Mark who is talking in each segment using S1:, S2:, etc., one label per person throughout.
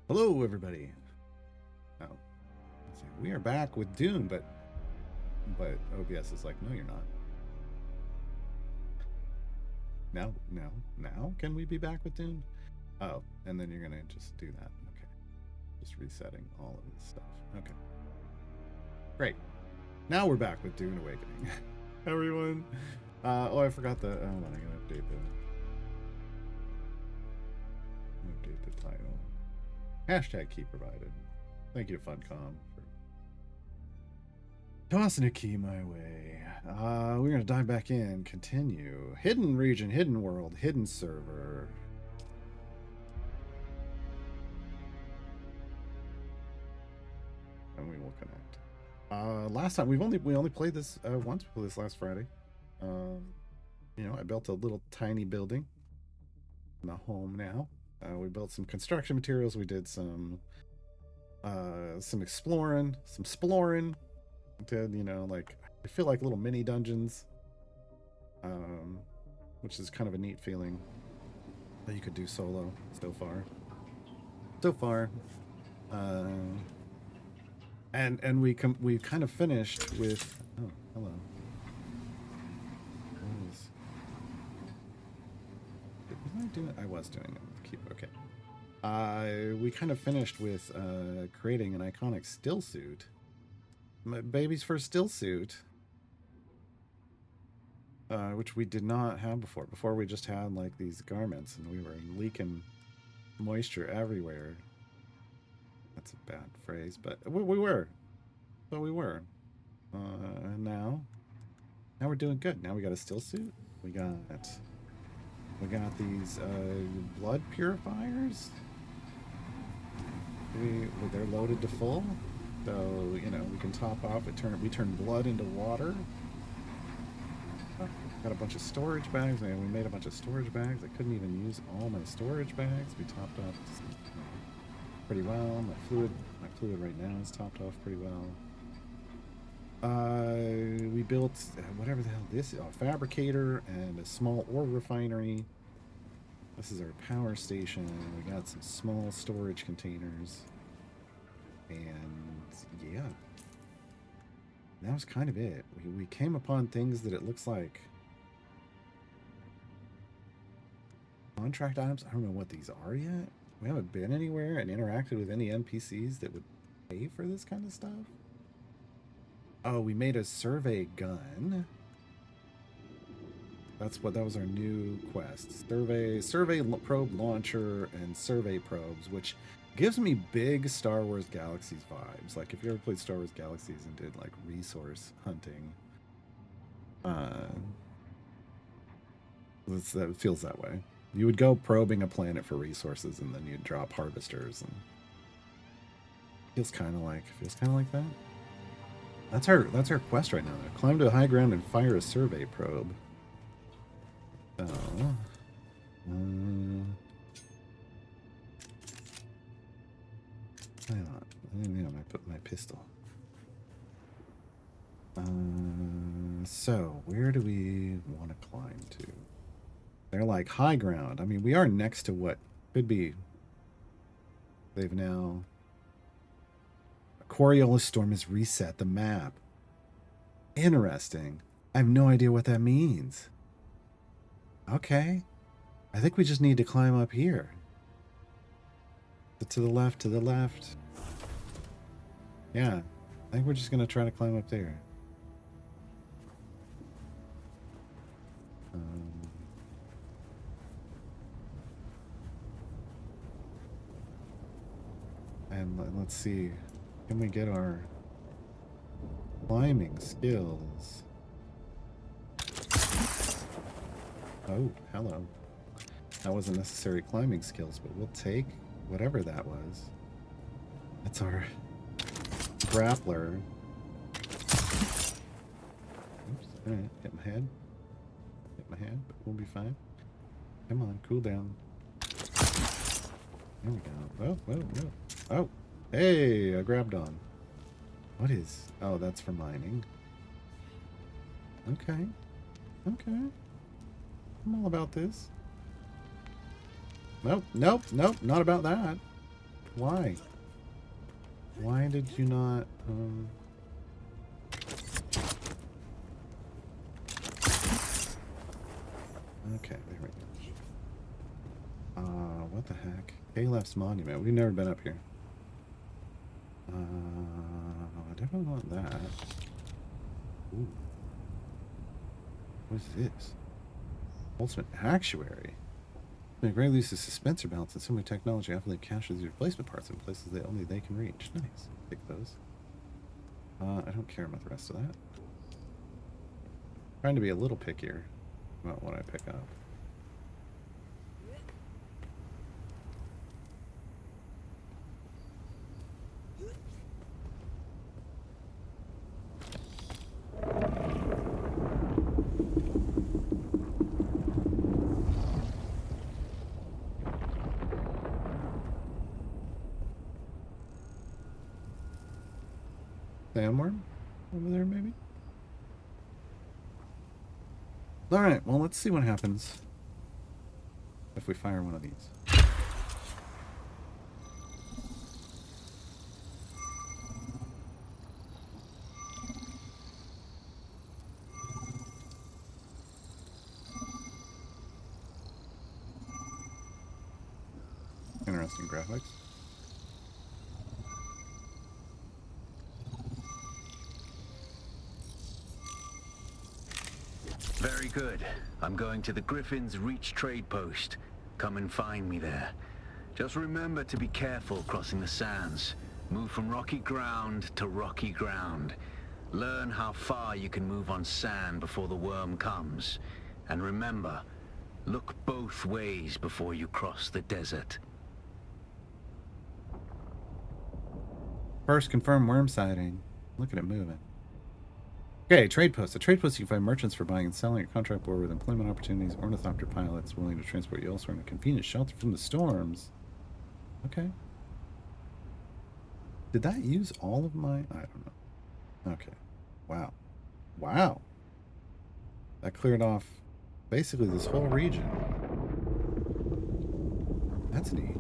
S1: Hello, everybody. Oh, let's see. We are back with Dune, but OBS is like, no, you're not. Now, can we be back with Dune? Oh, and then you're gonna just do that. Okay, just resetting all of this stuff. Okay, great. Now we're back with Dune Awakening. Everyone. Oh, I forgot the. Hold on, I gotta update the title. Hashtag key provided. Thank you to Funcom for tossing a key my way. We're gonna dive back in. Continue. Hidden region, hidden world, hidden server. And we will connect. Last time we only played this once. We played this last Friday. I built a little tiny building. In the home now. We built some construction materials. We did some exploring, some sploring. Did like I feel like little mini dungeons, which is kind of a neat feeling that you could do solo so far. And we kind of finished with hello. Was I doing? I was doing it. Keep okay. We kind of finished with creating an iconic still suit. My baby's first still suit, which we did not have before. Before we just had like these garments, and we were leaking moisture everywhere. That's a bad phrase, but we were. But we were. And now we're doing good. Now we got a still suit. We got these blood purifiers. They're loaded to full. So, we can top off. We turn blood into water. Got a bunch of storage bags. And we made a bunch of storage bags. I couldn't even use all my storage bags. We topped off pretty well. My fluid right now is topped off pretty well. We built whatever the hell this is, a fabricator and a small ore refinery. This is our power station. We got some small storage containers. And yeah, that was kind of it. We came upon things that it looks like contract items. I don't know what these are yet. We haven't been anywhere and interacted with any NPCs that would pay for this kind of stuff. Oh, we made a survey gun. That was our new quest. Survey probe launcher and survey probes, which gives me big Star Wars Galaxies vibes. Like if you ever played Star Wars Galaxies and did like resource hunting, that feels that way. You would go probing a planet for resources, and then you'd drop harvesters, and feels kind of like that. That's our quest right now. Climb to a high ground and fire a survey probe. So, hang on. I put my pistol. So where do we want to climb to? They're like high ground. I mean, we are next to what could be. They've now. A Coriolis storm has reset the map. Interesting. I have no idea what that means. Okay. I think we just need to climb up here. To the left. Yeah. I think we're just going to try to climb up there. And let's see. Can we get our climbing skills? Oh, hello. That wasn't necessary climbing skills, but we'll take whatever that was. That's our grappler. Oops. Alright, hit my head. But we'll be fine. Come on, cool down. There we go. Whoa. Oh, hey, I grabbed on. What is... Oh, that's for mining. Okay. I'm all about this. Nope, not about that. Why? Why did you not, Okay, there we go. What the heck? Calef's Monument. We've never been up here. I definitely want that. Ooh. What is this? Ultimate Actuary. They greatly use the suspenser balance and so many technology often caches the replacement parts in places that only they can reach. Nice. Take those. I don't care about the rest of that. Trying to be a little pickier about what I pick up. Sandworm over there, maybe? Alright, well, let's see what happens if we fire one of these. Interesting graphics.
S2: Very good. I'm going to the Griffin's Reach trade post. Come and find me there. Just remember to be careful crossing the sands. Move from rocky ground to rocky ground. Learn how far you can move on sand before the worm comes. And remember, look both ways before you cross the desert.
S1: First, confirm worm sighting. Look at it moving. Okay, trade post. A trade post you can find merchants for buying and selling. A contract board with employment opportunities. Ornithopter pilots willing to transport you elsewhere in a convenient shelter from the storms. Okay. Did that use all of my... I don't know. Okay. Wow. Wow. That cleared off basically this whole region. That's neat.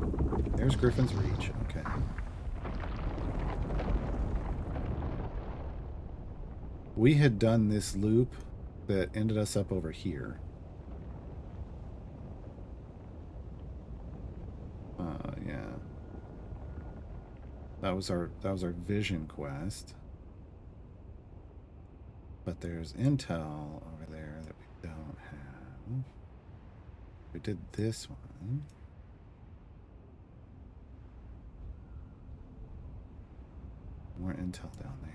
S1: There's Griffin's Reach. Okay. We had done this loop that ended us up over here. Yeah. That was our vision quest. But there's intel over there that we don't have. We did this one. More intel down there.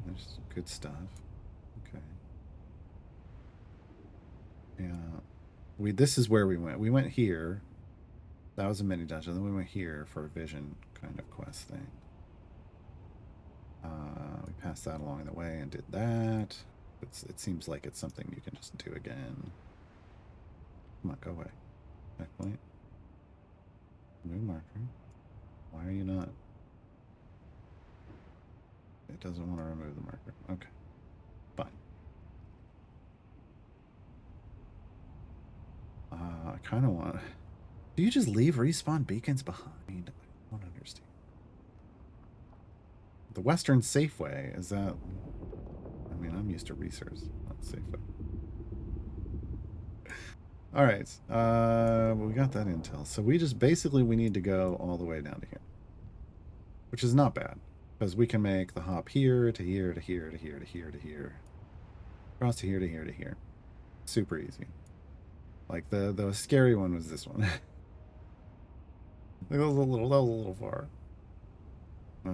S1: There's good stuff. Okay. Yeah. This is where we went. We went here. That was a mini dungeon. Then we went here for a vision kind of quest thing. We passed that along the way and did that. It seems like it's something you can just do again. Come on, go away. Checkpoint. New marker. Why are you not? It doesn't want to remove the marker. Okay. Fine. I kind of want... Do you just leave respawn beacons behind? I don't understand. The Western Safeway, is that... I mean, I'm used to research, not Safeway. Alright. We got that intel. So we just basically, we need to go all the way down to here. Which is not bad. Because we can make the hop here to here to here to here to here to here. Across to here to here to here. Super easy. Like the scary one was this one. That was a little far. I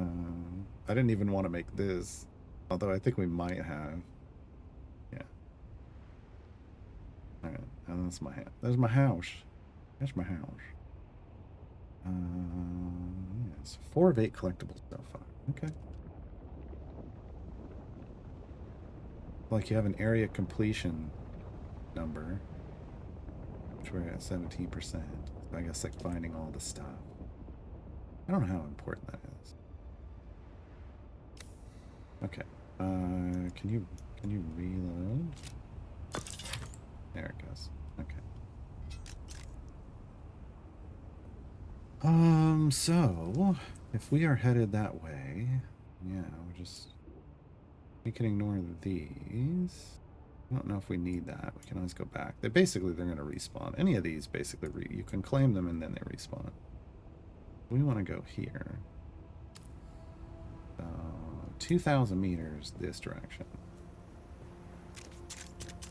S1: didn't even want to make this. Although I think we might have. Yeah. Alright, and that's my house. There's my house. That's my house. Yes. 4 of 8 collectibles so far. Okay. Like you have an area completion number, which we're at 17%. So I guess like finding all the stuff. I don't know how important that is. Okay. Can you reload? There it goes. Okay. So if we are headed that way, yeah, we can ignore these. I don't know if we need that. We can always go back. They're going to respawn. Any of these basically, you can claim them and then they respawn. We want to go here. 2,000 meters this direction.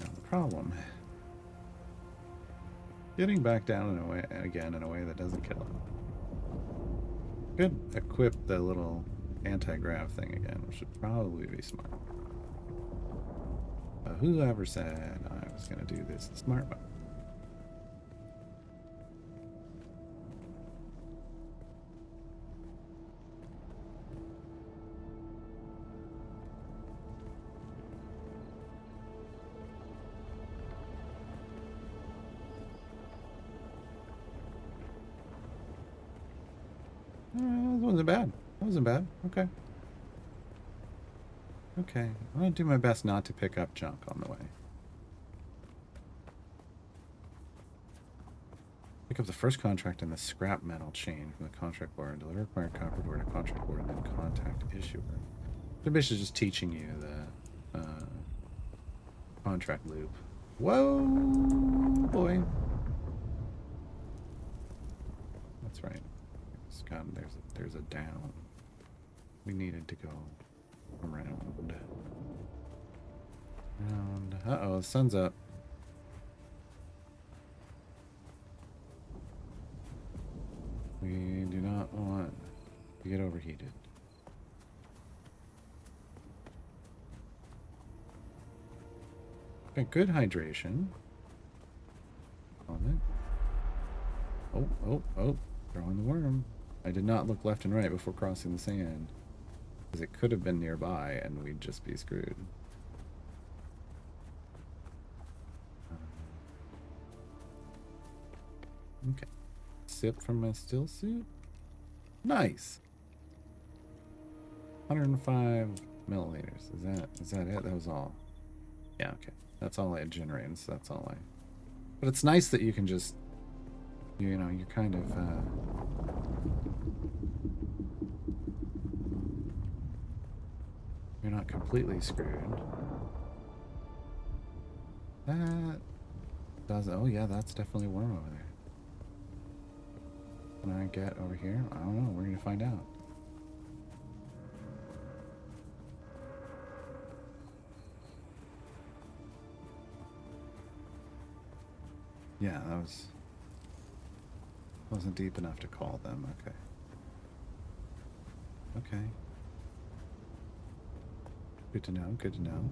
S1: Now the problem, getting back down in a way that doesn't kill it. Could equip the little anti-grav thing again, which would probably be smart. Whoever said I was going to do this the smart way? That wasn't bad. That wasn't bad. Okay. Okay. I'm going to do my best not to pick up junk on the way. Pick up the first contract in the scrap metal chain from the contract board. Deliver required copper board to contract board and then contact issuer. They're basically just teaching you the contract loop. Whoa, boy. That's right. There's a down. We needed to go around. Uh-oh, the sun's up. We do not want to get overheated. Okay, good hydration. On it. Oh, throwing the worm. I did not look left and right before crossing the sand, because it could have been nearby and we'd just be screwed. Okay. Sip from my still suit. Nice. 105 milliliters. Is that it? That was all. Yeah, okay. That's all I had generated, so that's all I. But it's nice that you can just, you know, you're kind of you're not completely screwed. That does. Oh yeah, that's definitely a worm over there. Can I get over here? I don't know. We're gonna find out. Yeah, wasn't deep enough to call them. Okay. Okay. Good to know. Good to know.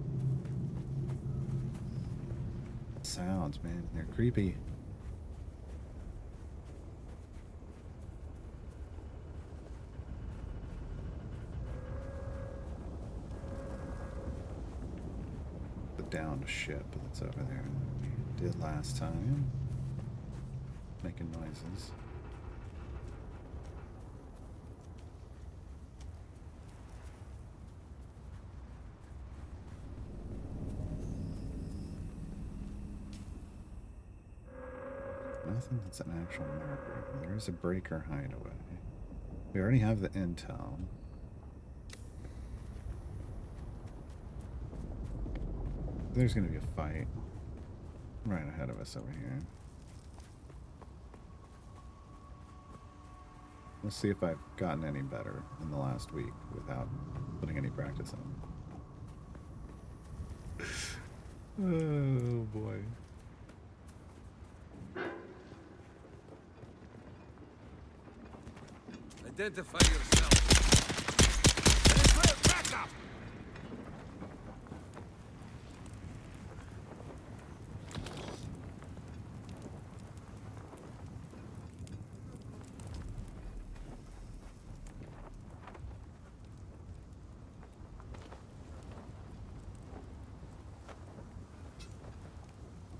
S1: Sounds, man. They're creepy. The downed ship that's over there. We did last time. Making noises. Nothing that's an actual marker. There is a breaker hideaway. We already have the intel. There's going to be a fight right ahead of us over here. Let's see if I've gotten any better in the last week without putting any practice in. Oh boy.
S3: Identify yourself. Back up.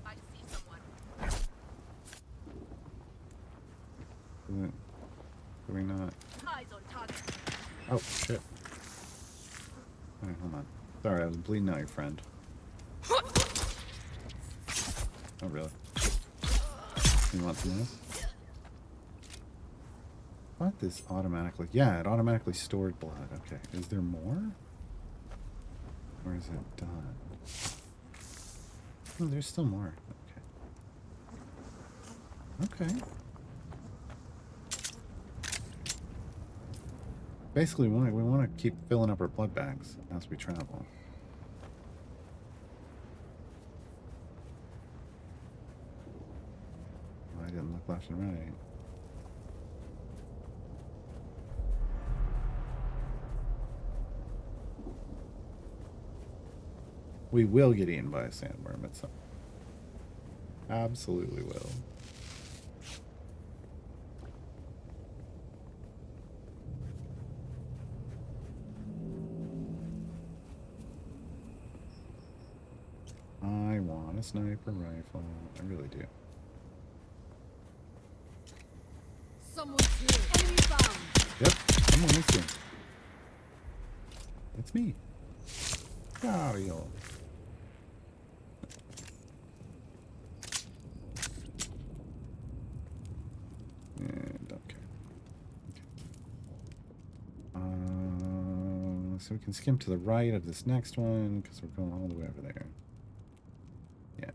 S4: I see someone.
S1: Do we not?
S4: Eyes on target.
S1: Oh, shit. Alright, hold on. Sorry, I was bleeding out your friend. Oh, really? You want some of this? thought this automatically... Yeah, it automatically stored blood. Okay. Is there more? Or is it done? Oh, there's still more. Okay. Okay. Basically, we want to keep filling up our blood bags as we travel. I didn't look left and right. We will get eaten by a sandworm at some. Absolutely will. I want a sniper rifle. I really do.
S4: Someone's here. Enemy found.
S1: Yep, someone is here. It's me. Gario. And okay. So we can skim to the right of this next one because we're going all the way over there. Yeah.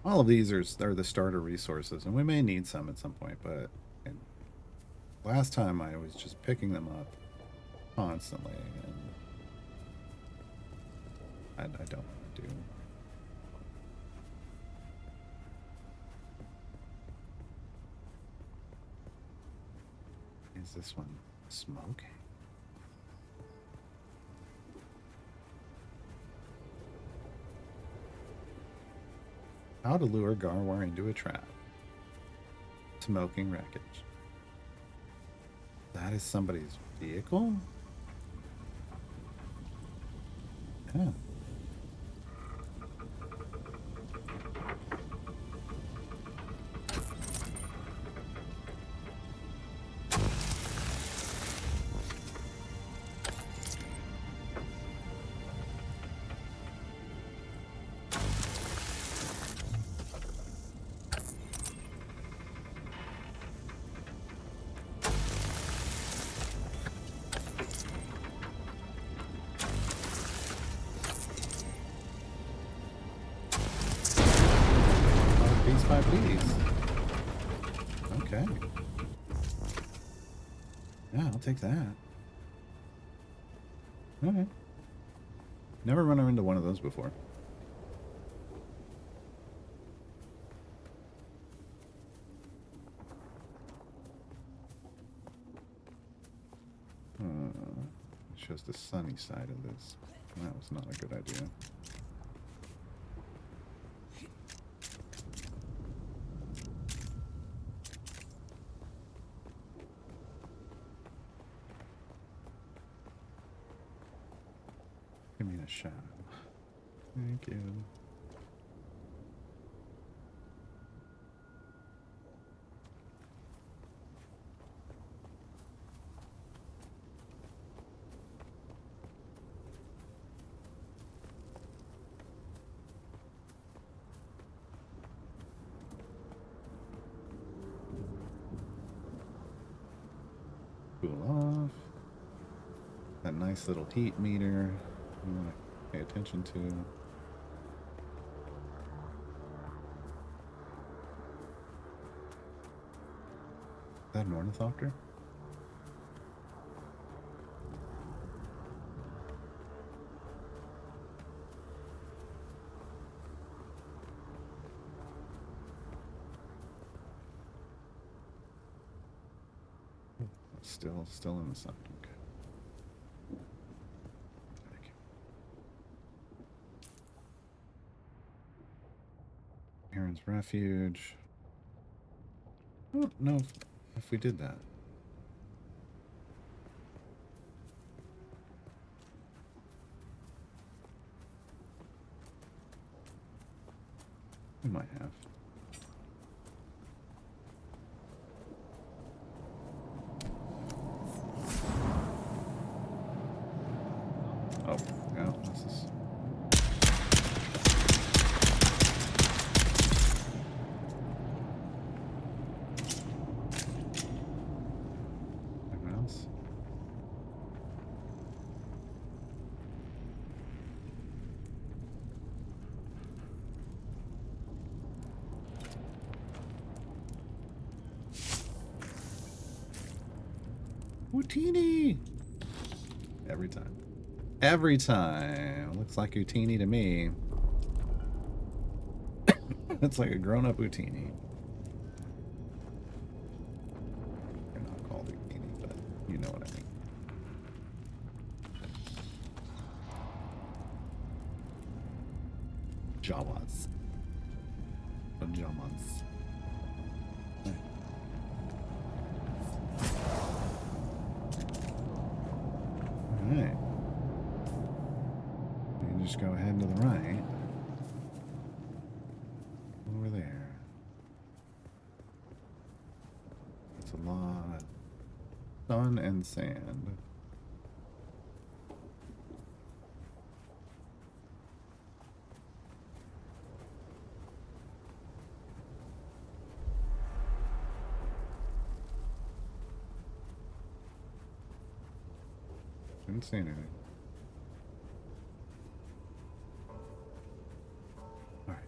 S1: All of these are the starter resources, and we may need some at some point, but last time I was just picking them up constantly, and I don't want to do. Is this one smoking? How to lure Garwar into a trap. Smoking wreckage. That is somebody's vehicle? Yeah. Okay. Yeah, I'll take that. Okay. Never run into one of those before. It shows the sunny side of this. That was not a good idea. Give me a shot. Thank you. Cool off. That nice little heat meter. You want to pay attention to. Is that an ornithopter? Still in the sun. Okay. Aaron's Refuge. I don't know if we did that. We might have. Utini! Every time. Every time. Looks like Utini to me. It's like a grown-up Utini. They're not called Utini, but you know what I mean. Jawas. Or Jamas. Alright. You can just go ahead to the right. Over there. It's a lot of sun and sand. Didn't see anything. Alright.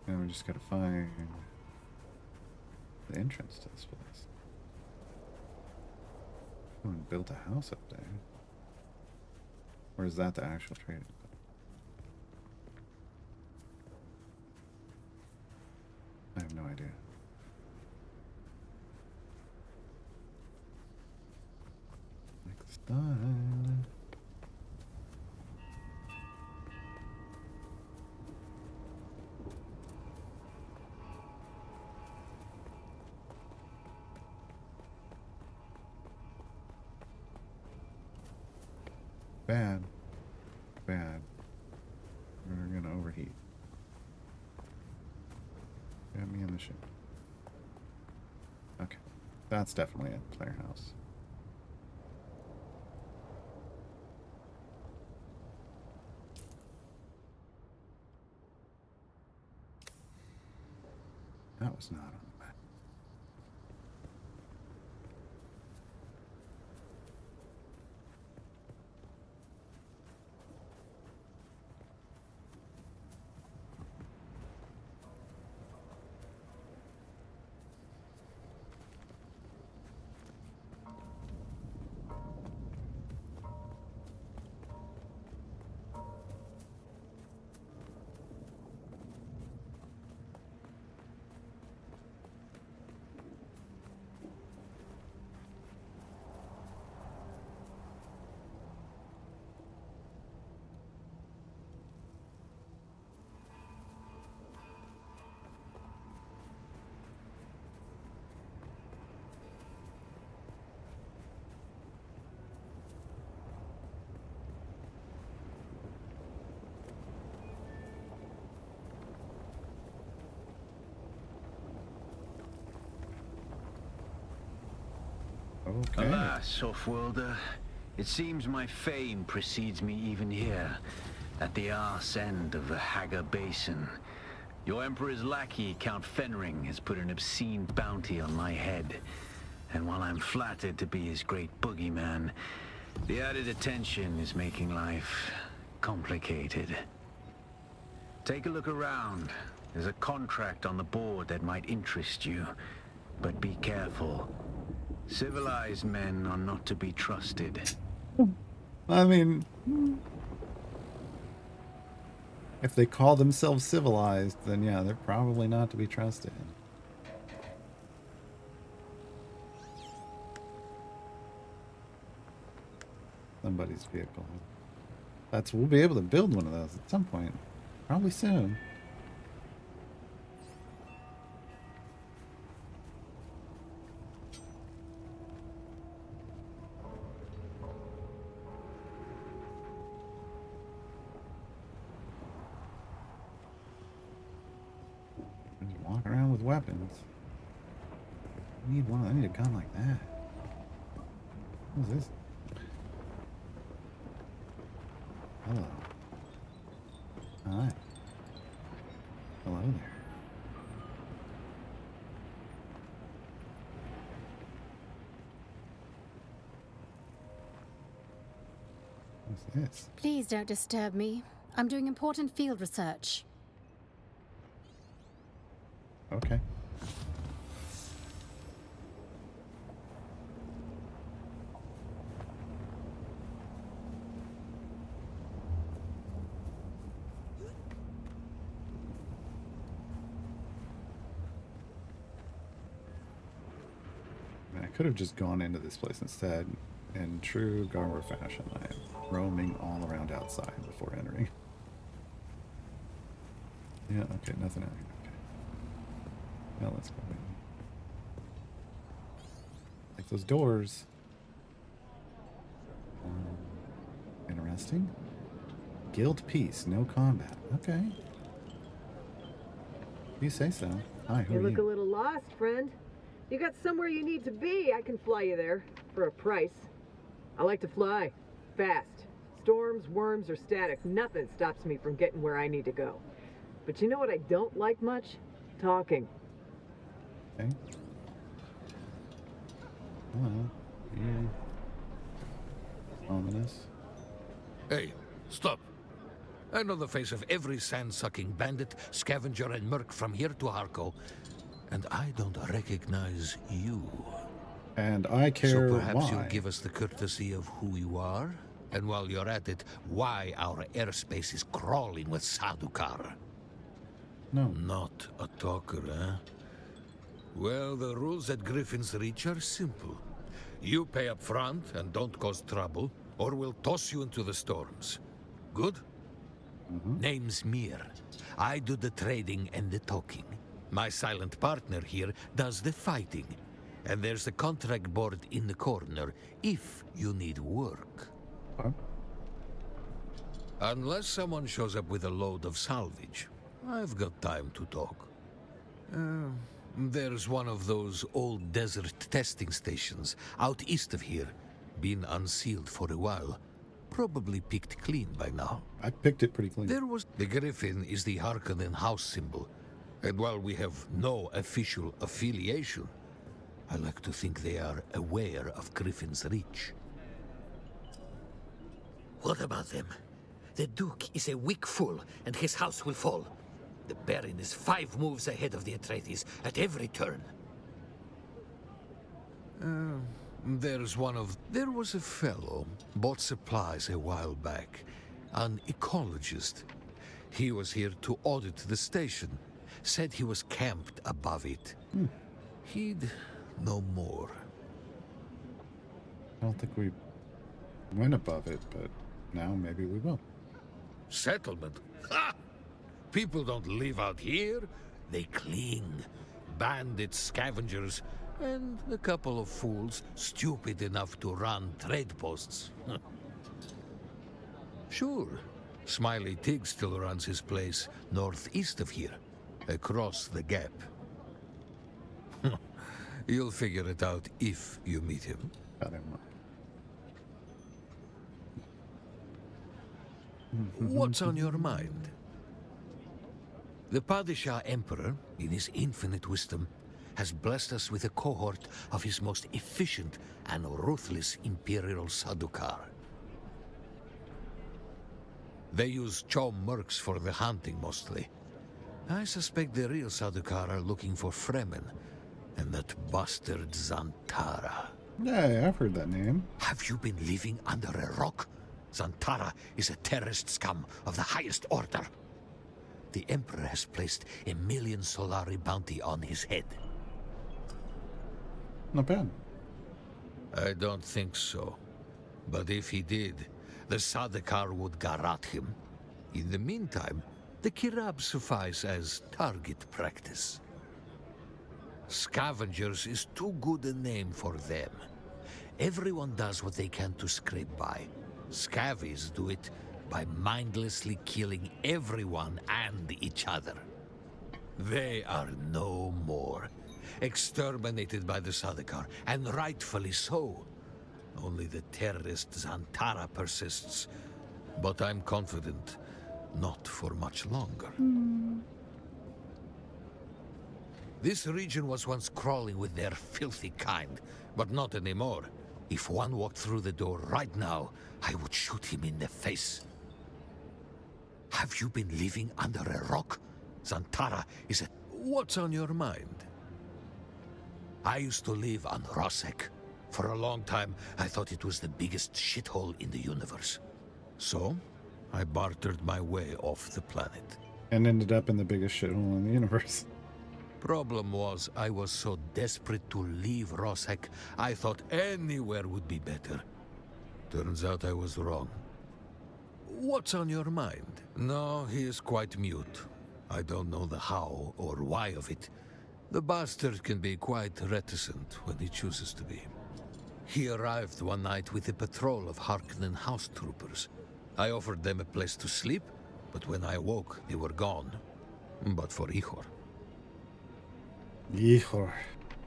S1: Now we just gotta find the entrance to this place. Someone built a house up there. Or is that the actual trading? I have no idea. Next time. Bad. Bad. We're gonna overheat. Got me in the ship. Okay. That's definitely a player house. That was not on the map. Okay.
S2: Alas, Offworlder, it seems my fame precedes me even here, at the arse end of the Haga Basin. Your Emperor's lackey, Count Fenring, has put an obscene bounty on my head. And while I'm flattered to be his great boogeyman, the added attention is making life complicated. Take a look around. There's a contract on the board that might interest you. But be careful. Civilized men are not to be trusted.
S1: I mean, if they call themselves civilized, then yeah, they're probably not to be trusted. Somebody's vehicle. We'll be able to build one of those at some point. Probably soon. Just walk around with weapons. I need one. I need a gun like that. What is this? Hello. Hi. Hello there. What's this?
S5: Please don't disturb me. I'm doing important field research.
S1: Okay. could have just gone into this place instead. In true Garber fashion, I am roaming all around outside before entering. Yeah, okay, nothing out here. Okay. Now let's go in. Like those doors. Interesting. Guild peace, no combat. Okay. You say so. Hi, who
S6: You
S1: are
S6: look a
S1: you?
S6: little lost, friend. You got somewhere you need to be, I can fly you there. For a price. I like to fly. Fast. Storms, worms, or static, nothing stops me from getting where I need to go. But you know what I don't like much? Talking.
S1: Okay. Well, you ominous.
S3: Hey, stop. I know the face of every sand-sucking bandit, scavenger, and merc from here to Harko, and I don't recognize you.
S1: And I care
S3: So perhaps
S1: why.
S3: you'll give us the courtesy of who you are, and while you're at it, why our airspace is crawling with Sadukar.
S1: No.
S3: Not a talker, eh? Well, the rules at Griffin's Reach are simple. You pay up front and don't cause trouble, or we'll toss you into the storms. Good? Name's Mir. I do the trading and the talking. My silent partner here does the fighting. And there's the contract board in the corner, if you need work.
S1: Huh?
S3: Unless someone shows up with a load of salvage, I've got time to talk. There's one of those old desert testing stations out east of here. Been unsealed for a while. Probably picked clean by now.
S1: I picked it pretty clean.
S3: There was... The Griffin is the Harkonnen house symbol. And while we have no official affiliation, I like to think they are aware of Griffin's Reach.
S7: What about them? The Duke is a weak fool, and his house will fall. The Baron is 5 moves ahead of the Atreides at every turn.
S3: There was a fellow, bought supplies a while back. An ecologist. He was here to audit the station. Said he was camped above it. He'd know more.
S1: I don't think we went above it, but now maybe we will.
S3: Settlement? Ha! People don't live out here. They cling. Bandits, scavengers, and a couple of fools stupid enough to run trade posts. Sure, Smiley Tig still runs his place northeast of here, across the gap. You'll figure it out if you meet him.
S1: Got him up.
S3: What's on your mind? The Padishah Emperor, in his infinite wisdom, has blessed us with a cohort of his most efficient and ruthless Imperial Sadukar. They use Chom mercs for the hunting mostly. I suspect the real Sadukar are looking for Fremen and that bastard Zantara.
S1: Yeah, I've heard that name.
S3: Have you been living under a rock? Zantara is a terrorist scum of the highest order. The Emperor has placed 1 million Solari bounty on his head.
S1: Not bad.
S3: I don't think so. But if he did, the Sadakar would garrote him. In the meantime, the Kirab suffice as target practice. Scavengers is too good a name for them. Everyone does what they can to scrape by. Scavies do it by mindlessly killing everyone and each other. They are no more. Exterminated by the Sadakar, and rightfully so. Only the terrorist Zantara persists. But I'm confident, not for much longer. This region was once crawling with their filthy kind, but not anymore. If one walked through the door right now, I would shoot him in the face. Have you been living under a rock? Zantara is a... What's on your mind? I used to live on Rosek. For a long time, I thought it was the biggest shithole in the universe. So, I bartered my way off the planet.
S1: And ended up in the biggest shithole in the universe.
S3: Problem was, I was so desperate to leave Rosek, I thought anywhere would be better. Turns out I was wrong. What's on your mind? No, he is quite mute. I don't know the how or why of it. The bastard can be quite reticent when he chooses to be. He arrived one night with a patrol of Harkonnen house troopers. I offered them a place to sleep, but when I awoke, they were gone. But for Ihor.
S1: Ihor.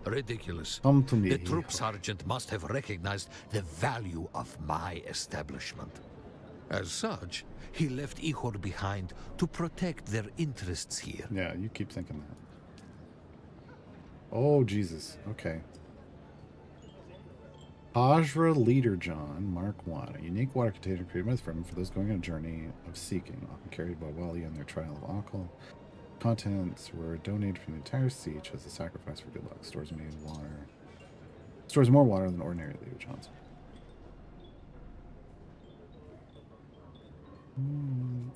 S3: Ridiculous.
S1: Come to me.
S3: The troop sergeant must have recognized the value of my establishment. As such, he left Ihor behind to protect their interests here.
S1: Yeah, you keep thinking that. Oh, Jesus. Okay. Hajra Leader John, Mark 1. A unique water container created by the Fremen for those going on a journey of seeking, often carried by Wali on their trial of Akal. Contents were donated from the entire siege as a sacrifice for good luck. Stores more water than ordinary Leader Johns.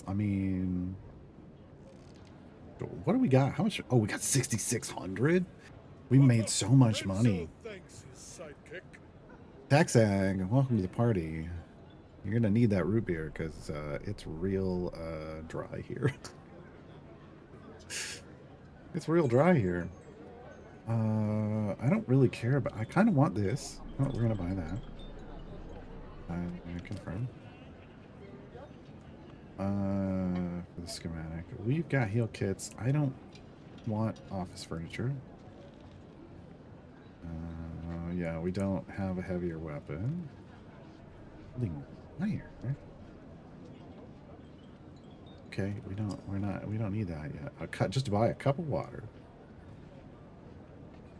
S1: I mean, what do we got? How much? Oh, we got 6,600. We made so much money. Taxag, welcome to the party. You're gonna need that root beer because it's real dry here. It's real dry here. I don't really care, but I kind of want this. Oh, we're gonna buy that. I confirm. For the schematic, we've got heal kits. I don't want office furniture. Yeah, we don't have a heavier weapon. Nothing higher, right? Okay, we don't need that yet. Just to buy a cup of water.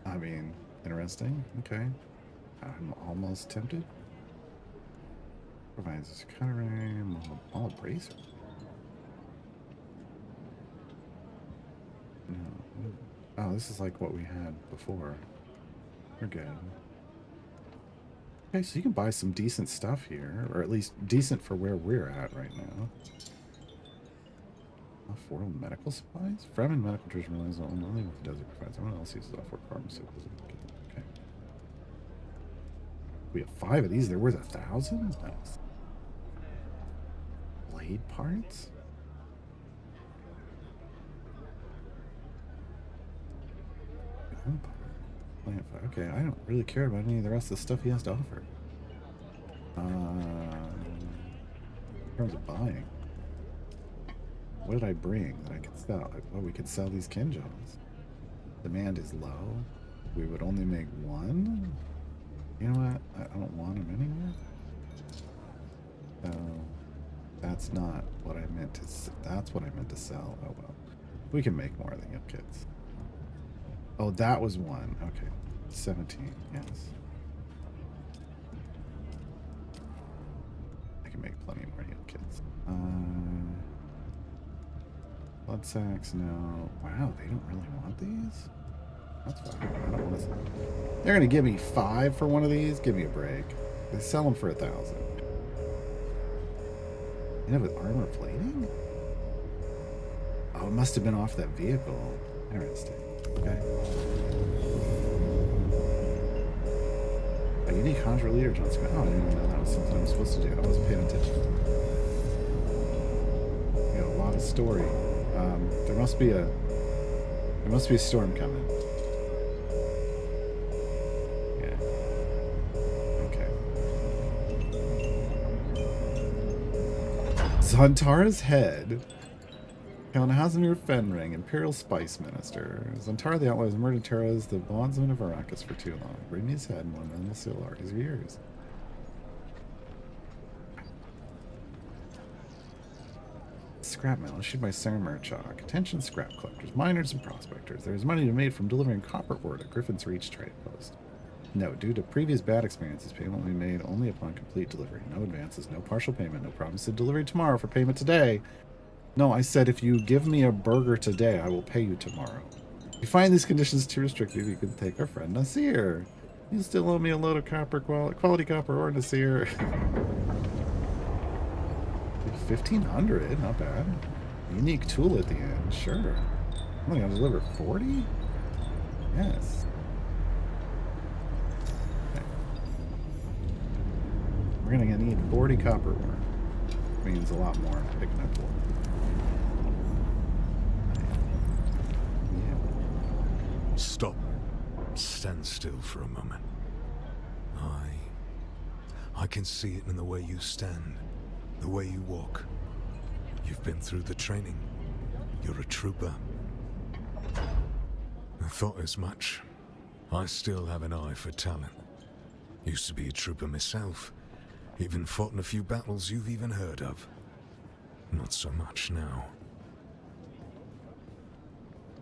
S1: I mean, interesting. Okay. I'm almost tempted. Provides us a cutter ray, all bracer. No. Oh, this is like what we had before. We're good. Okay, so you can buy some decent stuff here, or at least decent for where we're at right now. Affordable medical supplies? Fremen medical tourism relies on only what the desert provides. Everyone else uses off-work pharmaceuticals. Okay. We have 5 of these. They're worth 1,000? Nice. Blade parts? Plant fire. Okay, I don't really care about any of the rest of the stuff he has to offer. In terms of buying. What did I bring that I could sell? Oh, we could sell these Kinjals. Demand is low. We would only make 1. You know what? I don't want them anywhere. So that's not what I meant to. That's what I meant to sell. Oh well. We can make more of the heal kits. Oh, that was 1. Okay, 17. Yes. I can make plenty more heal kits. Blood sacks, no. Wow, they don't really want these? That's fine. I don't want to. They're going to give me 5 for one of these? Give me a break. They sell them for 1,000. You have armor plating? Oh, it must have been off that vehicle. Interesting. Okay. A unique Conjure Leader Johnson. Oh, I didn't even know that was something I was supposed to do. I wasn't paying attention. We got a lot of story. There must be a storm coming. Yeah. Okay. Zantara's head. Count Hazimir Fenring, Imperial Spice Minister. Zantara the Outlaws murdered Terras, the bondsman of Arrakis, for too long. Bring me his head and one man will seal his ears. Scrap metal issued by Saramir Chalk. Attention scrap collectors, miners, and prospectors. There is money to be made from delivering copper ore to Griffin's Reach trade post. Note, due to previous bad experiences, payment will be made only upon complete delivery. No advances, no partial payment, no promise of delivery tomorrow for payment today. No, I said if you give me a burger today, I will pay you tomorrow. If you find these conditions too restrictive, you can take our friend Nasir. You still owe me a load of quality copper ore, Nasir. 1,500, not bad. Unique tool at the end, sure. I'm only gonna deliver 40? Yes. Okay. We're gonna need 40 copper ore. Means a lot more picking up ore. Yeah.
S8: Stop. Stand still for a moment. I can see it in the way you stand, the way you walk. You've been through the training. You're a trooper. I thought as much. I still have an eye for talent. Used to be a trooper myself. Even fought in a few battles you've even heard of. Not so much now.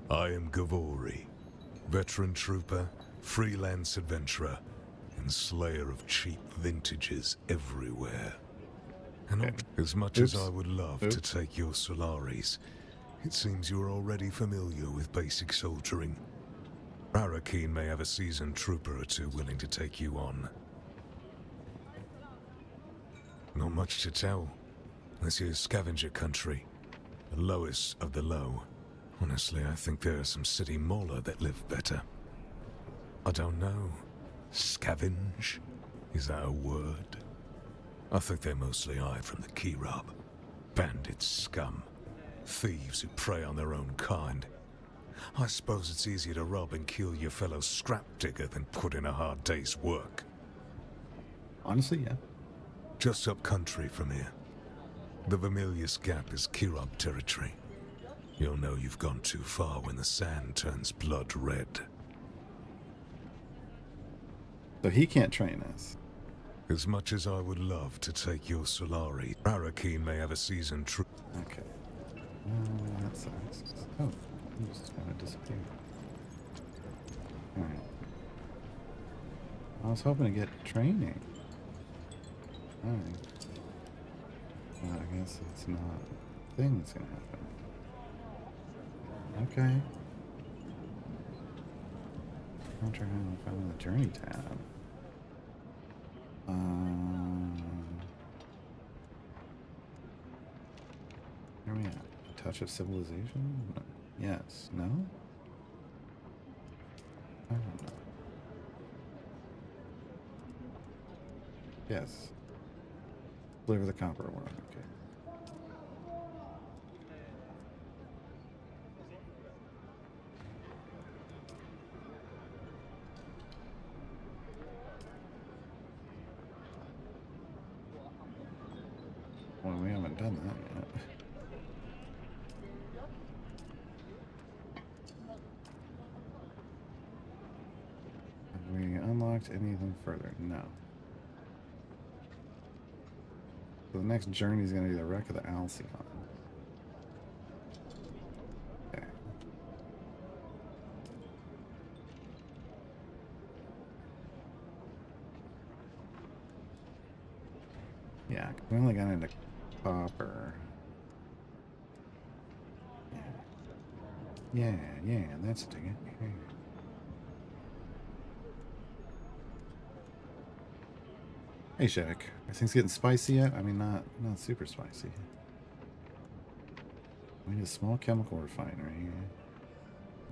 S8: I am Gavori, veteran trooper, freelance adventurer, and slayer of cheap vintages everywhere. And as much as I would love to take your Solaris, it seems you're already familiar with basic soldiering. Arakeen may have a seasoned trooper or two willing to take you on. Not much to tell. This is scavenger country. The lowest of the low. Honestly, I think there are some city mola that live better. I don't know. Scavenge? Is that a word? I think they mostly hide from the Kirab. Bandit scum. Thieves who prey on their own kind. I suppose it's easier to rob and kill your fellow scrap digger than put in a hard day's work.
S1: Honestly, yeah.
S8: Just up country from here. The Vermilius Gap is Kirab territory. You'll know you've gone too far when the sand turns blood red.
S1: So he can't train us.
S8: As much as I would love to take your Solari, Arakeen may have a seasoned troop.
S1: Okay. That sucks. Oh, he just kind of disappeared. Alright. I was hoping to get training. Alright. Well, I guess it's not a thing that's gonna happen. Okay. I'm trying to find the journey tab. Where are we at? A touch of civilization? No. Yes. No? I don't know. Yes. Deliver the copper ore. Okay. Well, we haven't done that yet. Have we unlocked anything further? No. So the next journey is going to be the wreck of the Alcyon. Okay. Yeah, we only got into copper. Yeah, that's a ticket. Hey, Shaq. Are things getting spicy yet? I mean, not super spicy. We need a small chemical refinery.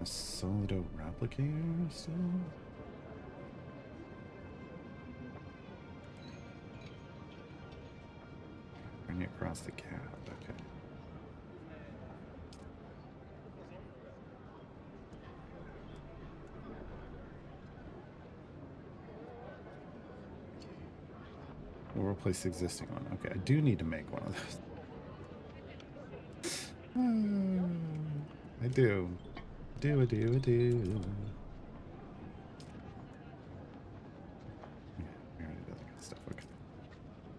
S1: A solido replicator still? Bring it across the gap. Okay. We'll replace the existing one. Okay, I do need to make one of those. I do. I do. Yeah, we already did that kind of stuff. Okay.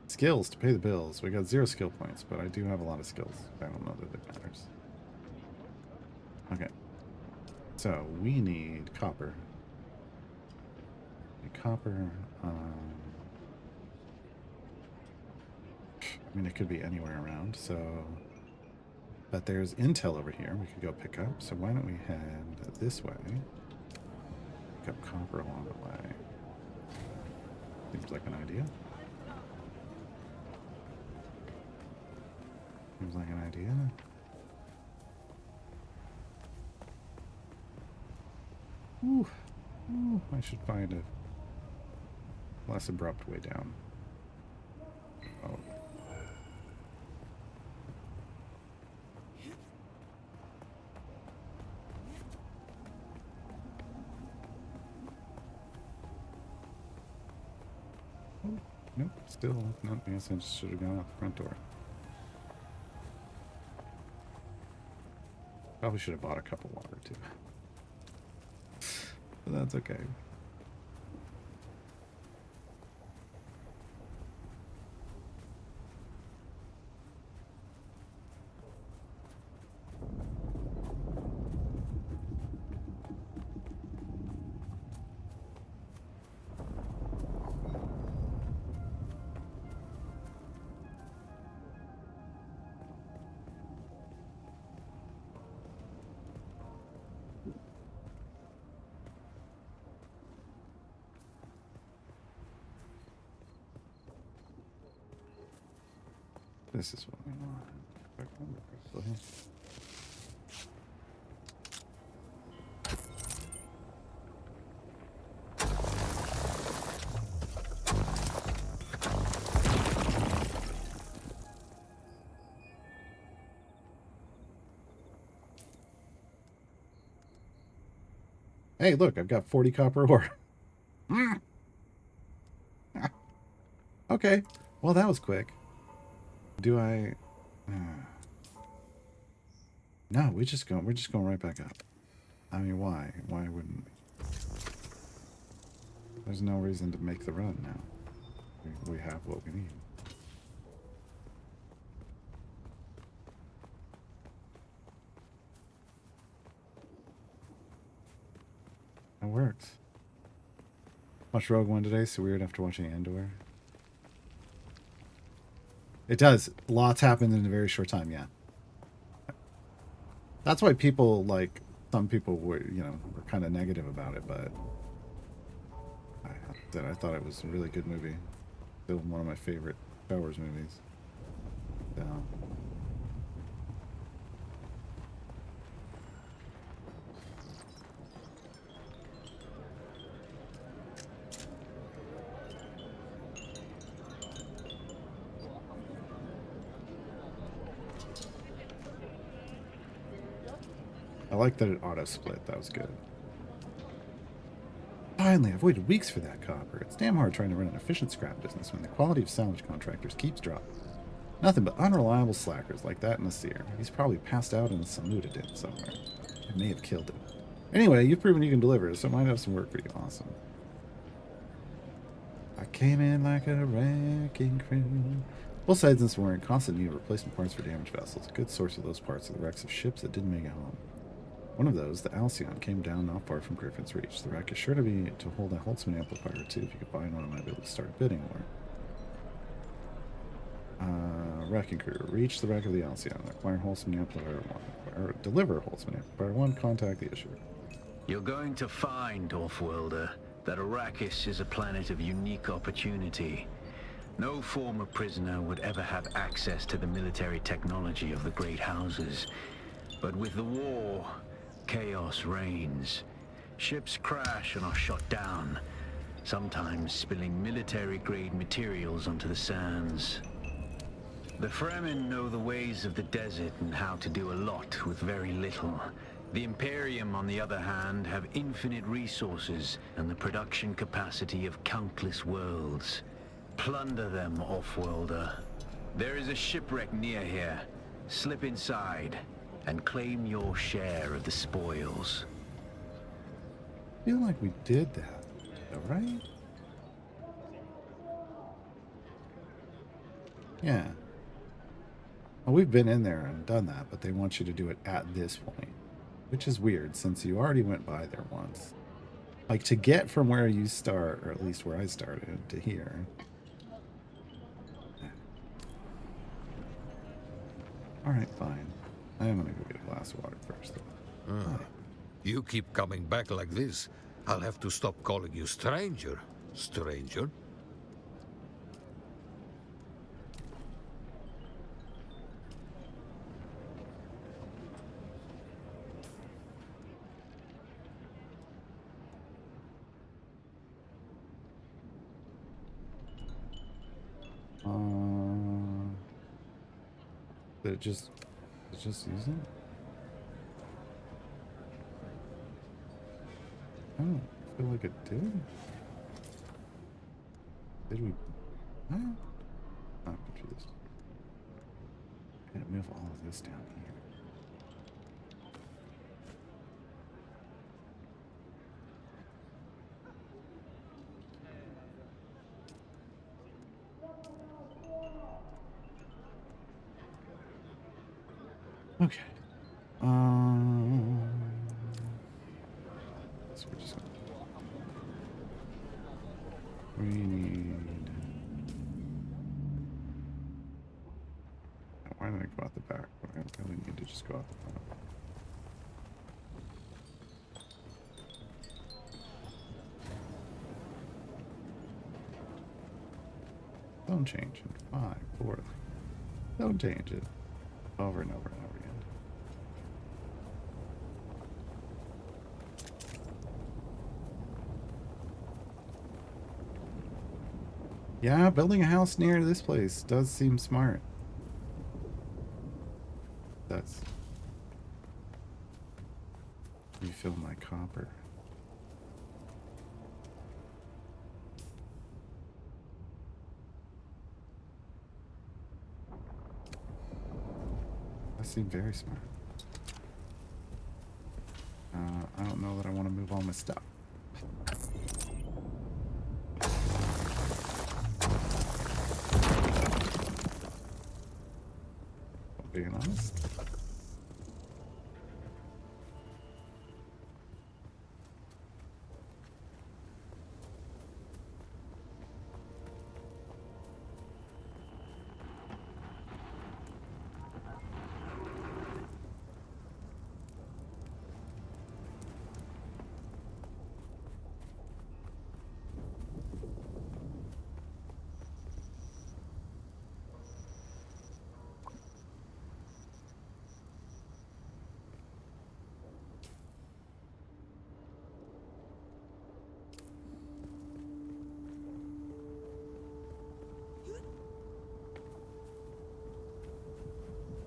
S1: Skills to pay the bills. We got 0 skill points, but I do have a lot of skills. I don't know that it matters. Okay. So we need copper. Copper. I mean, it could be anywhere around, so... But there's intel over here we could go pick up, so why don't we head this way? Pick up copper along the way. Seems like an idea. Seems like an idea. Ooh. Ooh, I should find a less abrupt way down. Oh. Oh, nope, still not. I guess I just should have gone out the front door. Probably should have bought a cup of water too. But that's okay. This is what we want. If I remember correctly. Hey, look, I've got 40 copper ore. Okay, well that was quick. Do I? No, we're just going right back up. I mean, why? Why wouldn't we? There's no reason to make the run now. We have what we need. It works. Watched Rogue One today, so weird after watching Andor. It does. Lots happened in a very short time, yeah. That's why people, like, some people were, were kind of negative about it, but I thought it was a really good movie. Still one of my favorite Star Wars movies. So. I like that it auto-split. That was good. Finally, I've waited weeks for that copper. It's damn hard trying to run an efficient scrap business when the quality of salvage contractors keeps dropping. Nothing but unreliable slackers like that in the seer. He's probably passed out and saluted him somewhere. It may have killed him. Anyway, you've proven you can deliver, so I might have some work for you. Awesome. I came in like a wrecking crew. Both sides in this war are in constant need of replacement parts for damaged vessels. A good source of those parts are the wrecks of ships that didn't make it home. One of those, the Alcyon, came down not far from Griffin's Reach. The wreck is sure to hold a Holtzman amplifier too. If you could find one, I might be able to start bidding more. Wrecking crew. Reach the wreck of the Alcyon. Acquire Holtzman amplifier 1. Deliver Holtzman amplifier 1. Contact the issuer.
S2: You're going to find, Offworlder, that Arrakis is a planet of unique opportunity. No former prisoner would ever have access to the military technology of the great houses. But with the war, chaos reigns. Ships crash and are shot down, sometimes spilling military-grade materials onto the sands. The Fremen know the ways of the desert and how to do a lot with very little. The Imperium, on the other hand, have infinite resources and the production capacity of countless worlds. Plunder them, Offworlder. There is a shipwreck near here. Slip inside and claim your share of the spoils.
S1: I feel like we did that, right? Yeah. Well, we've been in there and done that, but they want you to do it at this point, which is weird since you already went by there once. Like, to get from where you start, or at least where I started, to here. Alright, fine. I am gonna go get a glass of water first, though.
S3: You keep coming back like this, I'll have to stop calling you stranger. Stranger?
S1: Did it just use it? Oh, I feel like it did. Did we? Huh? I'm confused. I'm gonna move all of this down here. Okay. So we're just gonna, we need. Why did I go out the back? I really need to just go out the front. Don't change it. 5, 4. Don't change it. Over and over and over again. Yeah, building a house near this place does seem smart. That's refill my copper. That seemed very smart. I don't know that I want to move all my stuff. Being honest.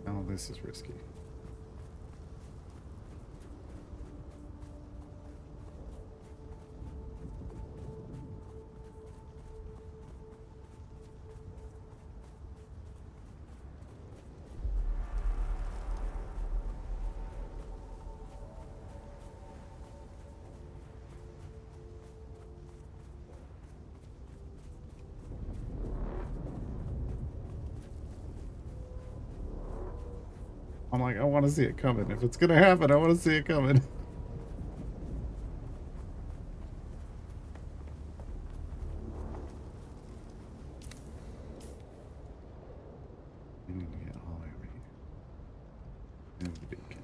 S1: Oh, this is risky. I'm like, I want to see it coming. If it's gonna happen, I want to see it coming. You need to get all over here. There's the beacon.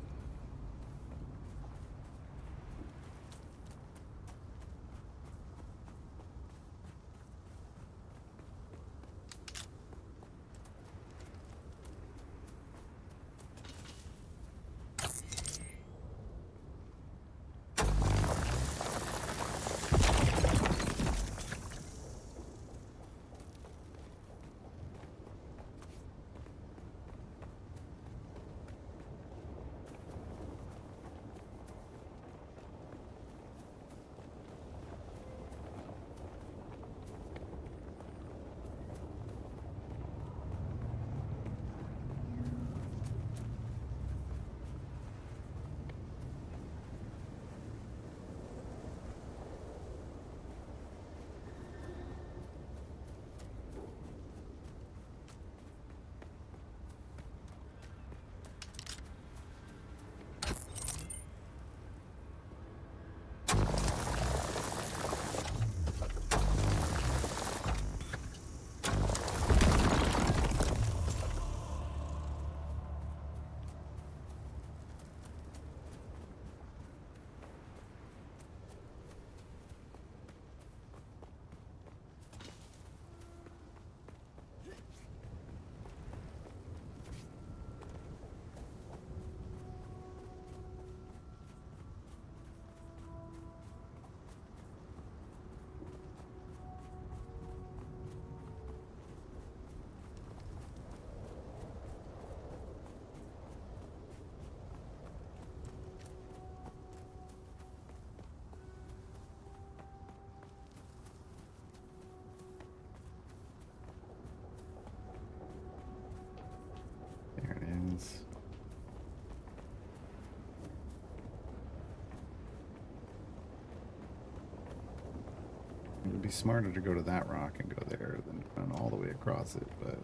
S1: It'd be smarter to go to that rock and go there than run all the way across it, but...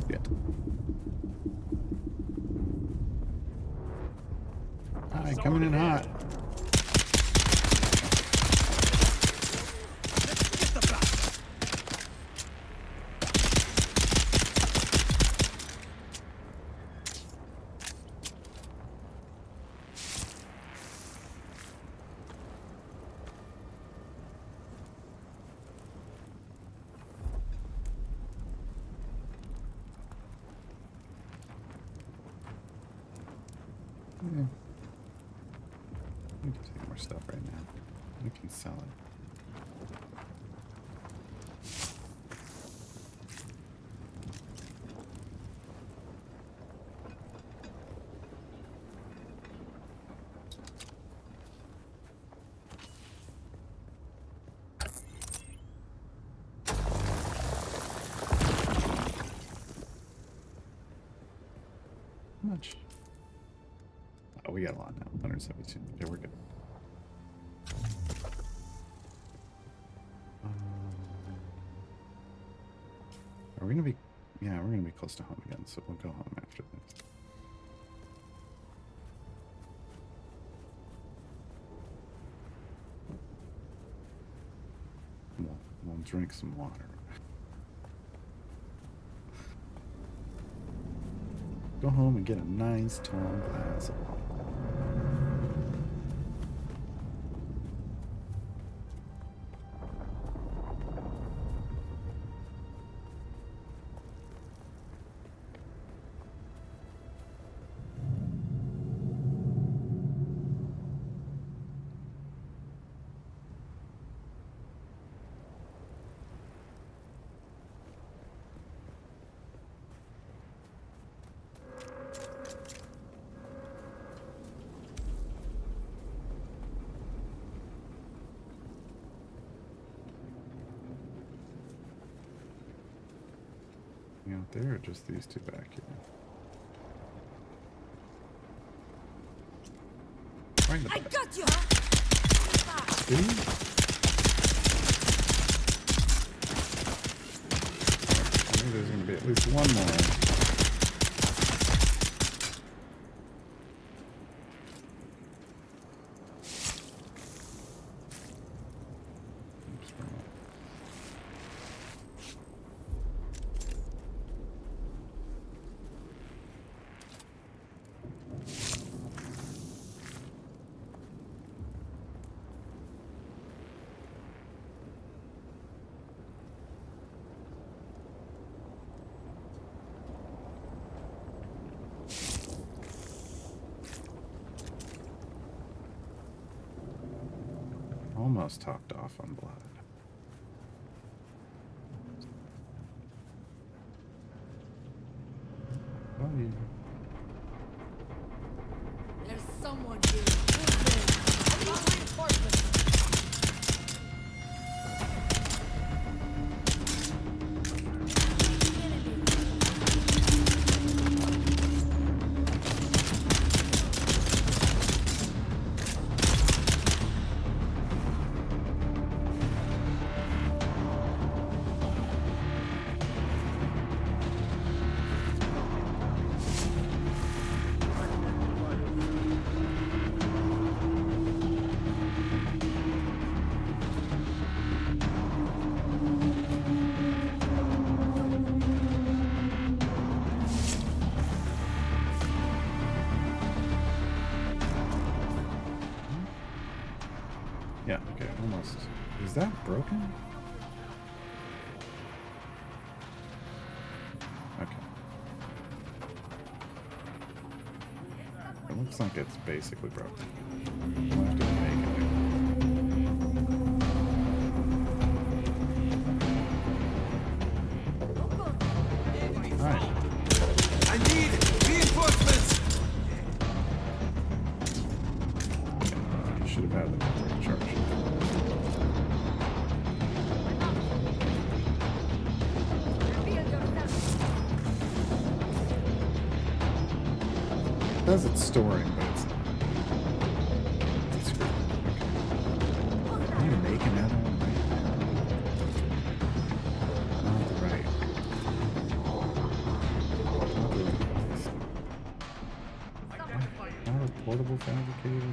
S1: Shit. Hi, coming in hot. Yeah. We can take more stuff right now. We can sell it. How much? Oh, we got a lot now. 172. Okay, we're good. Are we gonna be? Yeah, we're gonna be close to home again, so we'll go home after this. We'll drink some water. Go home and get a nice tall glass of water. Out there, or just these two back here? Right in the back.
S4: I got you!
S1: See? Maybe there's gonna be at least one more. Almost topped off on blood. Buddy.
S4: There's someone here. I need reinforcements.
S1: Yeah, okay, almost. Is that broken? Okay. It looks like it's basically broken. We'll have to make it. Alright.
S3: I need reinforcements!
S1: says it's storing, but it's not. It's screwed. Okay. I need to make another one right now. Not the right. Not the right place. Not a portable fabricator.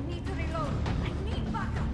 S4: Need to reload. I need backup.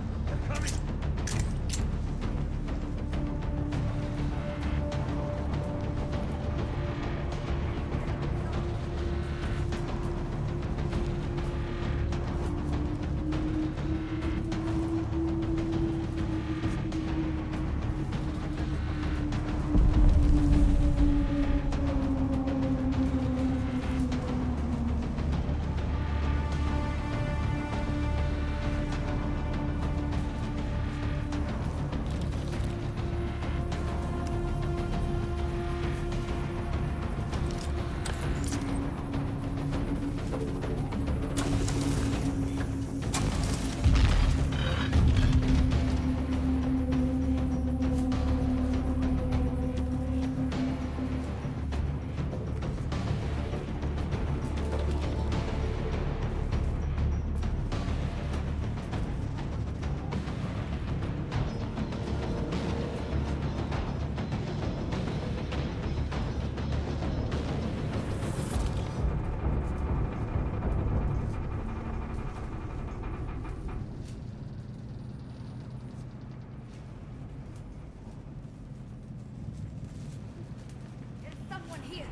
S4: There's someone here.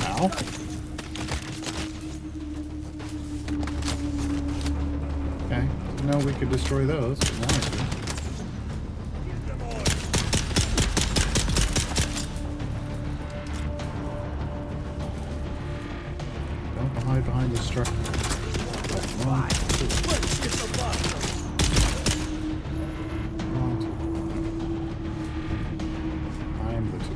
S1: Ow. Okay. Didn't know we could destroy those, but now I do. Don't hide behind the structure. Wrong. I'm the two.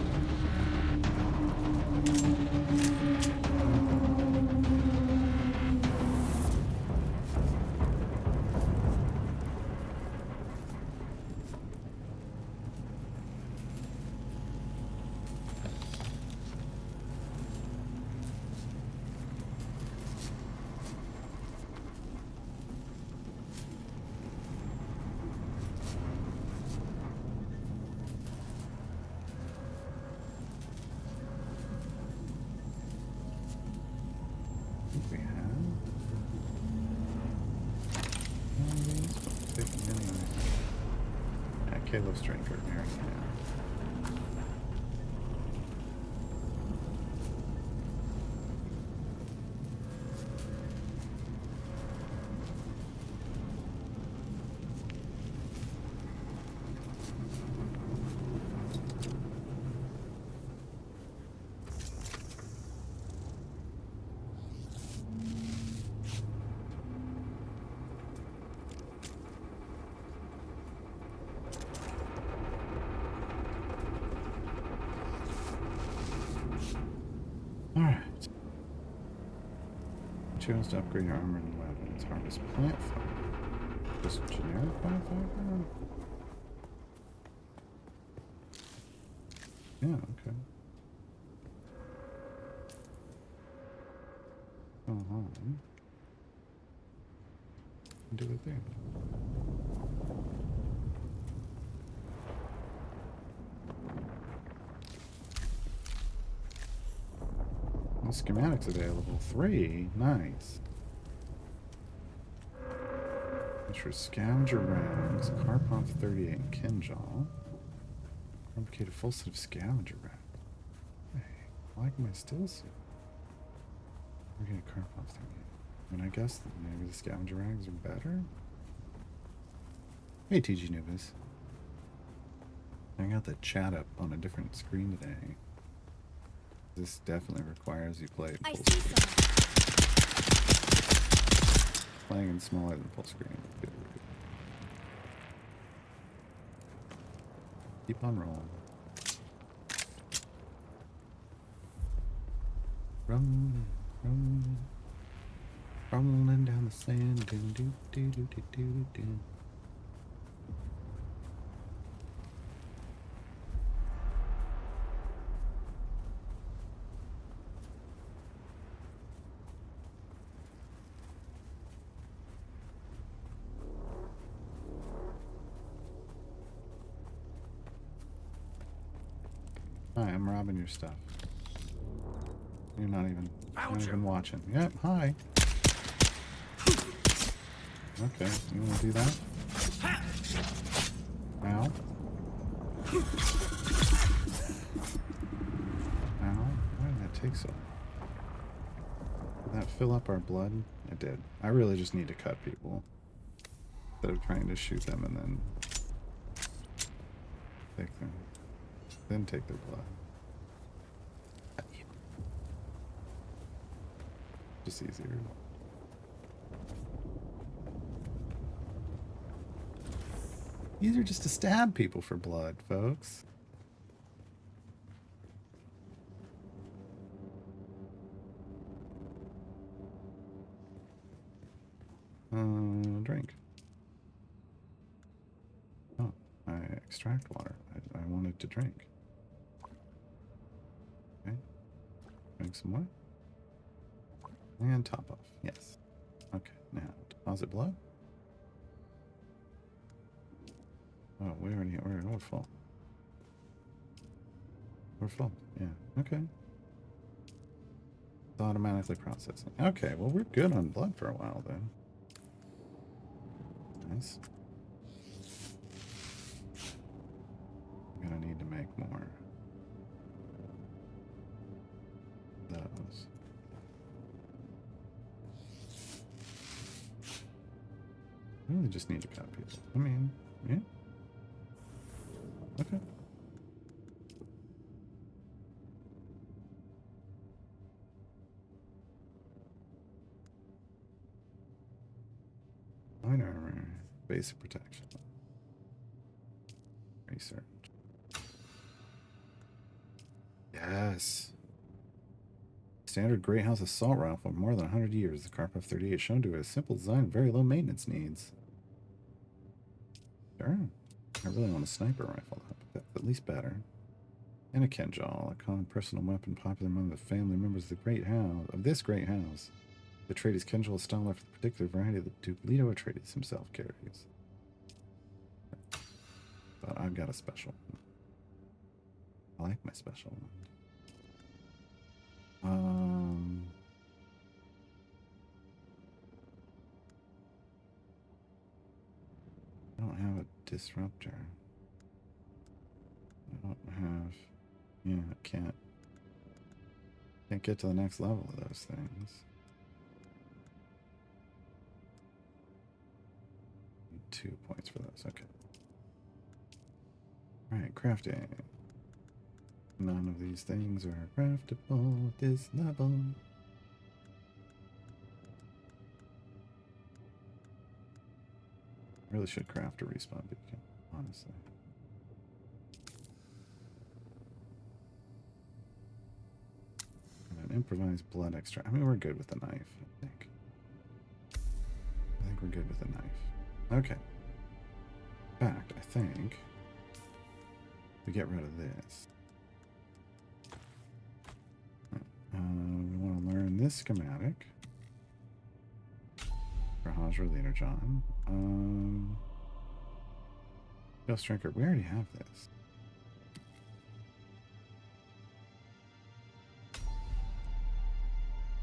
S1: I think we have. Take them anyway. Yeah, Caleb's drinker there. Yeah. Alright. Choose to upgrade your armor and weapons. Harvest plant fiber. Just generic plant fiber? Yeah, okay. Go home. Do it there. No schematics available. 3. Nice. Which are scavenger rags, Carpov 38, and Kinjal. Fabricated full set of scavenger rags. Hey, why am I still seeing? We're getting Carpov 38. I mean, I guess that maybe the scavenger rags are better. Hey, TG Nubis. I got the chat up on a different screen today. This definitely requires you play it
S5: I
S1: full
S5: see
S1: screen.
S5: someone.
S1: Playing in smaller than full screen. Good. Keep on rolling. Rolling, rolling, rolling down the sand. Do do do do do do do. Hi, I'm robbing your stuff. You're not even watching. Yep, hi. Okay, you wanna do that? Ow. Ow. Why did that take so long? Did that fill up our blood? It did. I really just need to cut people. Instead of trying to shoot them and then take them. Then take their blood. Just easier. Easier just to stab people for blood, folks. Drink. Oh, I extract water. I wanted to drink. Okay. Drink some more. And top off. Yes. Okay, now deposit blood. Oh, we're full. We're full. Yeah. Okay. It's automatically processing. Okay, well we're good on blood for a while then. Nice. I'm gonna need to make more. Those. I really just need to cut people. I mean, yeah. Okay. Fine armor. Basic protection. Research. Yes. Standard Great House assault rifle for more than 100 years. The Karpov 38 is shown to have a simple design and very low maintenance needs. Sure. I really want a sniper rifle, though, but that's at least better. And a Kenjal, a common personal weapon popular among the family members of this great house. The Atreides Kenjal is styled after the particular variety that Duke Leto Atreides himself carries. But I've got a special one. I like my special one. I don't have a disruptor. I don't have... Yeah, I can't get to the next level of those things. Need 2 points for those, okay. Alright, crafting. None of these things are craftable at this level. Really should craft a respawn beacon, honestly. And an improvised blood extract. I mean, we're good with the knife, I think. I think we're good with the knife. Okay. In fact, I think we get rid of this. We want to learn this schematic. For Hajra Leader John. Ghost Drinker, we already have this.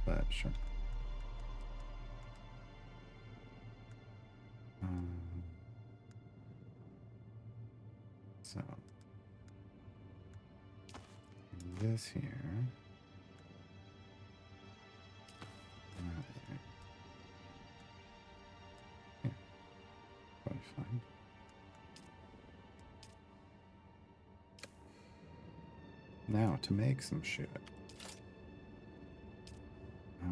S1: But sure. this here. Yeah, probably fine. Now to make some shit. I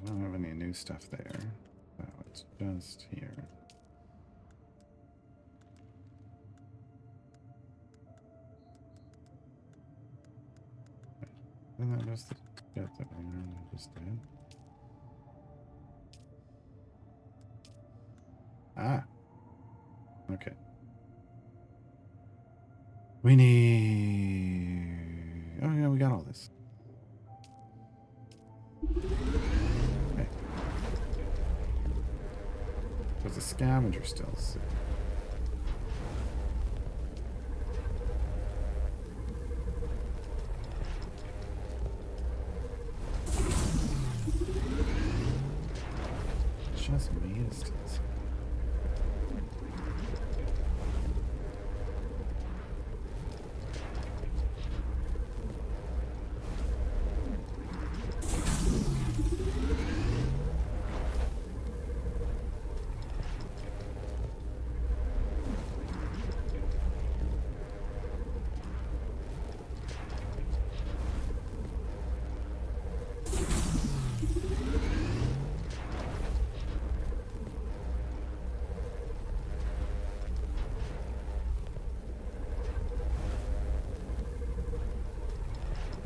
S1: don't have any new stuff there. So it's just here. Isn't that just the shit that I normally just did? Ah. Okay. We need... Oh, yeah, we got all this. Okay. There's a scavenger still. So. Just me is still.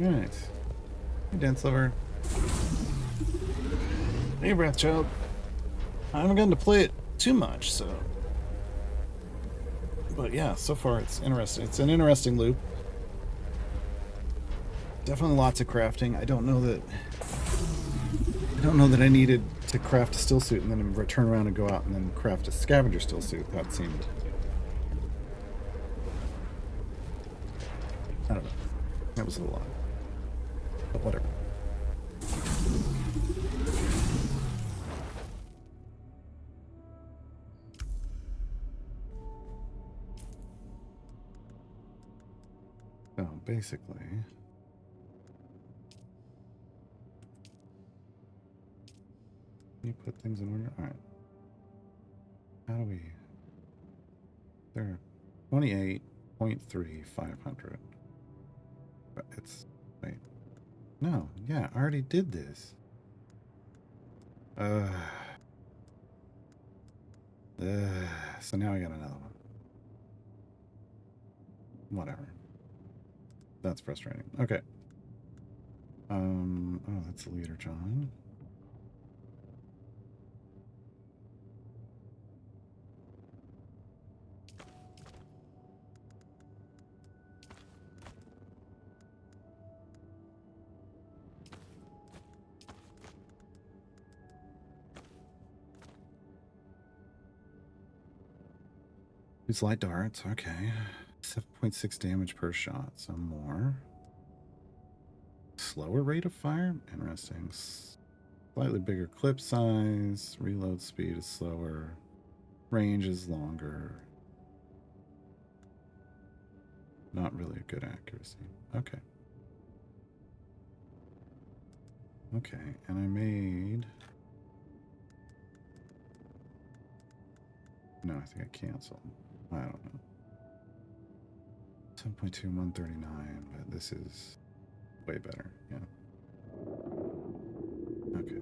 S1: Alright. Hey, Dance Lover. Hey, Breathchild. I haven't gotten to play it too much, so... But yeah, so far it's interesting. It's an interesting loop. Definitely lots of crafting. I don't know that I needed to craft a still suit and then turn around and go out and then craft a scavenger still suit. That seemed... I don't know. That was a lot. But whatever. So basically, you put things in order. All right. How do we? There, 28.3500. But it's wait. No, yeah, I already did this. So now I got another one. Whatever. That's frustrating. Okay. Oh, that's the leader, John. Use light darts, okay. 7.6 damage per shot, some more. Slower rate of fire? Interesting. Slightly bigger clip size. Reload speed is slower. Range is longer. Not really a good accuracy. Okay. Okay, and I made... No, I think I canceled. I don't know. 10.2, 139, but this is way better, yeah. Okay.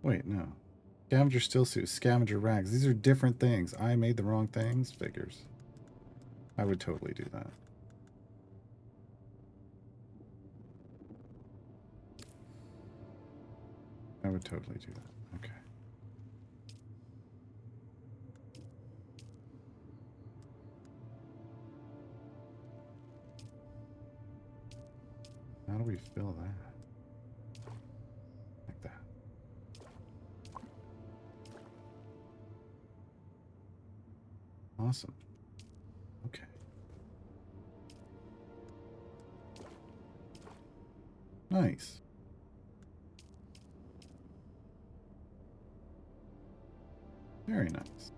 S1: Wait, no. Scavenger still suit, scavenger rags. These are different things. I made the wrong things. Figures. I would totally do that. I would totally do that. Okay. How do we fill that? Like that. Awesome. Okay. Nice. Very nice.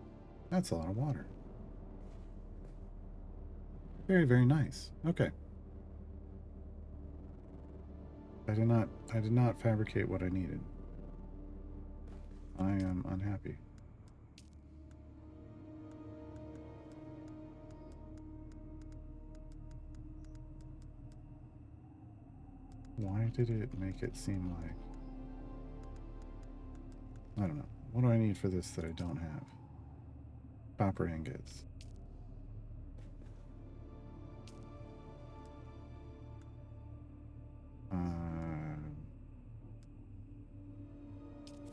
S1: That's a lot of water. Very, very nice. Okay. I did not fabricate what I needed. I am unhappy. Why did it make it seem like... I don't know. What do I need for this that I don't have? Copper ingots.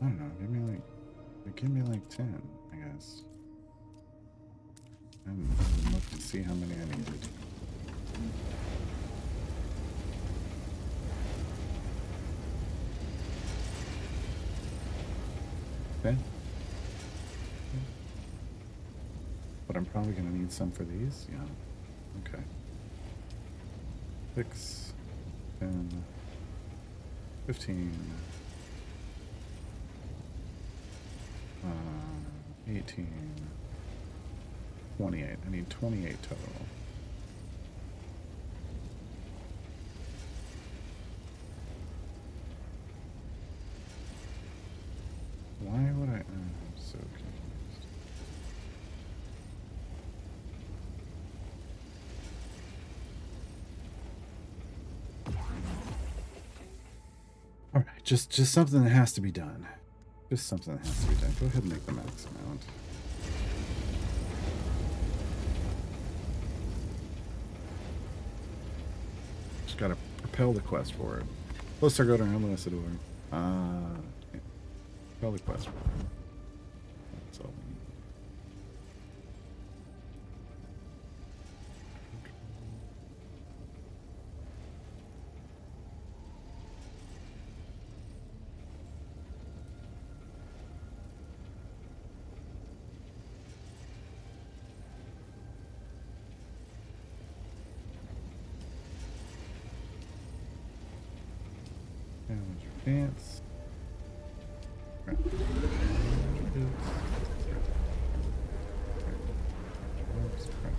S1: I don't know. Give me like 10, I guess. And look to see how many I needed. Okay. But I'm probably going to need some for these. Yeah. Okay. 6, 10, 15, 18, 28. I need 28 total. Why would I? I'm so confused. All right, just something that has to be done. Just something that has to be done. Go ahead and make the max amount. Just gotta propel the quest forward. Let's go to Ambassador. Propel the quest forward. That's all we need. Dance. Crap. Oops. Crap.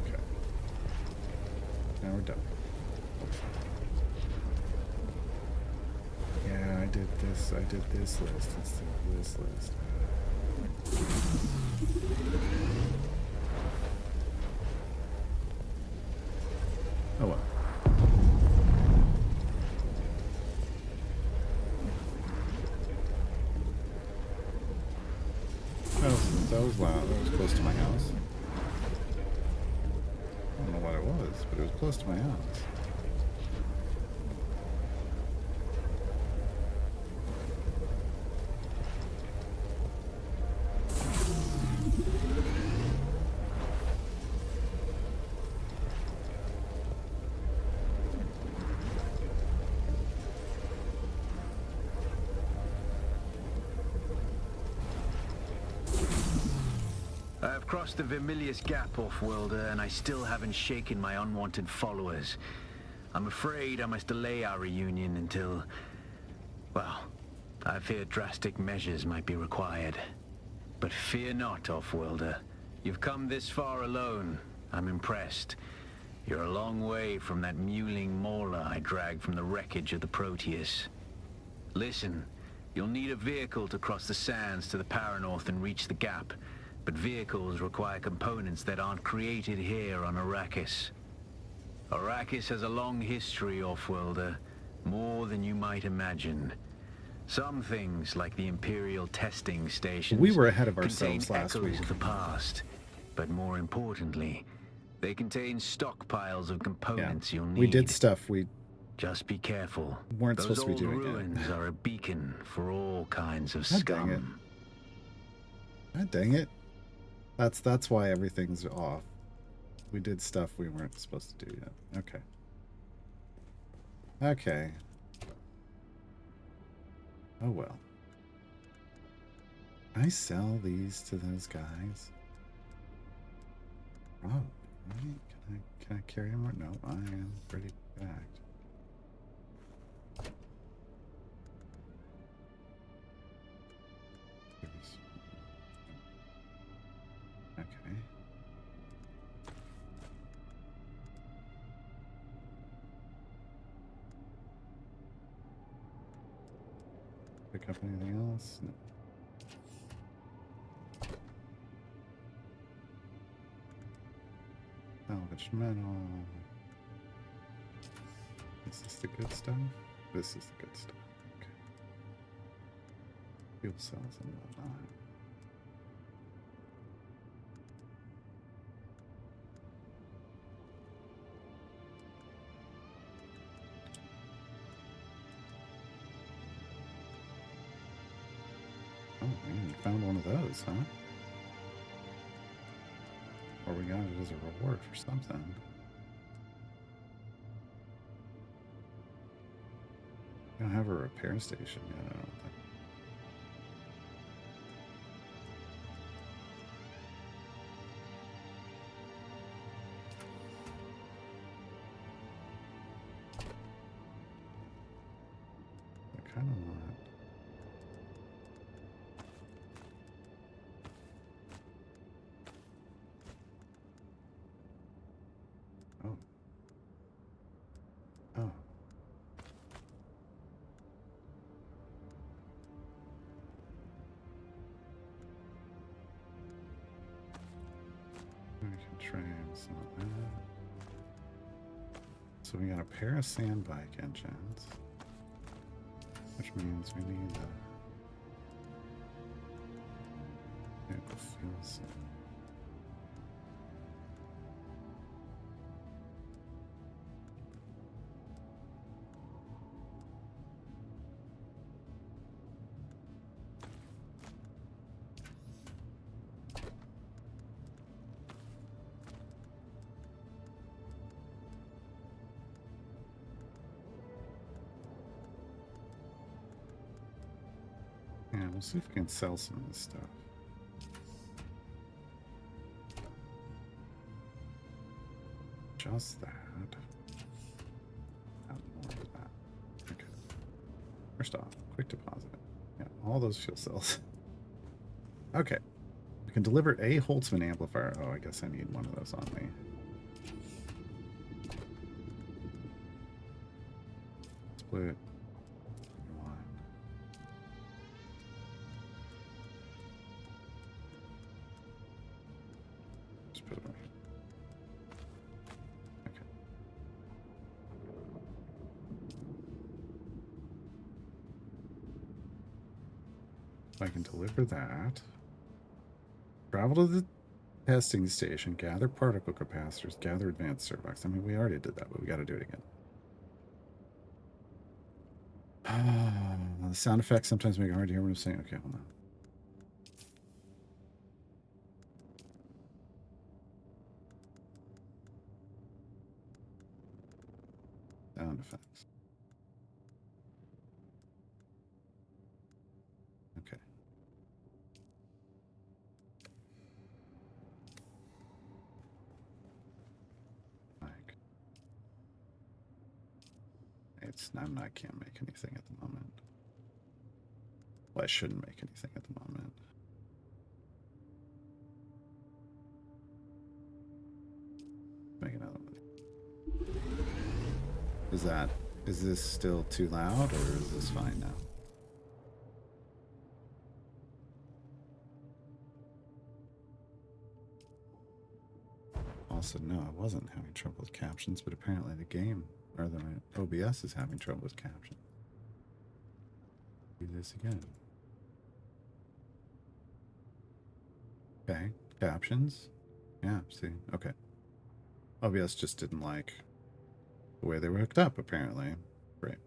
S1: Okay. Now we're done. Yeah, I did this list instead of this list. Oh well. That was loud. That was close to my house. I don't know what it was, but it was close to my house.
S2: I've crossed the Vermilius Gap, off-worlder, and I still haven't shaken my unwanted followers. I'm afraid I must delay our reunion until... well, I fear drastic measures might be required. But fear not, off-worlder. You've come this far alone. I'm impressed. You're a long way from that mewling mauler I dragged from the wreckage of the Proteus. Listen, you'll need a vehicle to cross the sands to the Paranorth and reach the Gap. But vehicles require components that aren't created here on Arrakis. Arrakis has a long history, off-worlder, more than you might imagine. Some things, like the Imperial testing stations,
S1: We were ahead of ourselves
S2: contain
S1: last
S2: echoes
S1: week.
S2: of the past. But more importantly, they contain stockpiles of components you'll need.
S1: We did stuff we
S2: Just be careful.
S1: weren't
S2: Those
S1: supposed to be
S2: old
S1: doing
S2: ruins
S1: yet.
S2: are a beacon for all kinds of
S1: God dang it.
S2: scum.
S1: God dang it. That's why everything's off. We did stuff we weren't supposed to do yet. Okay. Okay. Oh well. Can I sell these to those guys? Oh, can I carry them? No, I am pretty packed. Okay. Pick up anything else? No. Salvage metal. Is this the good stuff? This is the good stuff. Okay. Fuel cells and whatnot. Oh man, you found one of those, huh? Or we got it as a reward for something. We don't have a repair station yet, I don't think. I kind of want... Oh. Oh. We can train some of that. So we got a pair of sand bike engines, which means we need a vehicle fuel cell. Yeah, we'll see if we can sell some of this stuff. Just that. Not more of that. Okay. First off, quick deposit. Yeah, all those fuel cells. Okay. We can deliver a Holtzman amplifier. Oh, I guess I need one of those on me. Split. One. Just put it away. Okay. I can deliver that. Travel to the testing station, gather particle capacitors, gather advanced servox. I mean, we already did that, but we got to do it again. The sound effects sometimes make it hard to hear what I'm saying. Okay, hold on. Sound effects. Okay. Like, I can't make anything at the moment. Well, I shouldn't make anything at the moment. Make another one. Is this still too loud, or is this fine now? Also, no, I wasn't having trouble with captions, but apparently the game, or the OBS is having trouble with captions. Do this again. Okay, captions. Yeah, see, okay. OBS just didn't like the way they were hooked up, apparently. Great.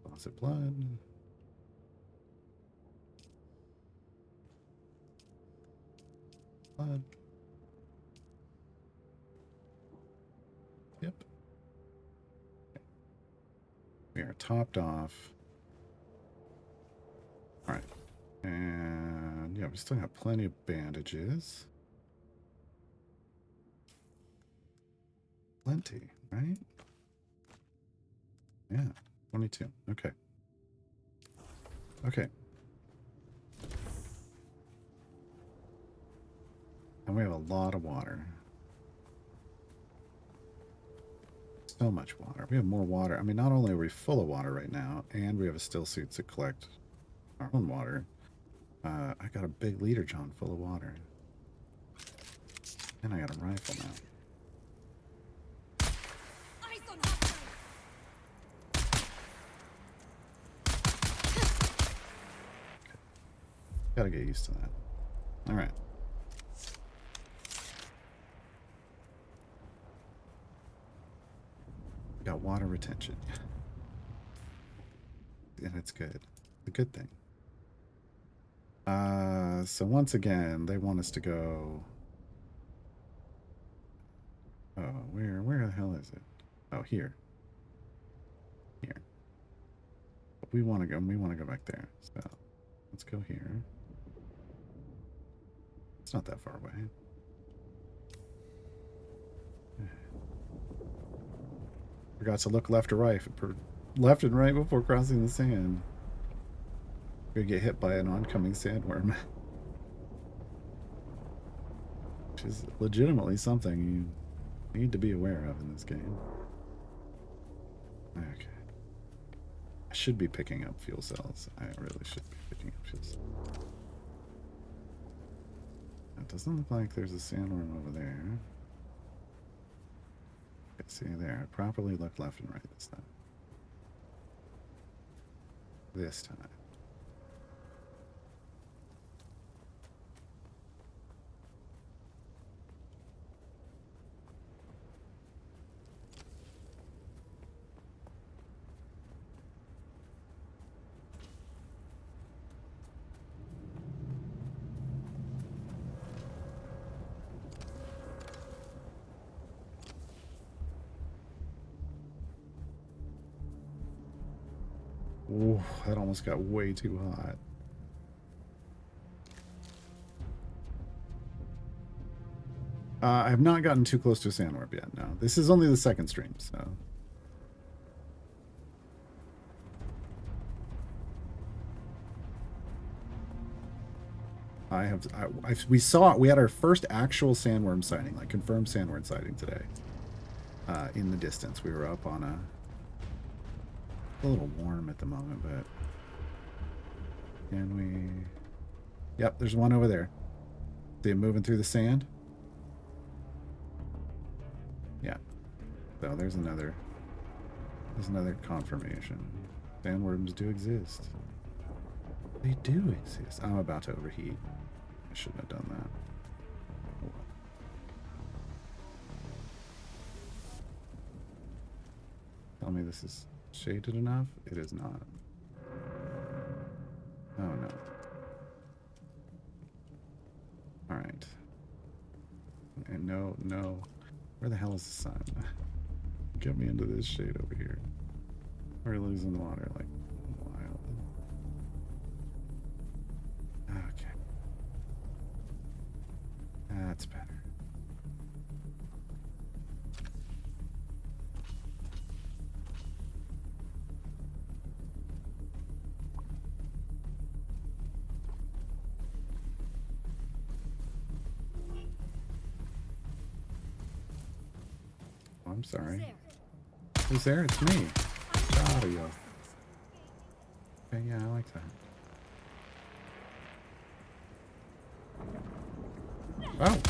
S1: Faucet blood. blood. Yep. We are topped off. Alright. And yeah, we still have plenty of bandages. Plenty, right? Yeah, 22. Okay. Okay. And we have a lot of water. So much water. We have more water. I mean, not only are we full of water right now, and we have a still suit to collect our own water. I got a big leader john full of water. And I got a rifle now.
S4: Eyes on hostile.
S1: Gotta get used to that. Alright. Got water retention. And it's good. It's a good thing. So once again, they want us to go. Oh, where the hell is it? Oh, here. Here. But we want to go back there. So let's go here. It's not that far away. Forgot to look left or right. Left and right before crossing the sand. You're gonna get hit by an oncoming sandworm. Which is legitimately something you need to be aware of in this game. Okay. I should be picking up fuel cells. I really should be picking up fuel cells. It doesn't look like there's a sandworm over there. Okay, see there. I properly looked left and right this time. This time. Ooh, that almost got way too hot. I have not gotten too close to a sandworm yet, no. This is only the second stream, so... we had our first actual sandworm sighting, like confirmed sandworm sighting today. In the distance. We were up on a little warm at the moment, but can we... Yep, there's one over there. See him moving through the sand? Yeah. So there's another confirmation. Sandworms do exist. They do exist. I'm about to overheat. I shouldn't have done that. Oh, well. Tell me this is shaded enough? It is not. Oh no. Alright. And no. Where the hell is the sun? Get me into this shade over here. We're losing water like wild. Okay. That's better. Oh, I'm sorry. Who's there? It's me. Proud of you. Okay, yeah, I like that. Oh.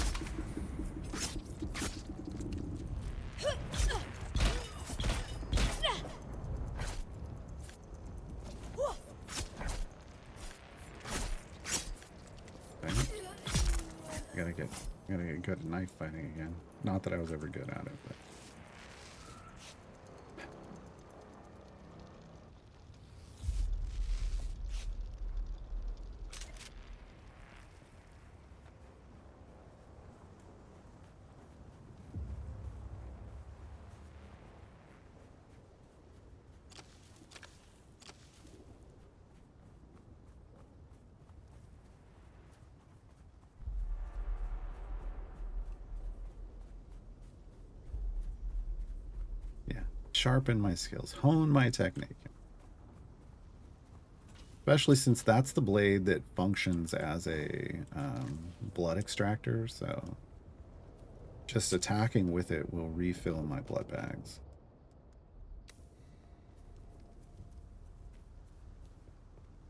S1: Gotta get good at knife fighting again. Not that I was ever good at it, but. Sharpen my skills. Hone my technique. Especially since that's the blade that functions as a blood extractor, so just attacking with it will refill my blood bags.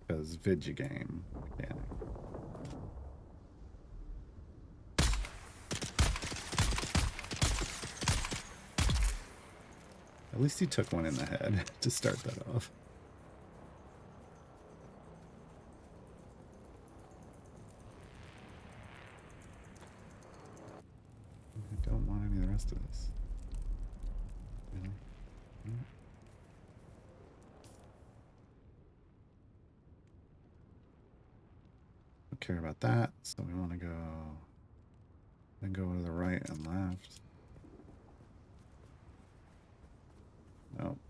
S1: Because video game mechanic. At least he took one in the head to start that off. I don't want any of the rest of this. Really? No. Don't care about that, so we want to go then go to the right and left.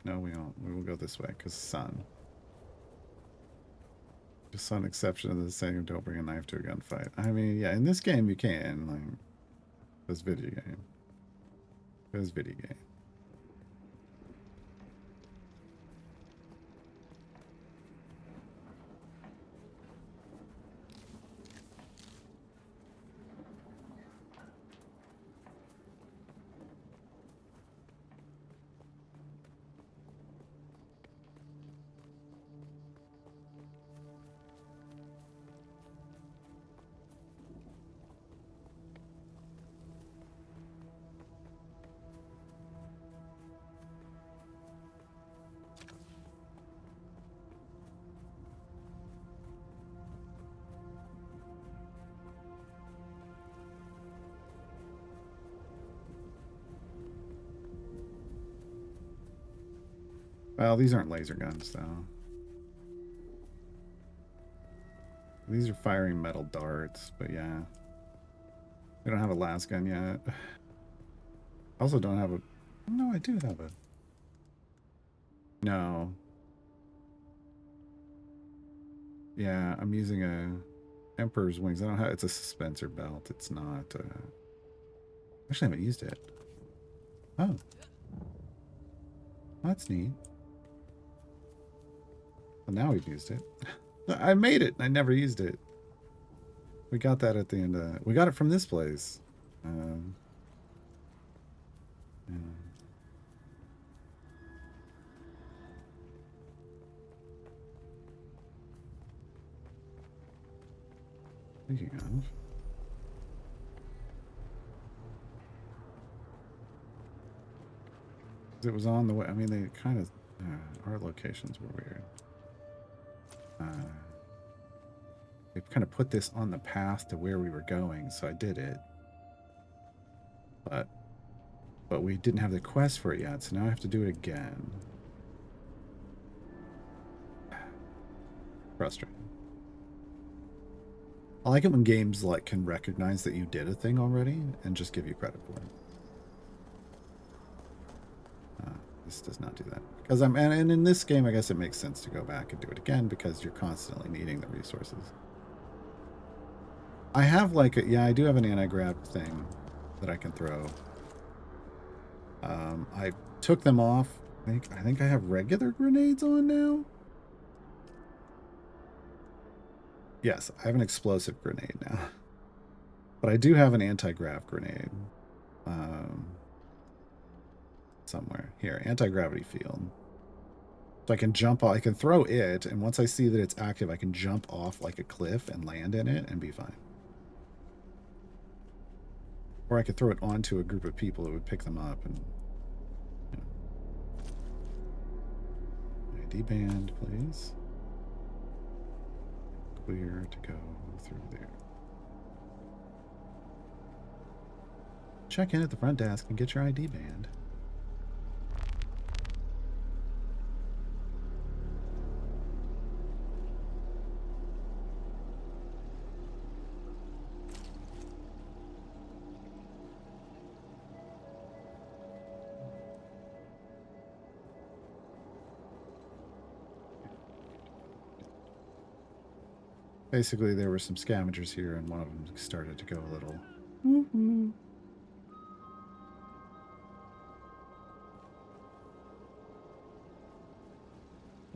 S1: No, we don't. We will go this way because sun. Just an exception to the saying, don't bring a knife to a gunfight. I mean, yeah, in this game you can, like, this video game. This video game. Well, these aren't laser guns, though. These are firing metal darts, but yeah. We don't have a las gun yet. I also don't have a... No, I do have a... No. Yeah, I'm using a Emperor's Wings. I don't have... It's a suspensor belt. It's not... Actually, I haven't used it. Oh. That's neat. Well, now we've used it. I made it. I never used it. We got that at the end of... We got it from this place. Yeah. Speaking of... It was on the way... I mean, they kind of... our locations were weird. They kind of put this on the path to where we were going, so I did it. But we didn't have the quest for it yet, so now I have to do it again. Frustrating. I like it when games like can recognize that you did a thing already and just give you credit for it. This does not do that. Because and in this game, I guess it makes sense to go back and do it again because you're constantly needing the resources. I have like a, yeah, I do have an anti-grav thing that I can throw. I took them off. I think I have regular grenades on now. Yes, I have an explosive grenade now. But I do have an anti-grav grenade. Somewhere. Here, anti-gravity field. So I can jump off, I can throw it, and once I see that it's active, I can jump off like a cliff and land in it and be fine. Or I could throw it onto a group of people that would pick them up and... You know. ID band, please. Clear to go through there. Check in at the front desk and get your ID band. Basically, there were some scavengers here, and one of them started to go a little...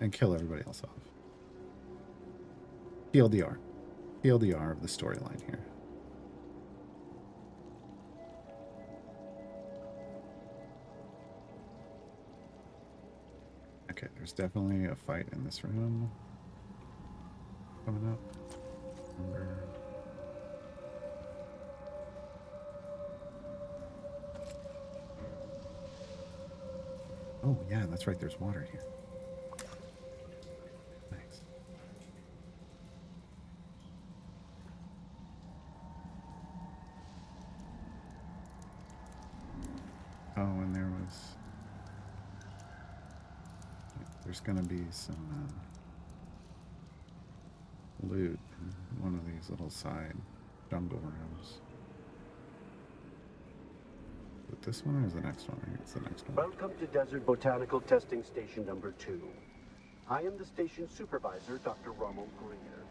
S1: and kill everybody else off. TLDR. TLDR of the storyline here. Okay, there's definitely a fight in this room coming up. Oh, yeah, that's right. There's water here. Nice. Oh, and there was... There's going to be some loot in one of these little side jungle rooms. Is it this one or is the next one? I think it's the next one.
S9: Welcome to Desert Botanical Testing Station number 2. I am the station supervisor, Dr. Ronald Greer.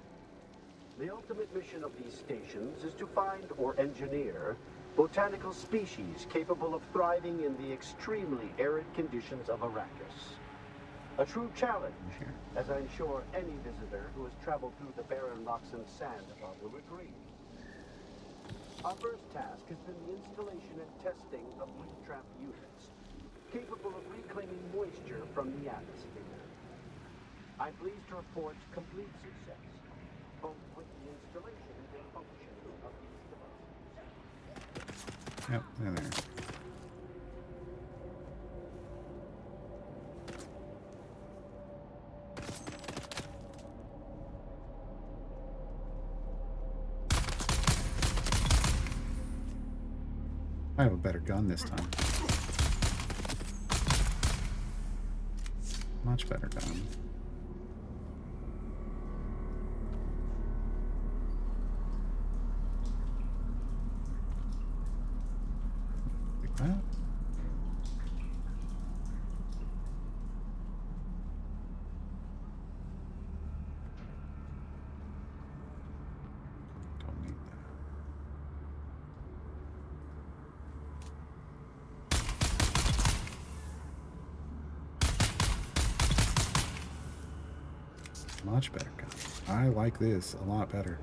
S9: The ultimate mission of these stations is to find or engineer botanical species capable of thriving in the extremely arid conditions of Arrakis. A true challenge, as I'm sure any visitor who has traveled through the barren rocks and sand above will agree. Our first task has been the installation and testing of heat trap units, capable of reclaiming moisture from the atmosphere. I'm pleased to report complete success, both with the installation and function of these devices.
S1: Yep, there. I have a better gun this time. Much better gun. Like that. Don't need that. Much better gun. I like this a lot better.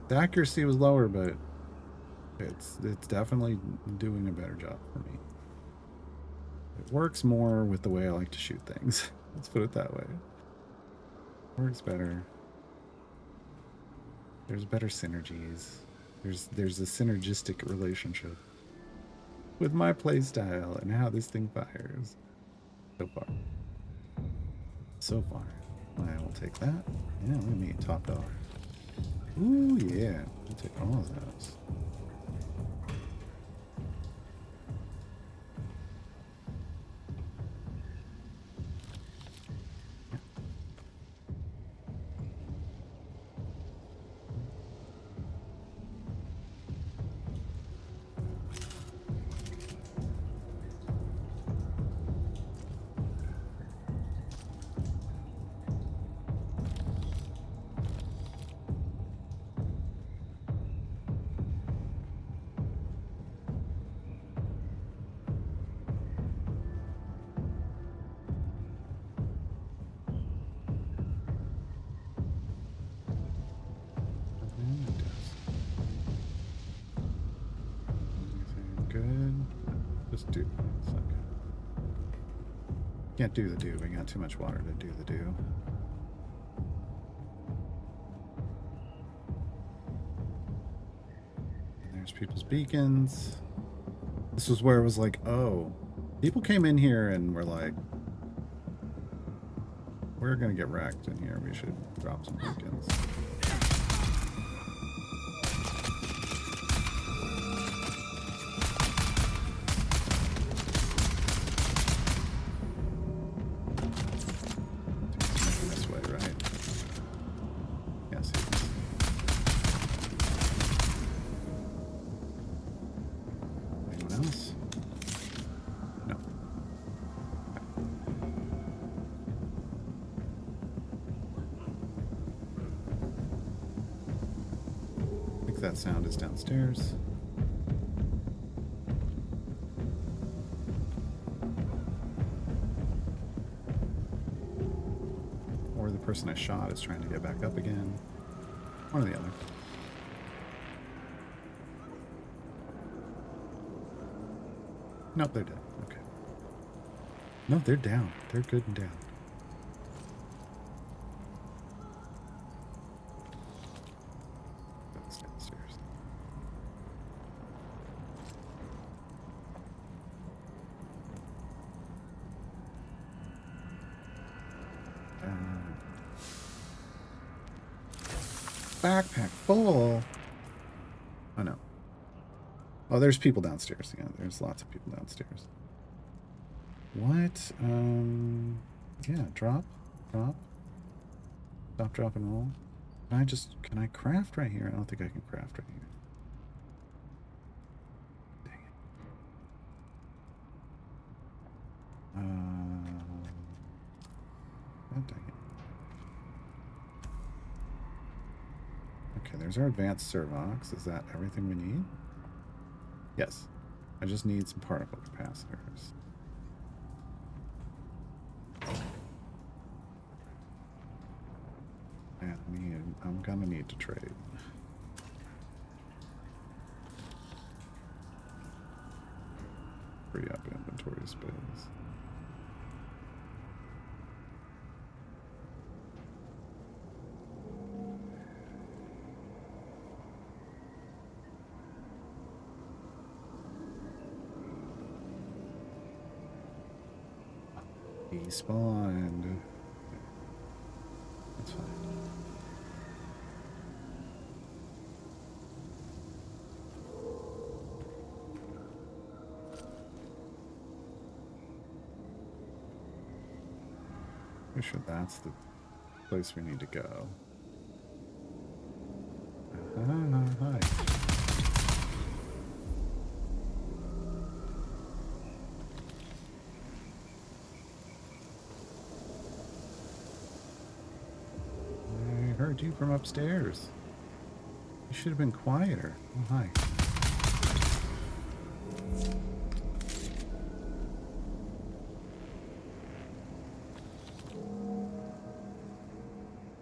S1: The accuracy was lower, but it's definitely doing a better job for me. It works more with the way I like to shoot things. Let's put it that way. Works better. There's better synergies. There's a synergistic relationship with my playstyle and how this thing fires. So far. So far. I will take that. Yeah, let me top dollar. Ooh, yeah. I'll take all of those. Do. Can't do the do. We got too much water to do the do. And there's people's beacons. This was where it was like, oh, people came in here and were like, we're gonna get wrecked in here. We should drop some beacons. That sound is downstairs. person I shot is trying to get back up again. One or the other. Nope, they're dead. Okay. No, they're down. They're good and down. That's downstairs. Backpack full. Oh no. Oh, there's people downstairs. Yeah, there's lots of people downstairs. What? Yeah, drop. Stop, drop, and roll. Can I craft right here? I don't think I can craft right here. Dang it. Oh, dang it. Okay, there's our advanced servox. Is that everything we need? Yes. I just need some particle capacitors. And I'm gonna need to trade. Free up inventory space. He spawned. That's fine. Pretty sure that's the place we need to go. Hi. I heard you from upstairs. You should have been quieter. Oh, hi.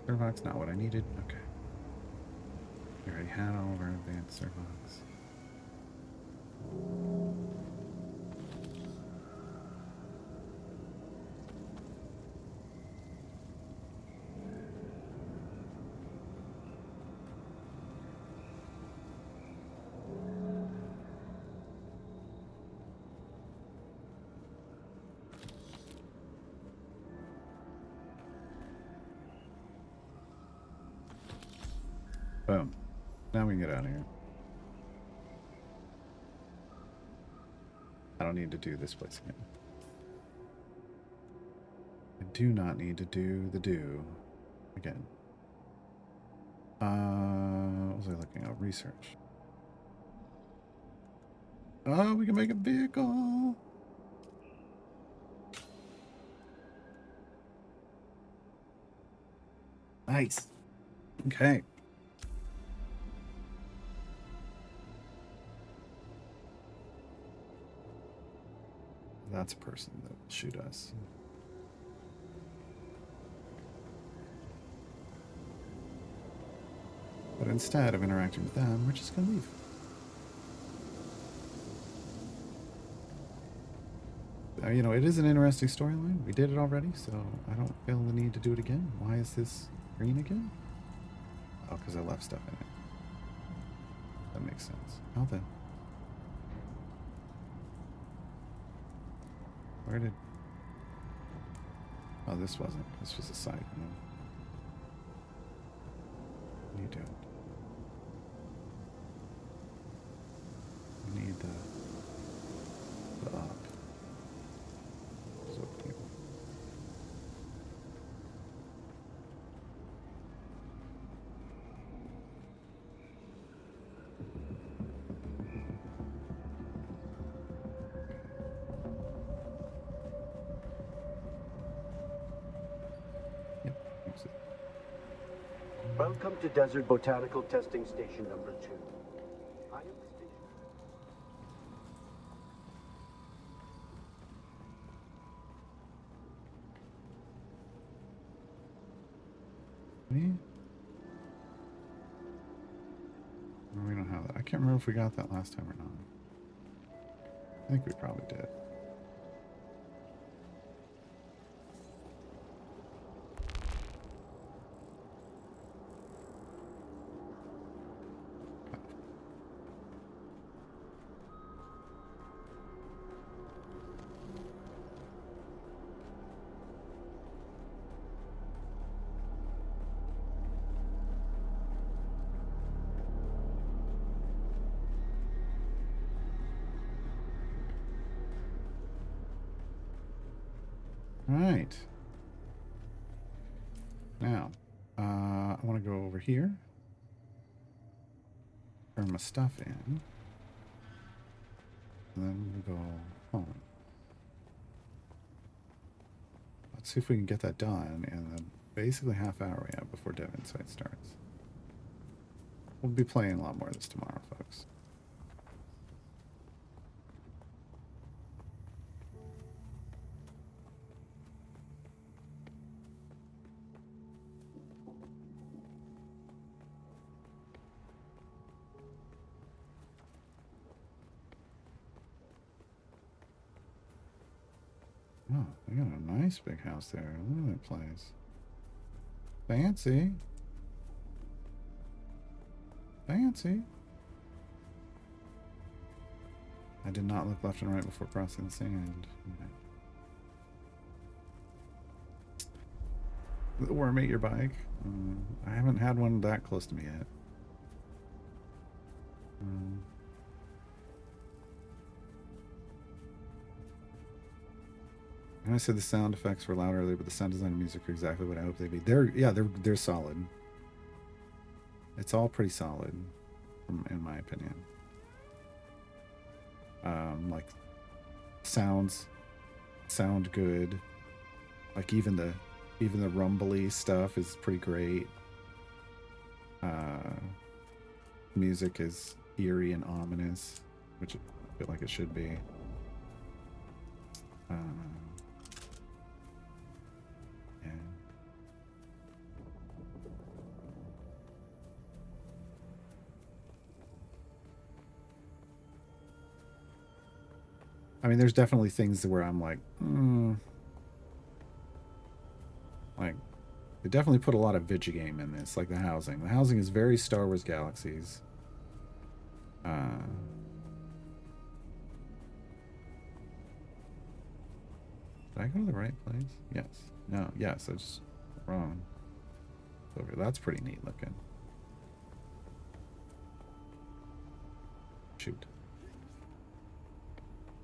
S1: Servox, not what I needed. Okay. We already had all of our advanced servox. Boom. Now we can get out of here. I don't need to do this place again. I do not need to do the do again. What was I looking at? Research. Oh, we can make a vehicle. Nice. Okay. That's a person that will shoot us. But instead of interacting with them, we're just gonna leave. You know, it is an interesting storyline. We did it already, so I don't feel the need to do it again. Why is this green again? Oh, because I left stuff in it. That makes sense. Well then. Where did... Oh, this wasn't. This was a side move. What are you doing? We need the up. So cute.
S9: Welcome to Desert Botanical Testing Station number 2. I am the station.
S1: we? No, we don't have that. I can't remember if we got that last time or not. I think we probably did. Right. Now, I want to go over here. Turn my stuff in. And then we'll go home. Let's see if we can get that done in the basically half hour we have before Dev Insight starts. We'll be playing a lot more of this tomorrow, folks. Oh, they got a nice big house there. Look at that place. Fancy. Fancy. I did not look left and right before crossing the sand. The worm ate your bike. I haven't had one that close to me yet. And I said the sound effects were loud earlier, but the sound design and music are exactly what I hope they'd be. They're solid. It's all pretty solid, in my opinion. Like sound good. Like even the rumbly stuff is pretty great. Music is eerie and ominous, which I feel like it should be. Yeah. I mean, there's definitely things where I'm like, like, they definitely put a lot of Vigigame in this, like the housing. The housing is very Star Wars Galaxies. Did I go to the right place? Yes. No. Yes. I just wrong. Over. That's pretty neat looking. Shoot.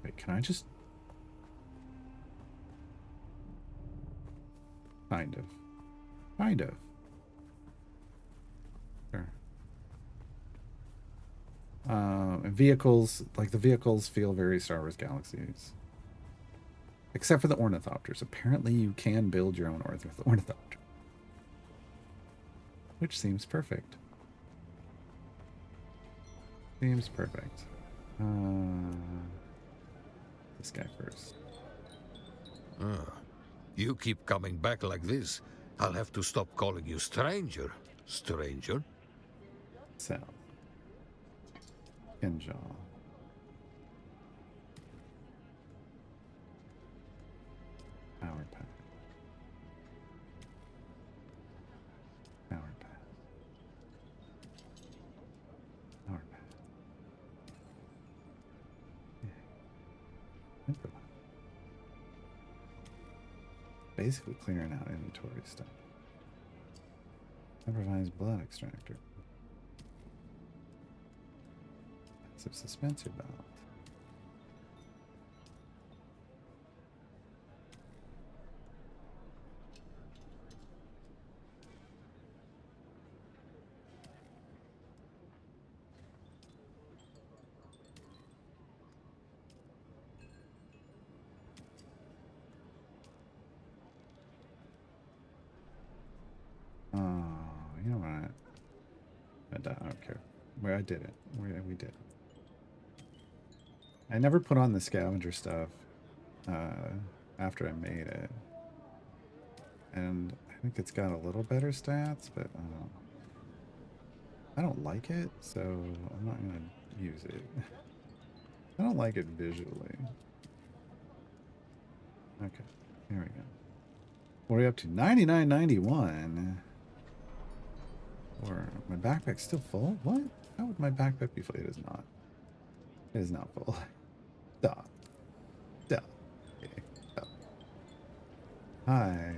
S1: Wait, can I just... Kind of. Sure. Vehicles, like the vehicles feel very Star Wars Galaxies. Except for the ornithopters. Apparently you can build your own ornithopter. Which seems perfect. Seems perfect. This guy first.
S3: You keep coming back like this, I'll have to stop calling you stranger. Stranger?
S1: So. Kinjaw. Power pack. Power pack. Power pack. Yeah. Basically clearing out inventory stuff. Improvised blood extractor. Passive suspensor belt. You know what? I don't care. Where I did it. We did it. I never put on the scavenger stuff after I made it. And think it's got a little better stats, but I don't like it, so I'm not gonna use it. I don't like it visually. Okay, here we go. What are we up to? 99.91. Or my backpack's still full? What? How would my backpack be full? It is not. It is not full. Duh. Duh. Okay. Duh. Hi.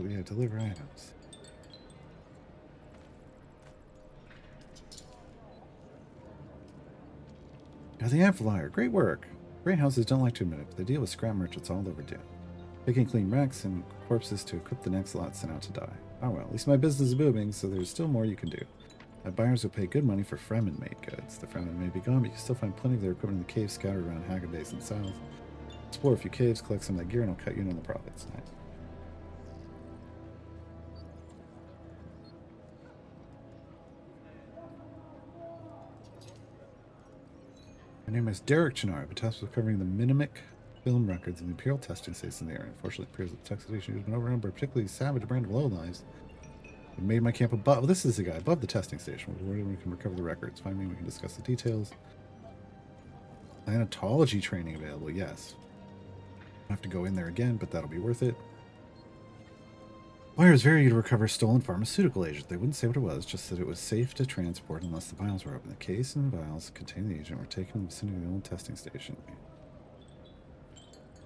S1: Yeah, deliver items. You're the Amplifier. Great work. Great houses don't like to admit it, but they deal with scrap merchants all over Dune. Picking clean wrecks and corpses to equip the next lot sent out to die. Oh well, at least my business is booming, so there's still more you can do. My buyers will pay good money for Fremen-made goods. The Fremen may be gone, but you can still find plenty of their equipment in the caves scattered around Haggard Basin south. Explore a few caves, collect some of that gear, and I'll cut you in on the profits. Nice. My name is Derek Chenard. I've been tasked with covering the Mimic film records in the Imperial testing stations in the area. Unfortunately, it appears that the testing station has been overrun by a particularly savage brand of lowlives. We made my camp above. Well, this is the guy above the testing station, where we can recover the records. Find me, we can discuss the details. Thanatology training available. Yes. I have to go in there again, but that'll be worth it. Buyers very eager to recover stolen pharmaceutical agent. They wouldn't say what it was, just that it was safe to transport unless the vials were open. The case and vials containing the agent were taken in the vicinity of the old testing station.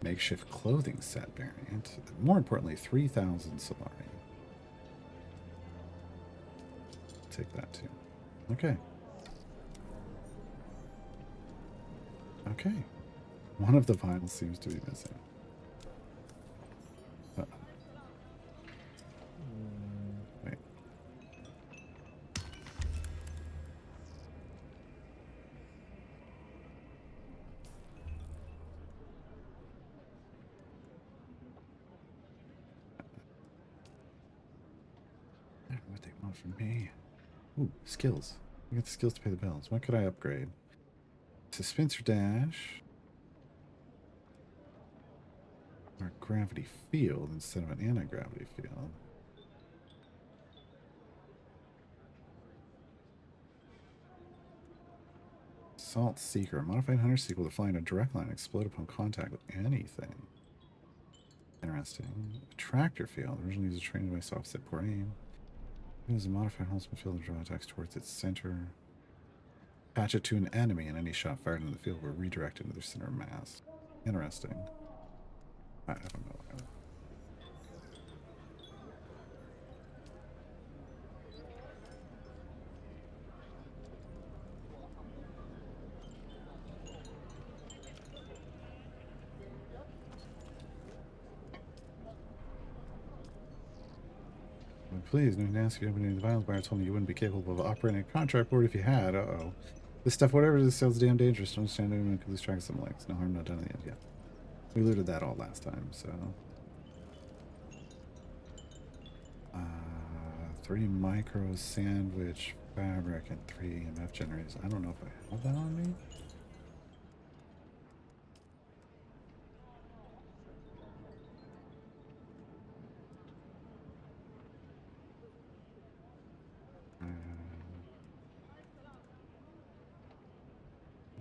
S1: Makeshift clothing set variant. More importantly, 3,000 Solari. Take that too. Okay. Okay. One of the vials seems to be missing. Wait. What they want from me. Ooh, skills. I get the skills to pay the bills. What could I upgrade? Dispenser dash. Or gravity field instead of an anti-gravity field. Assault Seeker. A modified hunter seeker with a flying a direct line explode upon contact with anything. Interesting. A tractor field. Originally used a training device to offset poor aim. It is a modified huntsman field to draw attacks towards its center. Patch it to an enemy, and any shot fired into the field will redirect into their center of mass. Interesting. I don't know. Please, no ask you any of the violence buyer told me you wouldn't be capable of operating a contract board if you had. Uh-oh. This stuff, whatever it is, sounds damn dangerous. Don't stand anyone could lose track of some legs. No harm, not done in the end yet. We looted that all last time, so. 3 micro sandwich fabric and 3 EMF generators. I don't know if I have that on me.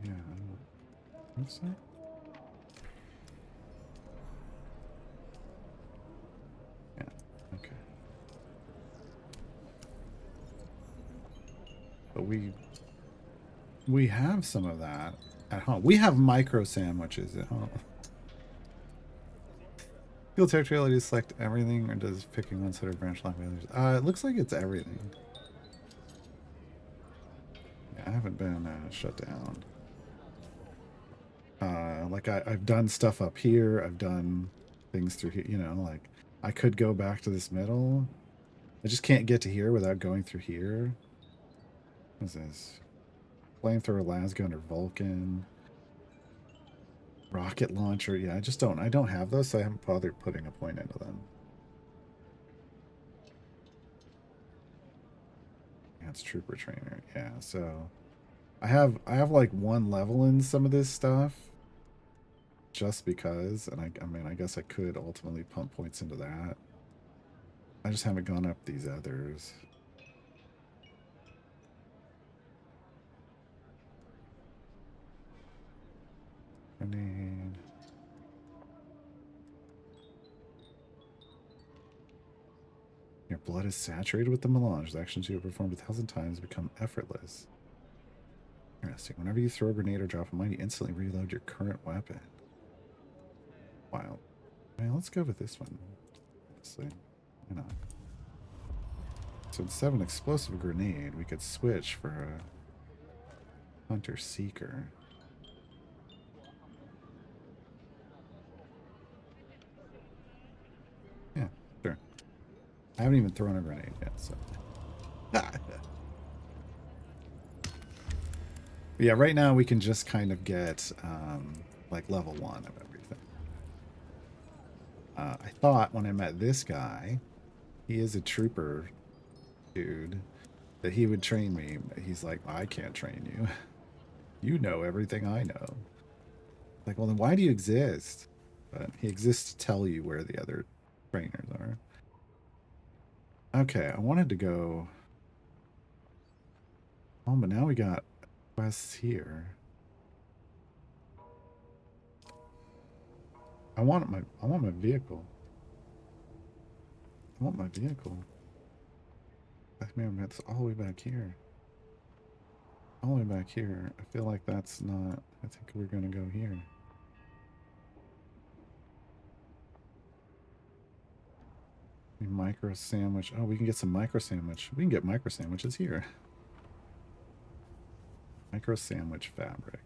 S1: Yeah, I don't think so. Yeah, okay. But we have some of that at home. We have micro sandwiches at home. Field tactility is select everything, or does picking one side or branch lock the others? It looks like it's everything. Yeah, I haven't been shut down. Like I've done stuff up here. I've done things through here. You know, like I could go back to this middle. I just can't get to here without going through here. What is this? Flamethrower, lasgun, or Vulcan. Rocket launcher. Yeah, I don't have those, so I haven't bothered putting a point into them. Advanced trooper trainer. Yeah, so I have like 1 level in some of this stuff. just because, and I mean, I guess I could ultimately pump points into that. I just haven't gone up these others. Grenade. Your blood is saturated with the melange. The actions you have performed 1,000 times become effortless. Interesting. Whenever you throw a grenade or drop a mine, you instantly reload your current weapon. Wow. I mean, let's go with this one. Honestly. Why not? So instead of an explosive grenade, we could switch for a hunter seeker. Yeah, sure. I haven't even thrown a grenade yet, so. Yeah, right now we can just kind of get like level 1 of everything. I thought when I met this guy, he is a trooper dude, that he would train me. But he's like, I can't train you. You know everything I know. Like, well, then why do you exist? But he exists to tell you where the other trainers are. Okay, I wanted to go. Oh, but now we got quests here. I want my vehicle. I want my vehicle. Man, that's all the way back here. All the way back here. I feel like that's not. I think we're gonna go here. Micro sandwich. Oh, we can get some micro sandwich. We can get micro sandwiches here. Micro sandwich fabric.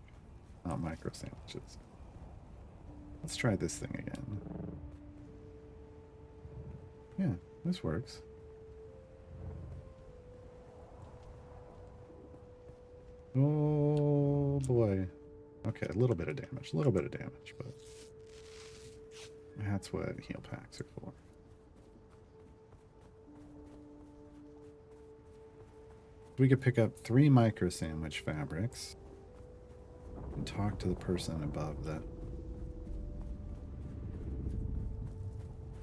S1: Not micro sandwiches. Let's try this thing again. Yeah, this works. Oh boy. Okay, a little bit of damage. A little bit of damage, but that's what heal packs are for. We could pick up 3 micro sandwich fabrics and talk to the person above that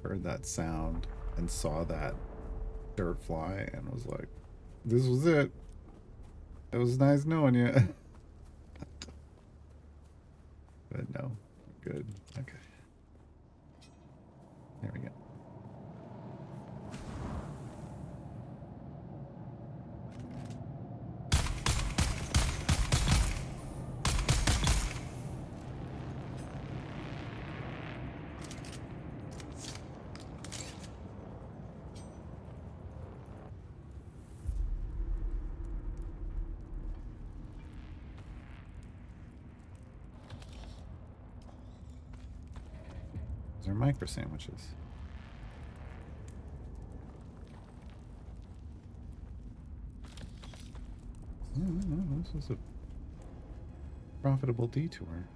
S1: heard that sound and saw that dirt fly and was like, this was it. It was nice knowing you. But no, good. Okay. There we go. Those are micro sandwiches. No, this was a profitable detour.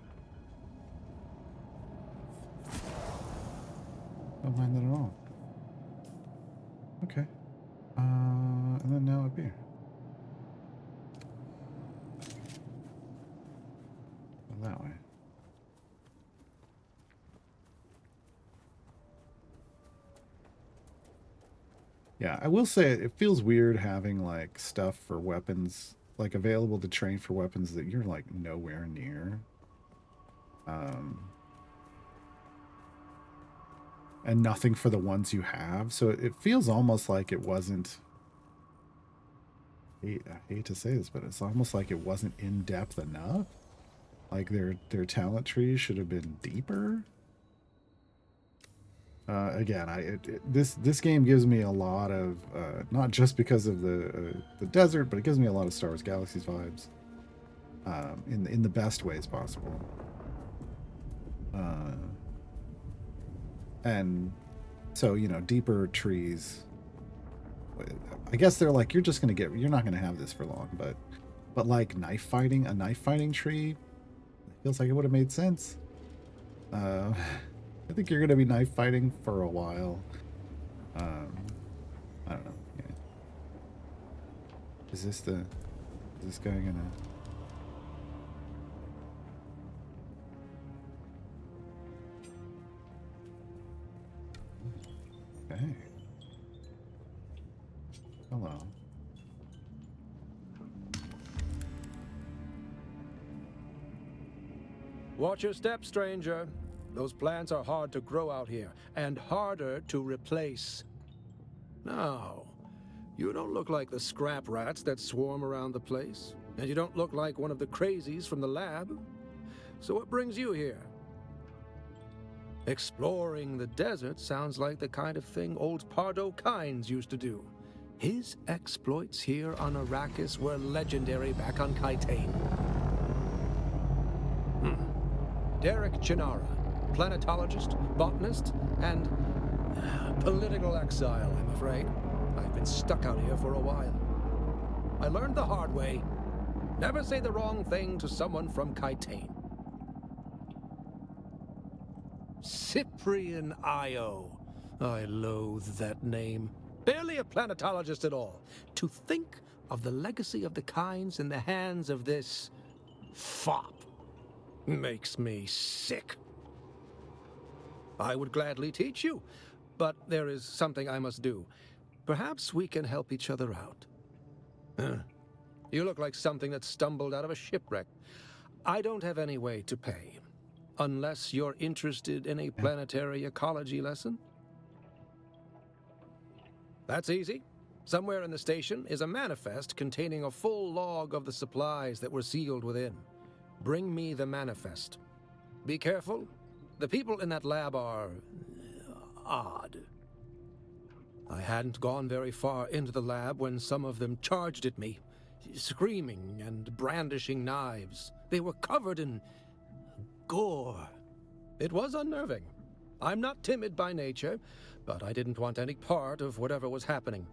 S1: Don't mind that at all. Okay. And then now up here. Go that way. Yeah, I will say it feels weird having like stuff for weapons like available to train for weapons that you're like nowhere near. And nothing for the ones you have. So it feels almost like it wasn't. I hate to say this, but it's almost like it wasn't in depth enough. Like their talent trees should have been deeper. Again, this game gives me a lot of not just because of the desert, but it gives me a lot of Star Wars Galaxies vibes, in the best ways possible. And so deeper trees. I guess they're like you're not gonna have this for long, but like a knife fighting tree, feels like it would have made sense. I think you're going to be knife fighting for a while. I don't know. Yeah. Is this guy going to...
S10: Watch your step, stranger. Those plants are hard to grow out here, and harder to replace. Now, you don't look like the scrap rats that swarm around the place, and you don't look like one of the crazies from the lab. So what brings you here? Exploring the desert sounds like the kind of thing old Pardo Kynes used to do. His exploits here on Arrakis were legendary back on Kytane. Derek Chinara, planetologist, botanist, and political exile, I'm afraid. I've been stuck out here for a while. I learned the hard way. Never say the wrong thing to someone from Kytane. Cyprian Io. I loathe that name. Barely a planetologist at all. To think of the legacy of the Kynes in the hands of this fop makes me sick. I would gladly teach you, but there is something I must do. Perhaps we can help each other out. You look like something that stumbled out of a shipwreck. I don't have any way to pay, unless you're interested in a planetary ecology lesson. That's easy. Somewhere in the station is a manifest containing a full log of the supplies that were sealed within. Bring me the manifest. Be careful. The people in that lab are odd. I hadn't gone very far into the lab when some of them charged at me, screaming and brandishing knives. They were covered in gore. It was unnerving. I'm not timid by nature, but I didn't want any part of whatever was happening.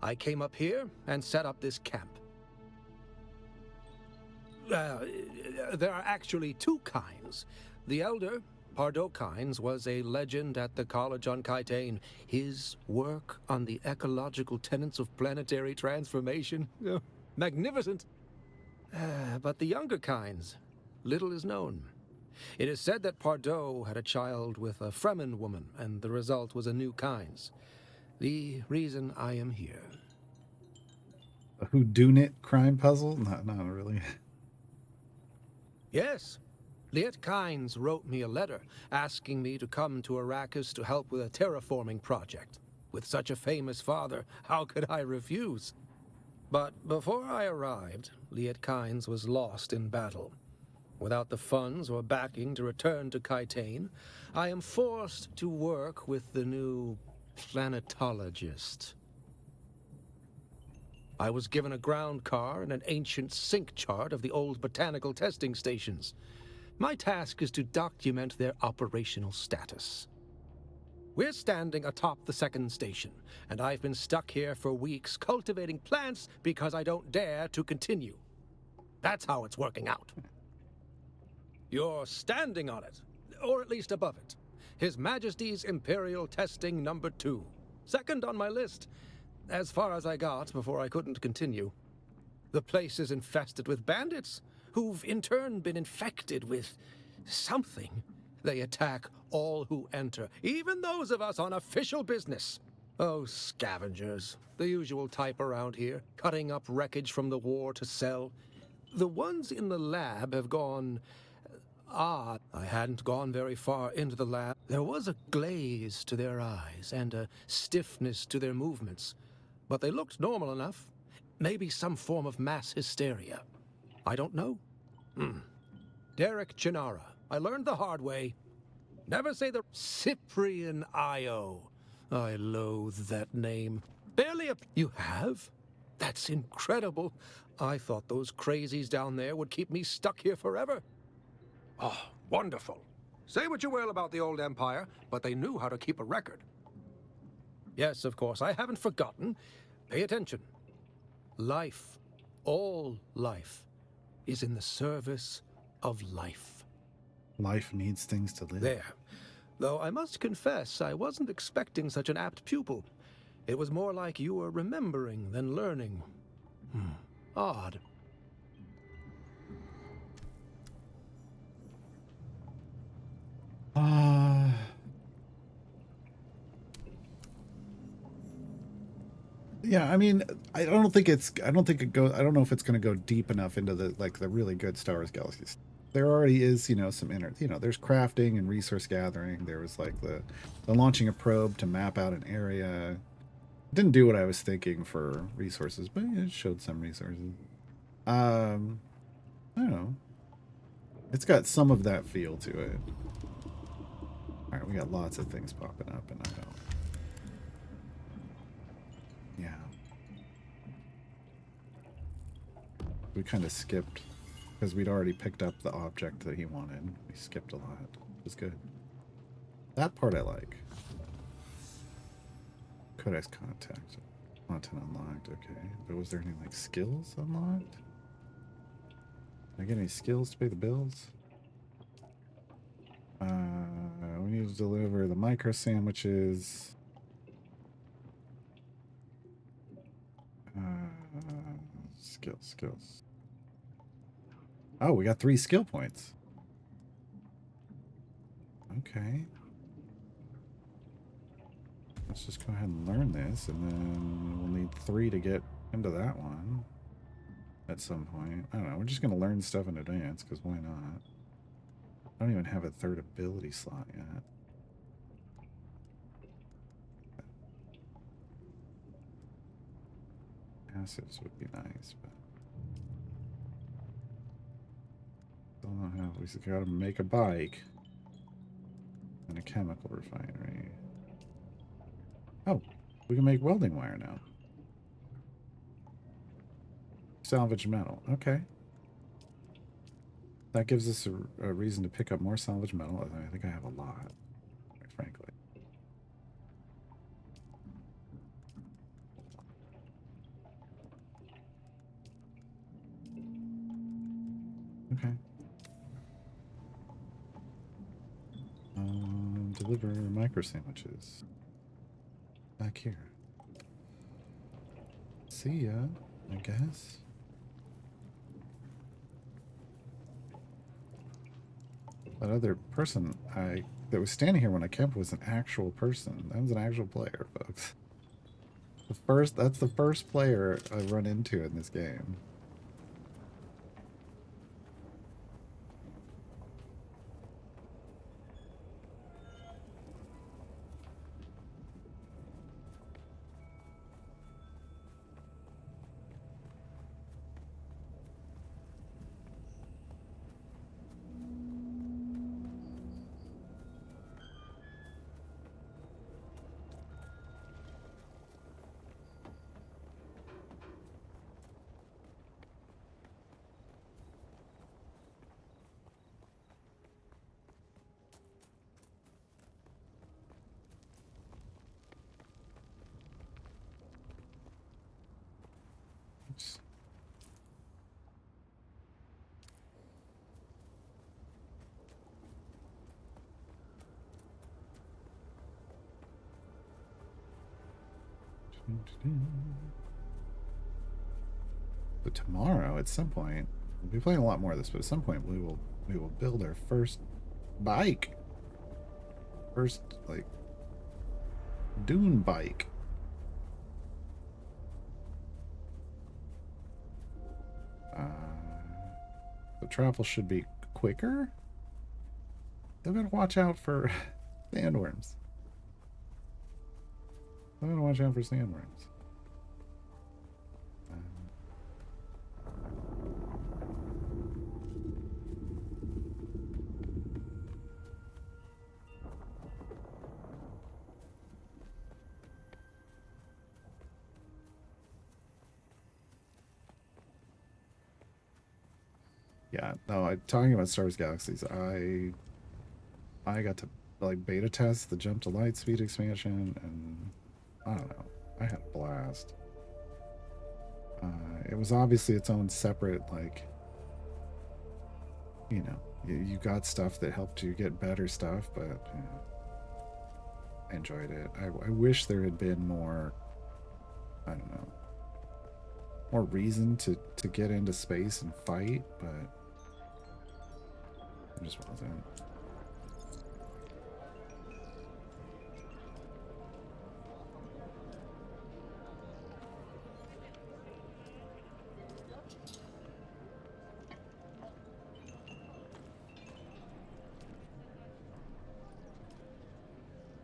S10: I came up here and set up this camp. There are actually two Kynes. The elder, Pardo Kynes, was a legend at the college on Kytane. His work on the ecological tenets of planetary transformation, magnificent. But the younger Kynes, little is known. It is said that Pardo had a child with a Fremen woman, and the result was a new Kynes. The reason I am here.
S1: A whodunit crime puzzle? Not really.
S10: Yes. Liet Kynes wrote me a letter asking me to come to Arrakis to help with a terraforming project. With such a famous father, how could I refuse? But before I arrived, Liet Kynes was lost in battle. Without the funds or backing to return to Kytane, I am forced to work with the new planetologist. I was given a ground car and an ancient sync chart of the old botanical testing stations. My task is to document their operational status. We're standing atop the second station, and I've been stuck here for weeks cultivating plants because I don't dare to continue. That's how it's working out. You're standing on it, or at least above it. His Majesty's Imperial Testing No. 2. Second on my list, as far as I got before I couldn't continue. The place is infested with bandits, who've in turn been infected with something. They attack all who enter, even those of us on official business. Oh, scavengers, the usual type around here, cutting up wreckage from the war to sell. The ones in the lab have gone odd. I hadn't gone very far into the lab. There was a glaze to their eyes and a stiffness to their movements, but they looked normal enough. Maybe some form of mass hysteria. I don't know. Derek Chinara. I learned the hard way. Never say the Cyprian Io. I loathe that name. Barely a... You have? That's incredible. I thought those crazies down there would keep me stuck here forever. Oh, wonderful. Say what you will about the old empire, but they knew how to keep a record. Yes, of course, I haven't forgotten. Pay attention. Life, all life, is in the service of life.
S1: Life needs things to live.
S10: There. Though I must confess, I wasn't expecting such an apt pupil. It was more like you were remembering than learning. Odd.
S1: Yeah, I mean, I don't know if it's going to go deep enough into the really good Star Wars Galaxies. there already is, some there's crafting and resource gathering. There was like the launching a probe to map out an area. Didn't do what I was thinking for resources, but it showed some resources. I don't know. It's got some of that feel to it. All right, we got lots of things popping up, and I don't. Yeah. We kind of skipped because we'd already picked up the object that he wanted. We skipped a lot. It was good. That part I like. Codex contact. Content unlocked. Okay. But was there any like skills unlocked? Can I get any skills to pay the bills? We need to deliver the micro sandwiches. Skills. Oh, we got 3 skill points. Okay. Let's just go ahead and learn this, and then we'll need 3 to get into that one at some point. I don't know. We're just going to learn stuff in advance, because why not? I don't even have a 3rd ability slot yet. Passives would be nice, but still don't have. We just got to make a bike and a chemical refinery. Oh, we can make welding wire now. Salvage metal. Okay. That gives us a reason to pick up more salvage metal. I think I have a lot, quite frankly. Okay. Deliver micro sandwiches. Back here. See ya, I guess. That other person that was standing here when I camped was an actual person. That was an actual player, folks. That's the first player I run into in this game. But tomorrow, at some point, we'll be playing a lot more of this. But at some point, we will build our first bike, first like Dune bike. The travel should be quicker. They're gonna watch out for sandworms. I'm gonna watch out for sandworms. Yeah, no, talking about Star Wars Galaxies, I got to like beta test the Jump to Light Speed expansion, and I don't know, I had a blast. It was obviously its own separate, like, you got stuff that helped you get better stuff, but I enjoyed it. I wish there had been more, I don't know, more reason to get into space and fight, but it just wasn't.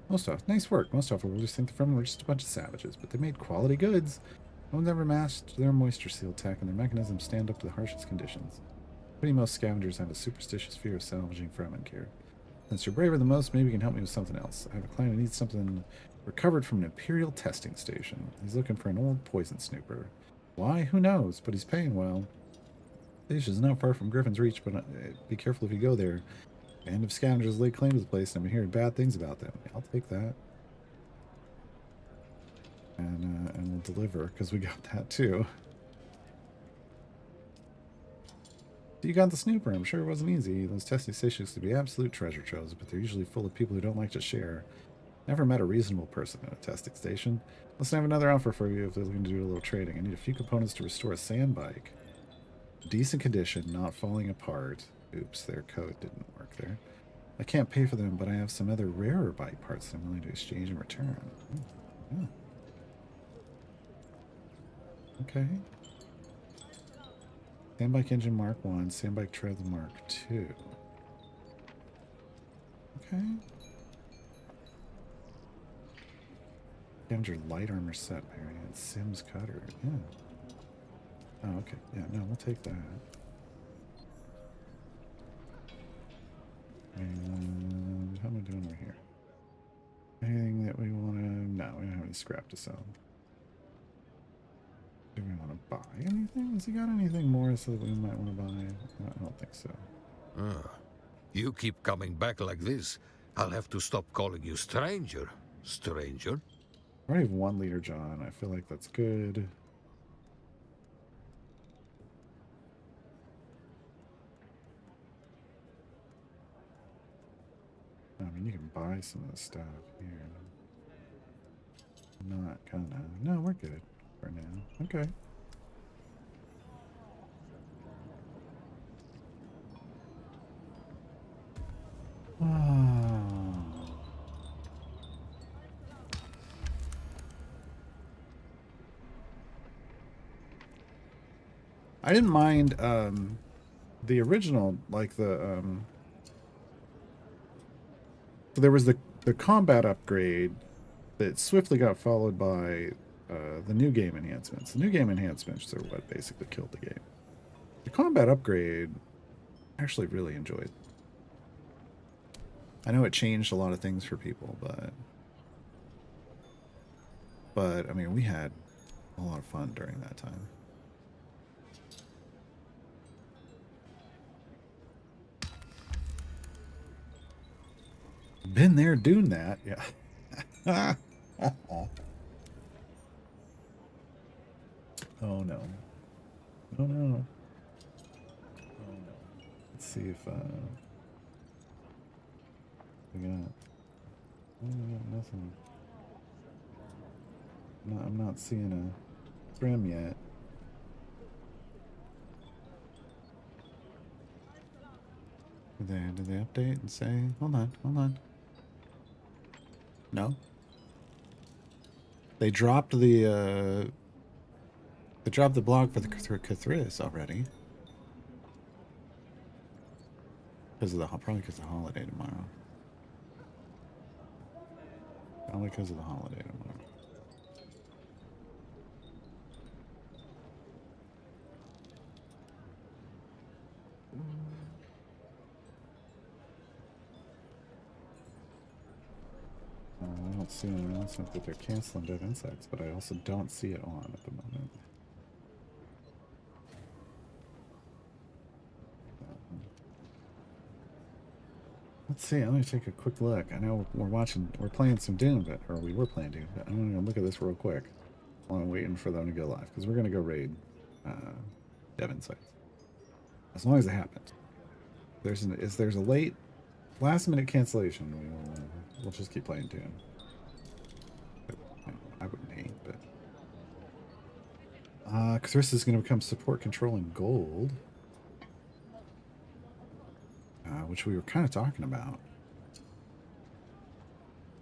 S1: Nice work. Most of will just think the Fremen were just a bunch of savages, but they made quality goods. No one's ever masked their moisture seal tech, and their mechanisms stand up to the harshest conditions. Pretty most scavengers have a superstitious fear of salvaging Fremen gear. Since you're braver than most, maybe you can help me with something else. I have a client who needs something recovered from an Imperial testing station. He's looking for an old poison snooper. Why? Who knows? But he's paying well. The station's not far from Griffin's Reach, but be careful if you go there. A band of scavengers laid claim to the place, and I've been hearing bad things about them. I'll take that. And we'll deliver, because we got that too. You got the snooper. I'm sure it wasn't easy. Those testing stations could be absolute treasure troves, but they're usually full of people who don't like to share. Never met a reasonable person at a testing station. Listen, I have another offer for you if they're looking to do a little trading. I need a few components to restore a sand bike. Decent condition, not falling apart. Oops, their code didn't work there. I can't pay for them, but I have some other rarer bike parts that I'm willing to exchange in return. Yeah. Okay. Sandbike engine Mark 1, sandbike treads Mark 2. Okay. Scavenger light armor set variant, Sims cutter. Yeah. Oh, okay. Yeah, no, we'll take that. And how am I doing over here? Anything that we want to... No, we don't have any scrap to sell. Do we want to buy anything? Has he got anything more so that we might want to buy? No, I don't think so.
S3: You keep coming back like this, I'll have to stop calling you stranger. Stranger?
S1: I already have 1 liter, John. I feel like that's good. I mean, you can buy some of the stuff here. Not gonna. No, we're good for now. Okay. I didn't mind the original, like the so there was the combat upgrade that swiftly got followed by the new game enhancements. The new game enhancements are what basically killed the game. The combat upgrade I actually really enjoyed. I know it changed a lot of things for people, but I mean, we had a lot of fun during that time. Been there, doing that, yeah. Oh no. Oh no. Oh no. Let's see if we got nothing. No, I'm not seeing a trim yet. Did they update and say, hold on. No. They dropped the blog for the Cathris already. Probably because of the holiday tomorrow. Probably because of the holiday tomorrow. I don't see an announcement that they're canceling Dead Insects, but I also don't see it on at the moment. Let's see, let me take a quick look. I know we're playing some Dune, we were playing Dune, but I'm gonna look at this real quick while I'm waiting for them to go live, because we're gonna go raid Dead Insects. As long as it happens. If there's a last minute cancellation, we'll just keep playing Dune. I wouldn't hate, but Chris is going to become support controlling gold, which we were kind of talking about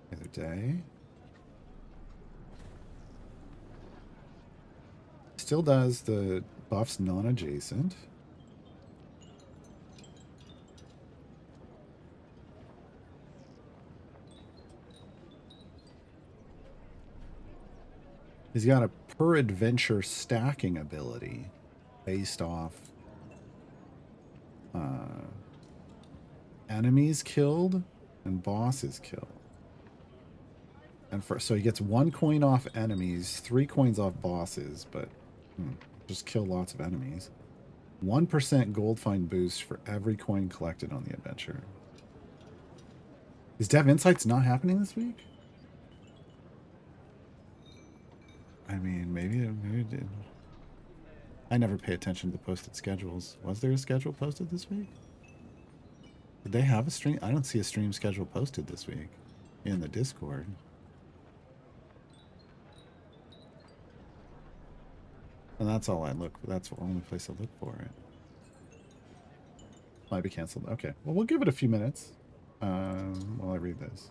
S1: the other day. Still does the buffs non-adjacent. He's got a per adventure stacking ability based off enemies killed and bosses killed. And so he gets 1 coin off enemies, 3 coins off bosses, but just kill lots of enemies. 1% gold find boost for every coin collected on the adventure. Is Dev Insights not happening this week? I mean, maybe it did. I never pay attention to the posted schedules. Was there a schedule posted this week? Did they have a stream? I don't see a stream schedule posted this week in the Discord. And that's all I look for. That's the only place I look for it. Might be canceled. Okay. Well, we'll give it a few minutes while I read this.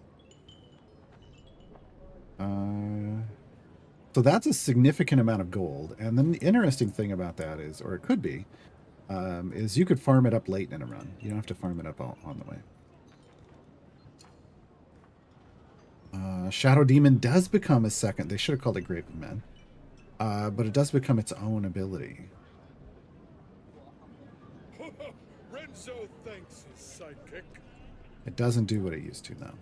S1: So that's a significant amount of gold. And then the interesting thing about that is, or it could be, is you could farm it up late in a run. You don't have to farm it up all on the way. Shadow Demon does become a second. They should have called it Grave of Men. But it does become its own ability.
S11: Renzo thanks his sidekick.
S1: It doesn't do what it used to, though.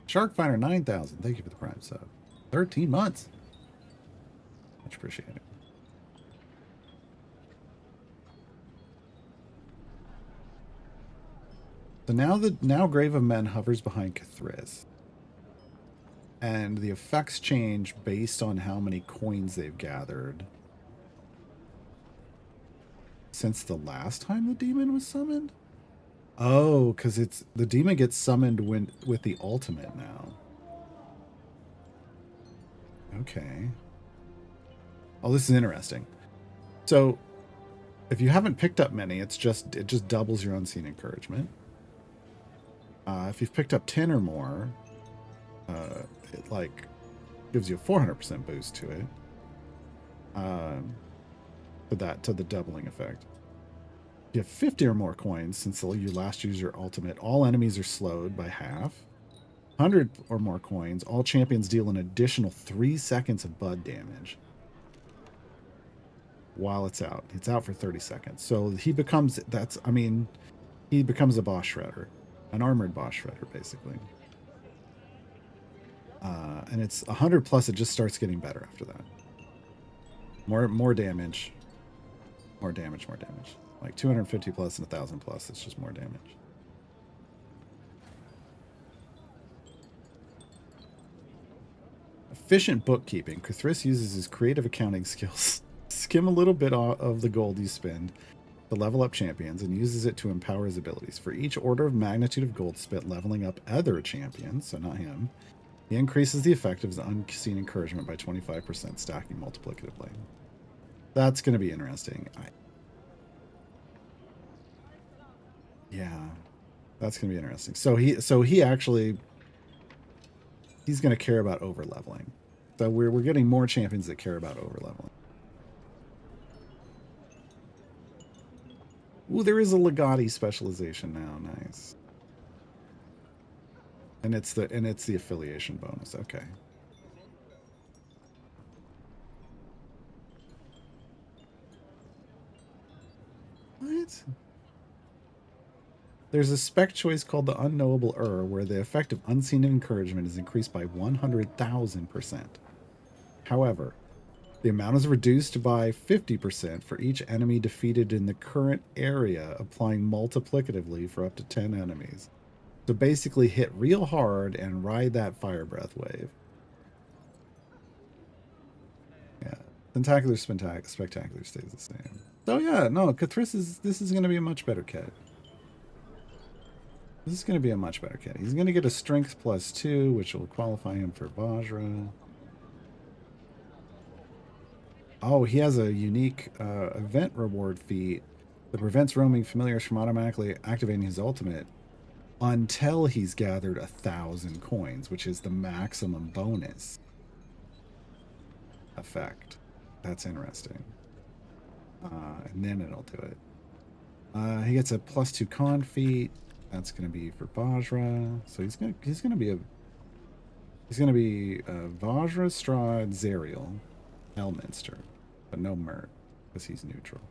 S1: Shark Fighter 9000. Thank you for the Prime sub. 13 months. Much appreciated. So now Grave of Men hovers behind Cthulhu. And the effects change based on how many coins they've gathered since the last time the demon was summoned? Oh, because the demon gets summoned with the ultimate now. Okay. Oh, this is interesting. So if you haven't picked up many, it just doubles your unseen encouragement. If you've picked up 10 or more, it like gives you a 400% boost to it. To the doubling effect. If you have 50 or more coins since you last used your ultimate, all enemies are slowed by half. 100 or more coins, all champions deal an additional 3 seconds of bud damage while it's out. It's out for 30 seconds. So he becomes a boss shredder, an armored boss shredder, basically. And it's 100 plus. It just starts getting better after that. More damage. More damage. Like 250 plus and 1,000 plus. It's just more damage. Efficient bookkeeping. Cthulhu uses his creative accounting skills. Skim a little bit of the gold you spend to level up champions and uses it to empower his abilities. For each order of magnitude of gold spent leveling up other champions, so not him, he increases the effect of his unseen encouragement by 25%, stacking multiplicatively. That's going to be interesting. Yeah, that's going to be interesting. So he actually, he's going to care about over leveling. So we're getting more champions that care about over leveling. Ooh, there is a Legati specialization now. Nice. And it's the affiliation bonus. Okay. What? There's a spec choice called the Unknowable where the effect of unseen encouragement is increased by 100,000%. However, the amount is reduced by 50% for each enemy defeated in the current area, applying multiplicatively for up to 10 enemies. So basically hit real hard and ride that fire breath wave. Yeah. Tentacular Spectacular stays the same. So yeah, no, Cthulhu this is going to be a much better kit. This is going to be a much better kit. He's going to get a Strength +2, which will qualify him for Vajra. Oh, he has a unique event reward feat that prevents roaming familiars from automatically activating his ultimate until he's gathered 1,000 coins, which is the maximum bonus effect. That's interesting. And then it'll do it. He gets a +2 con feat. That's going to be for Vajra. So he's going to be He's going to be Vajra, Strahd, Zerial, Elminster, but no Mert, because he's neutral.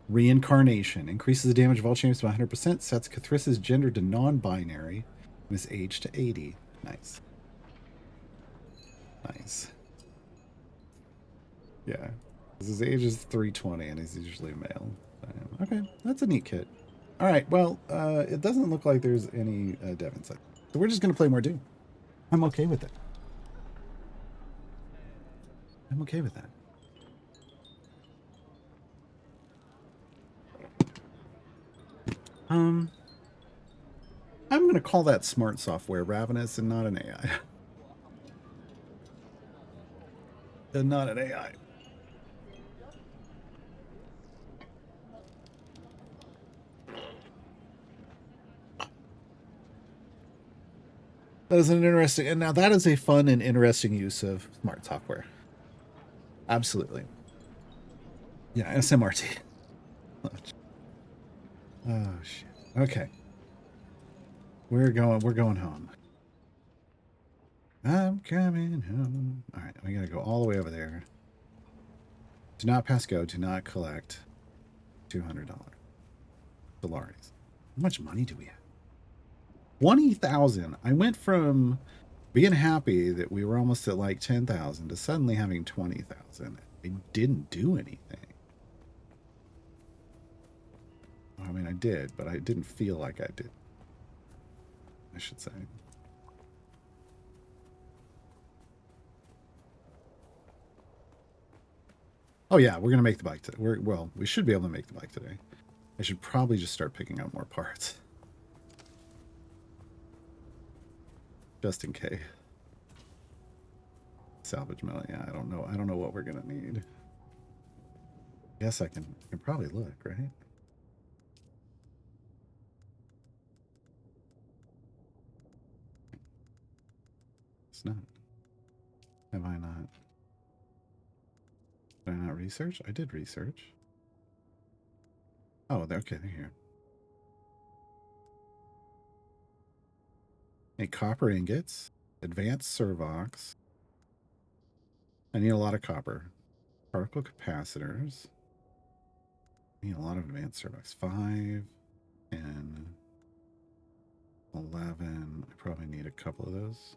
S1: Reincarnation. Increases the damage of all champions by 100%. Sets Cathris's gender to non-binary. And his age to 80. Nice. Nice. Yeah. His age is 320 and he's usually male. Okay, that's a neat kit. Alright, well, it doesn't look like there's any dev inside. So we're just going to play more Dune. I'm okay with it. I'm okay with that. I'm going to call that smart software, Ravenous, and not an AI. And not an AI. That is an interesting, and now that is a fun and interesting use of smart software. Absolutely. Yeah, SMRT. Oh shit. Okay. We're going home. I'm coming home. Alright, we gotta go all the way over there. Do not pass go, do not collect $200. Solaris. How much money do we have? 20,000. I went from being happy that we were almost at like 10,000 to suddenly having 20,000. I didn't do anything. I mean, I did, but I didn't feel like I did. I should say. Oh yeah, we're gonna make the bike today. We should be able to make the bike today. I should probably just start picking up more parts. Just in case. Salvage metal, yeah, I don't know what we're gonna need. Guess I can probably look, right? It's not. Have I not? Did I not research? I did research. Oh, okay, they're here. Hey, copper ingots, advanced servox. I need a lot of copper. Particle capacitors. I need a lot of advanced servox. 5, 10, 11. I probably need a couple of those.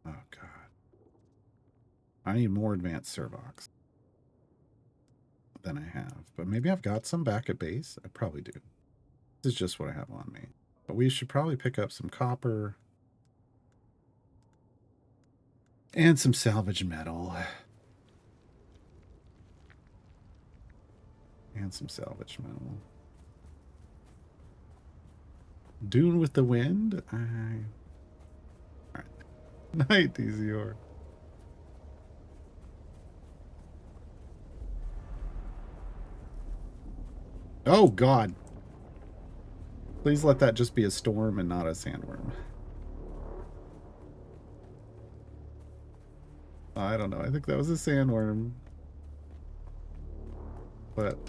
S1: Oh, God. I need more advanced servox than I have. But maybe I've got some back at base. I probably do. This is just what I have on me. But we should probably pick up some copper. And some salvage metal. And some salvage metal. Dune with the wind? Alright. Night, DZR. Oh, God. Please let that just be a storm and not a sandworm. I don't know. I think that was a sandworm. But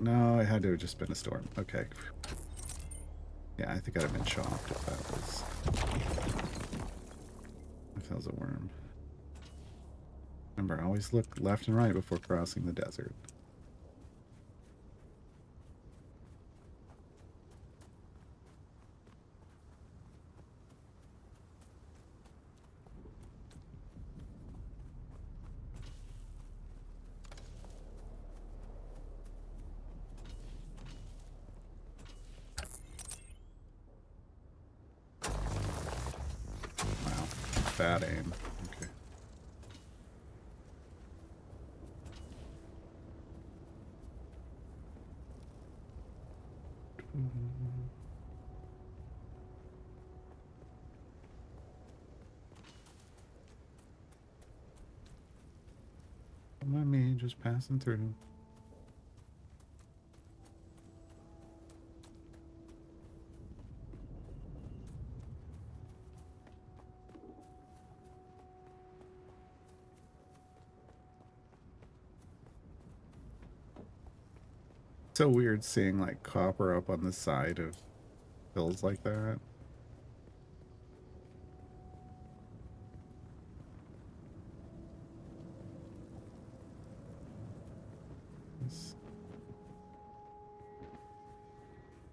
S1: no, it had to have just been a storm. Okay. Yeah, I think I'd have been shocked if that was a worm. Remember, always look left and right before crossing the desert. Bad aim. Okay. Come on, me, just passing through. So weird seeing like copper up on the side of hills like that.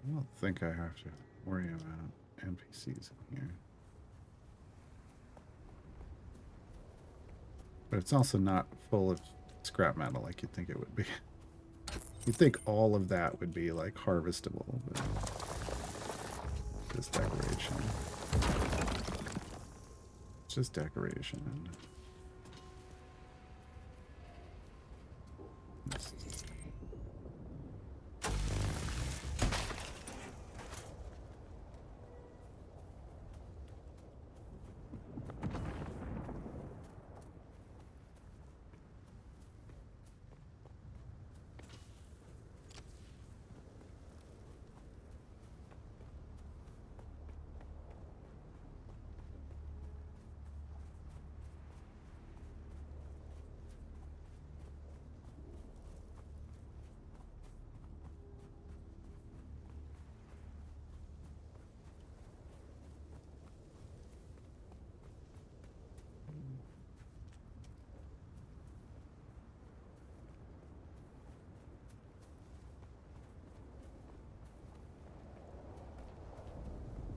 S1: I don't think I have to worry about NPCs in here. But it's also not full of scrap metal like you'd think it would be. You'd think all of that would be like harvestable, but just decoration. It's just decoration.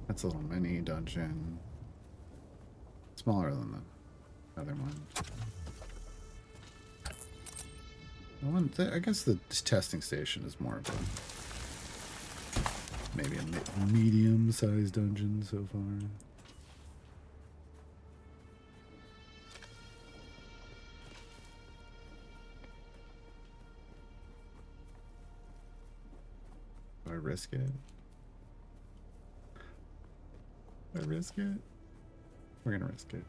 S1: That's a little mini dungeon. Smaller than the other one. I guess the testing station is more of a maybe a medium-sized dungeon so far. Do I risk it? I risk it? We're gonna risk it.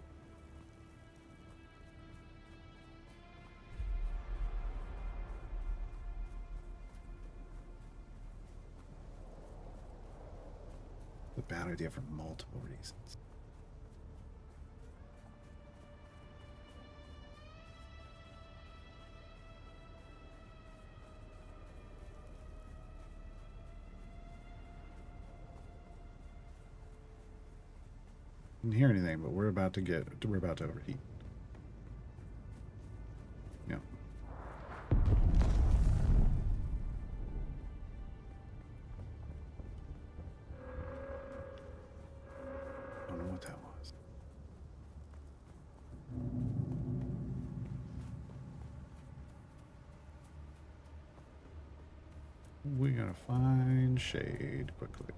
S1: A bad idea for multiple reasons. Didn't hear anything, but we're about to overheat. Yeah. I don't know what that was. We gotta find shade quickly.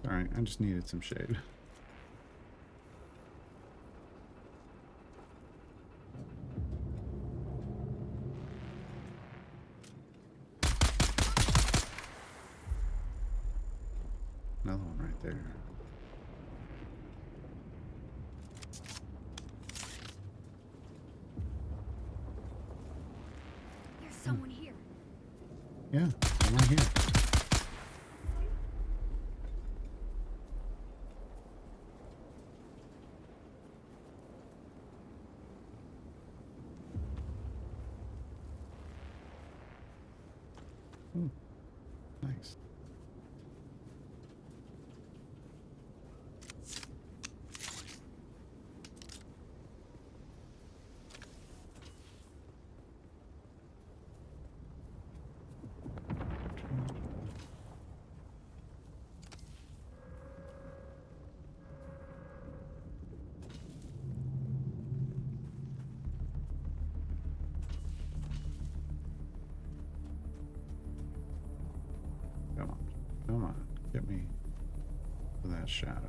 S1: Alright, I just needed some shade. Another one right there.
S4: There's someone here.
S1: Yeah, I'm right here. Ooh, nice. Come on, get me to that shadow.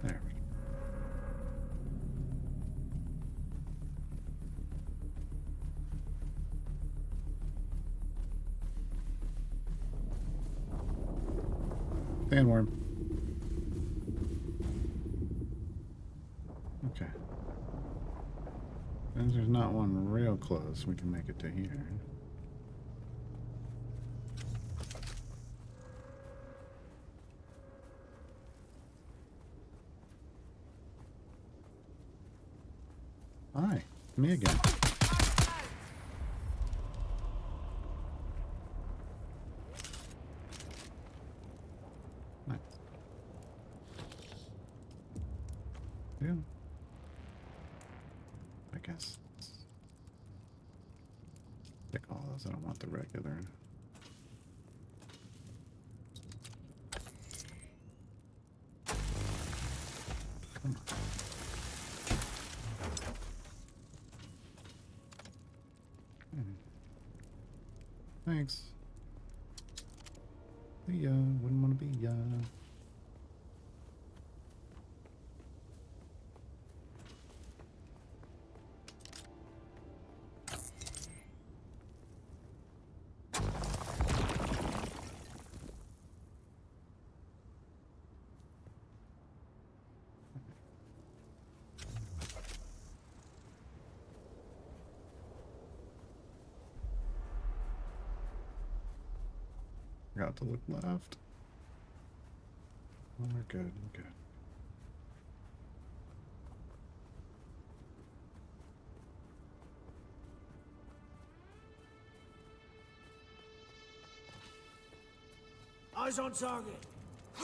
S1: There we go. Staying warm. Okay. As there's not one real close, we can make it to here. Hi, me again. Nice. Yeah. I guess. Pick all those. I don't want the regular. Come on. Thanks. See ya. Wouldn't want to be ya. Forgot to look left. Oh, we're good. We're good.
S12: Eyes on target.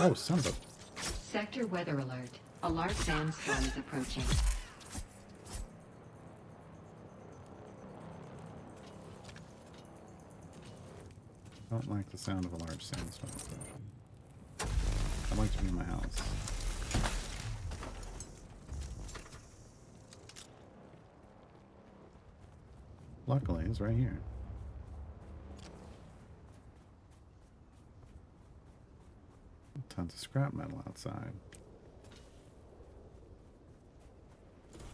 S1: Oh, son of a...
S13: Sector weather alert. A large sandstorm is approaching.
S1: I don't like the sound of a large sandstorm. I'd like to be in my house. Luckily, it's right here. Tons of scrap metal outside.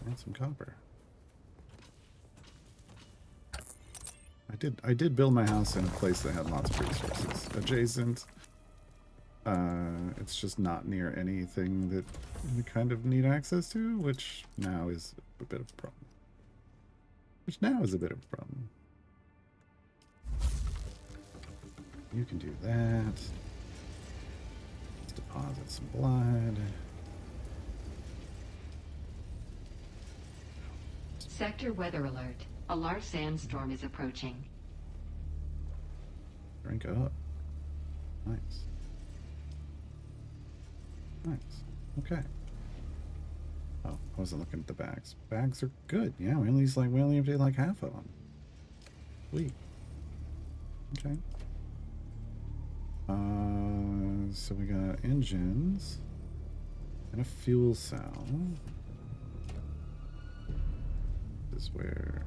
S1: And some copper. I did build my house in a place that had lots of resources adjacent. It's just not near anything that we kind of need access to, which now is a bit of a problem. You can do that. Let's deposit some blood.
S13: Sector weather alert. A large sandstorm is approaching.
S1: Drink up. Nice. Nice. Okay. Oh, I wasn't looking at the bags. Bags are good. Yeah, we only emptied like half of them. Sweet. Okay. So we got engines and a fuel cell. This is where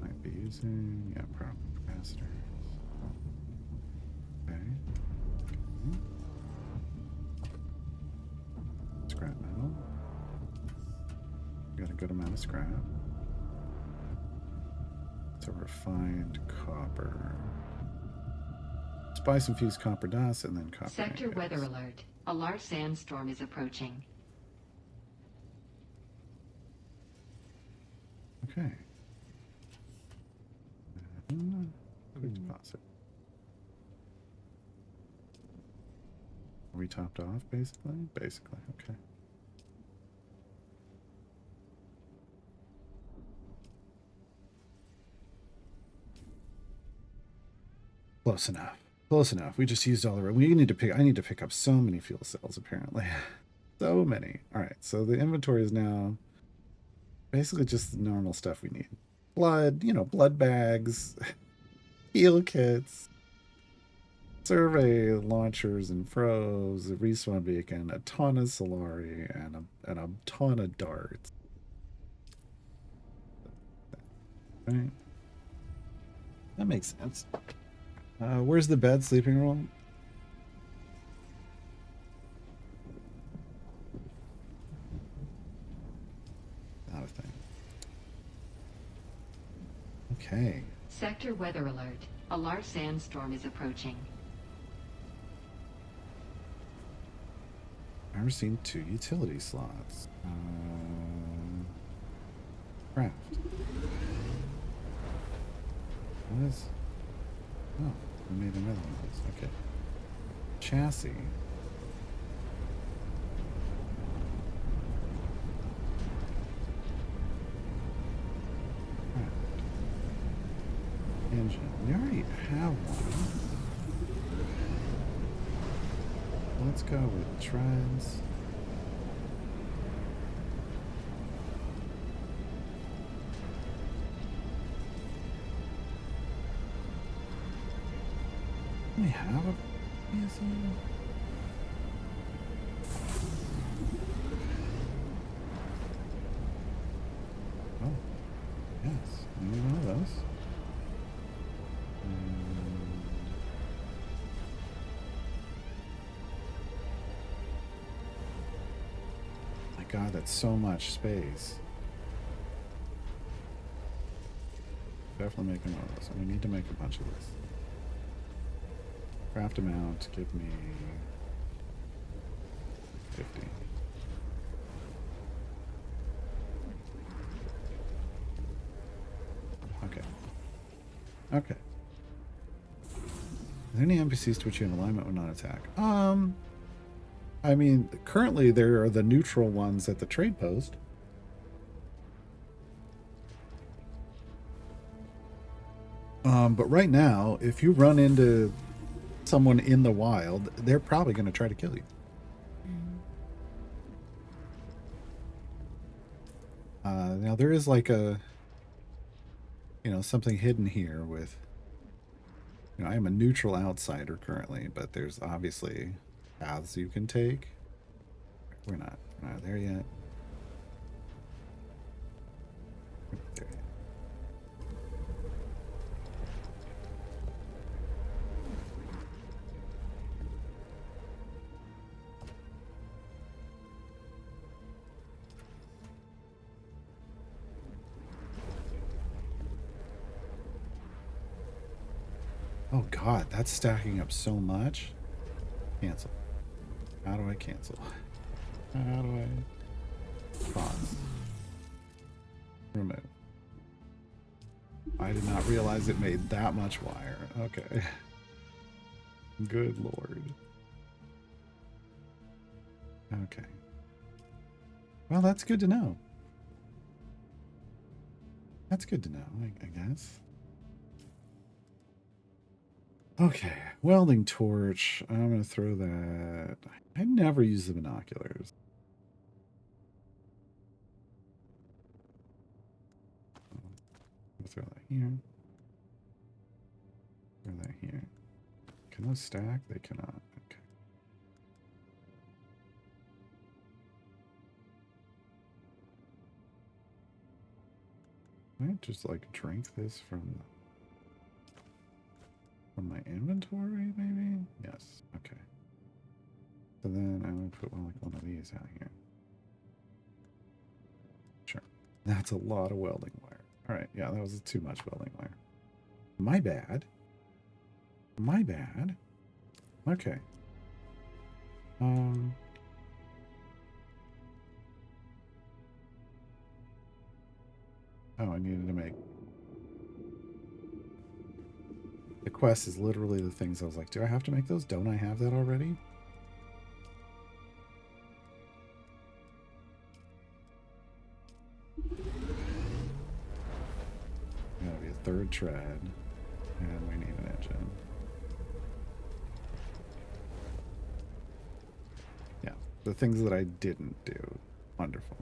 S1: might be using, yeah, proper capacitors. Okay. Scrap metal. Got a good amount of scrap. It's a refined copper. Let's buy some fused copper dust and then copper.
S13: Sector weather alert. A large sandstorm is approaching.
S1: Okay. Quick deposit. Are we topped off, basically? Basically, okay. Close enough. Close enough. We just used all the... I need to pick up so many fuel cells, apparently. So many. Alright, so the inventory is now basically just the normal stuff we need. Blood, blood bags, heal kits, survey launchers and froze, a respawn beacon, a ton of Solari, and a ton of darts. Right? That makes sense. Where's the bed sleeping room? Not a thing. Okay.
S13: Sector weather alert. A large sandstorm is approaching.
S1: I've never seen 2 utility slots. Craft. What is... Oh, we made another one of those. Okay. chassis. Right. Engine. We already have one. Let's go with treads. We have a PSU. Oh, yes. We need one of those. My God, that's so much space. Definitely making one of those. We need to make a bunch of this. Craft amount, give me 50. Okay. Okay. Are there any NPCs to which you have alignment when not attack? I mean, currently there are the neutral ones at the trade post. But right now, if you run into someone in the wild, they're probably going to try to kill you. Now there is like a, something hidden here with, I am a neutral outsider currently, but there's obviously paths you can take. We're not there yet. There. Oh God, that's stacking up so much. Cancel. How do I cancel? How do I pause? Remove. I did not realize it made that much wire. Okay. Good Lord. Okay. Well, that's good to know. That's good to know, I guess. Okay, welding torch. I'm going to throw that. I never use the binoculars. I'll throw that here. Throw that here. Can those stack? They cannot. Okay. Can I just like drink this from my inventory, maybe? Yes. Okay. So then I'm going to put one of these out here. Sure. That's a lot of welding wire. All right. Yeah, that was too much welding wire. My bad. My bad. Okay. Oh, I needed to make... The quest is literally the things I was like, do I have to make those? Don't I have that already? Gotta be a third tread. And we need an engine. Yeah, the things that I didn't do. Wonderful.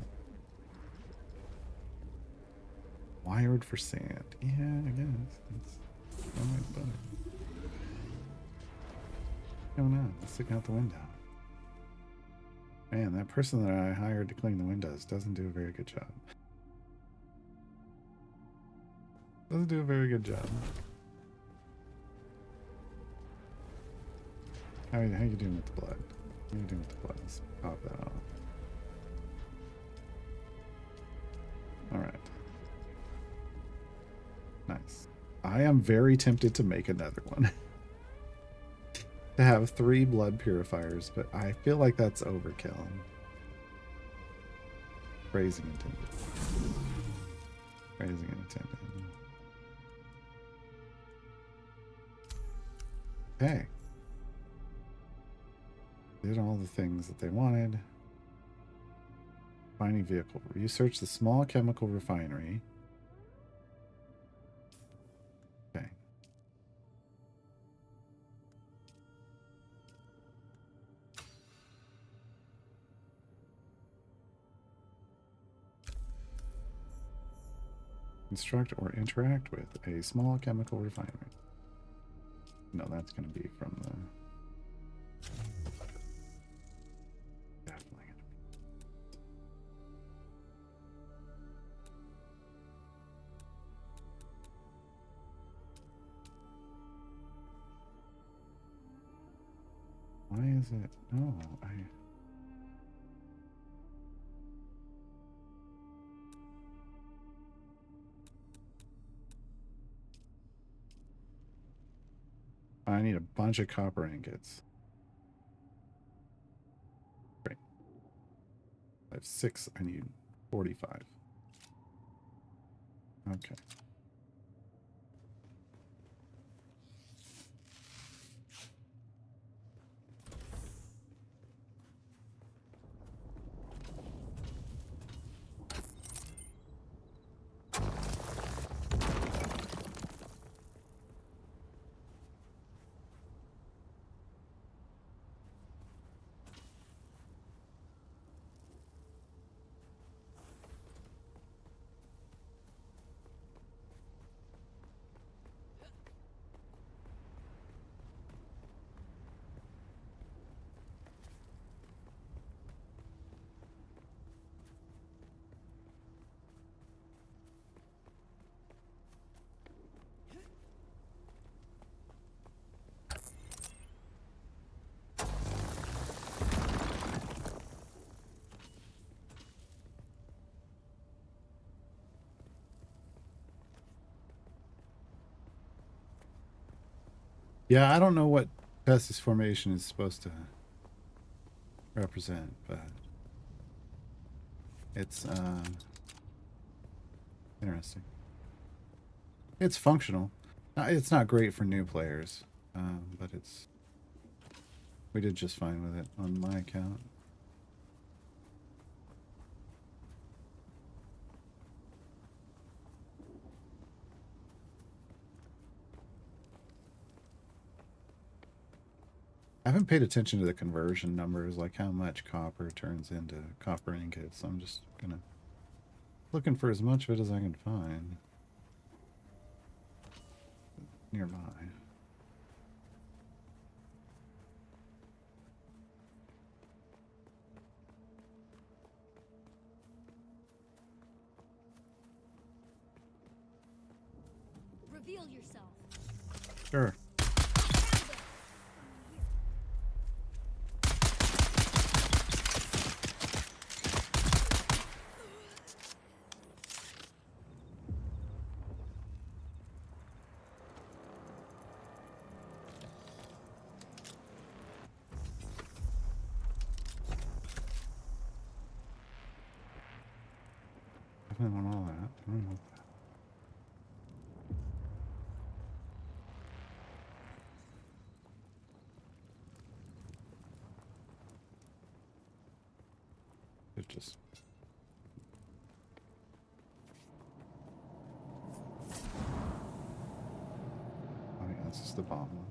S1: Wired for sand. Yeah, I guess. That's one way to put it. What's going on? Let's look out the window. Man, that person that I hired to clean the windows doesn't do a very good job. Doesn't do a very good job. How you doing with the blood? How you doing with the blood? Let's pop that off. Alright. Nice. I am very tempted to make another one. To have 3 blood purifiers, but I feel like that's overkill. Phrasing intended. Phrasing intended. Okay. did all the things that they wanted. Refining vehicle. Research the small chemical refinery. Okay. Construct or interact with a small chemical refinery. No, that's going to be from the... Definitely. Why is it? No, I need a bunch of copper ingots. Great. I have 6. I need 45. Okay. Yeah, I don't know what Testis formation is supposed to represent, but it's interesting. It's functional. It's not great for new players, but we did just fine with it on my account. I haven't paid attention to the conversion numbers, like how much copper turns into copper ingots. I'm just gonna looking for as much of it as I can find nearby.
S4: Reveal yourself.
S1: Sure. I want all that. I don't know. It just... Oh yeah, this is the bomb one.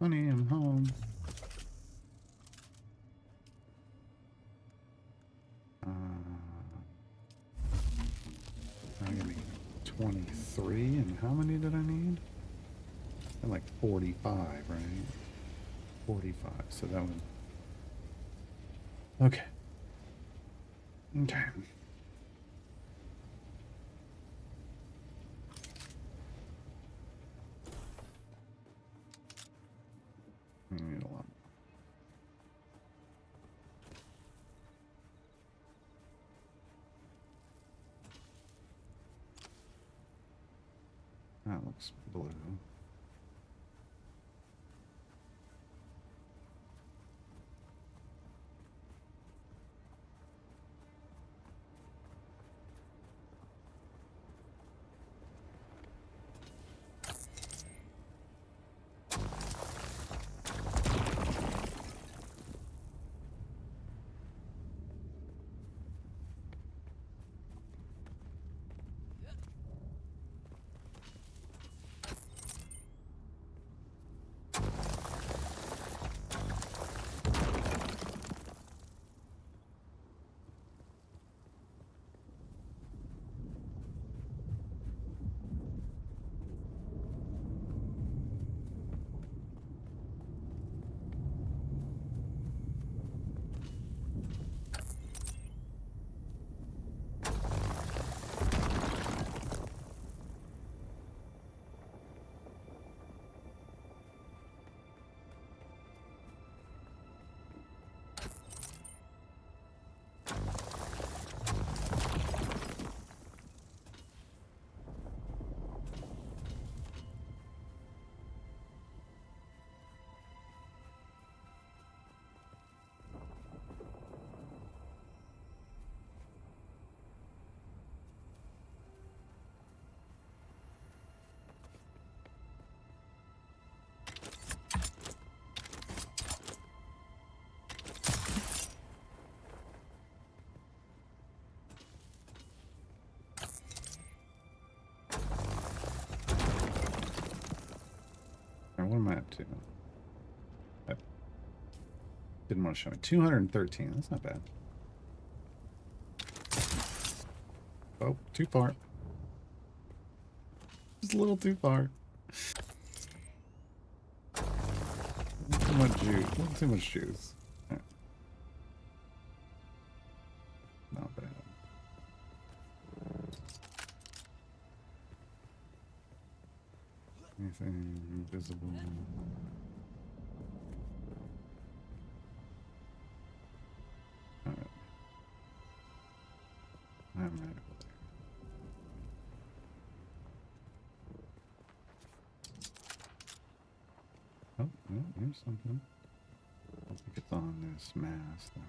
S1: Honey, I'm home. Now give me 23, and how many did I need? And like 45, right? 45, so that would... Okay. Okay. We need a lot. That looks blue. What am I up to? I didn't want to show me. 213. That's not bad. Oh, too far. Just a little too far. Too much juice. Too much juice. Right. Not bad. Anything invisible? Alright. I'm ready. Oh, no, here's something. I think it's on this mask then.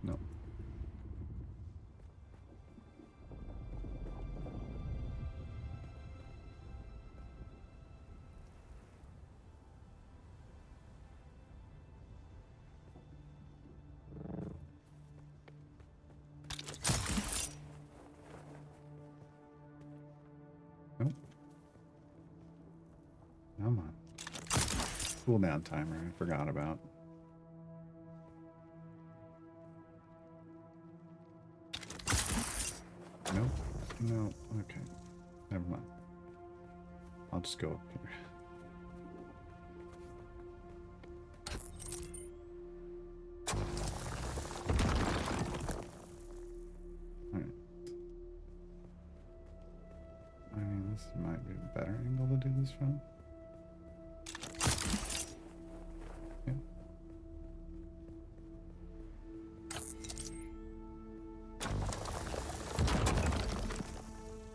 S1: No. Come on. Cooldown timer, I forgot about. Nope. No. Okay. Never mind. I'll just go up here. Alright. I mean, this might be a better angle to do this from. Yeah.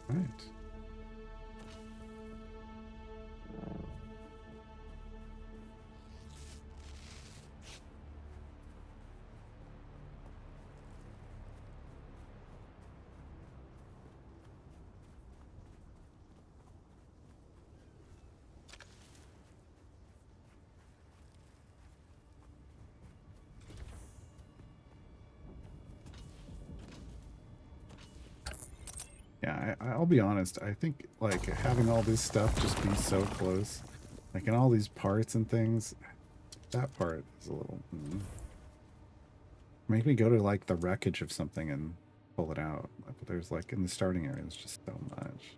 S1: Right. Yeah, I'll be honest. I think like having all this stuff just be so close, like in all these parts and things, that part is a little. Make me go to like the wreckage of something and pull it out. But there's like in the starting area, there's just so much.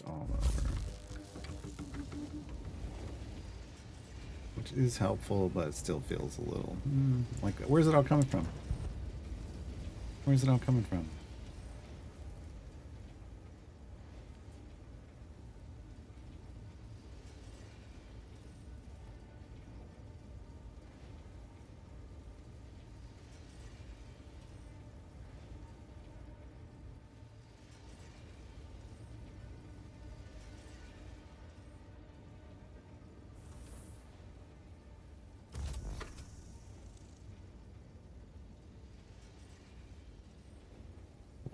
S1: All over. Which is helpful, but it still feels a little like where's it all coming from? Where's it all coming from?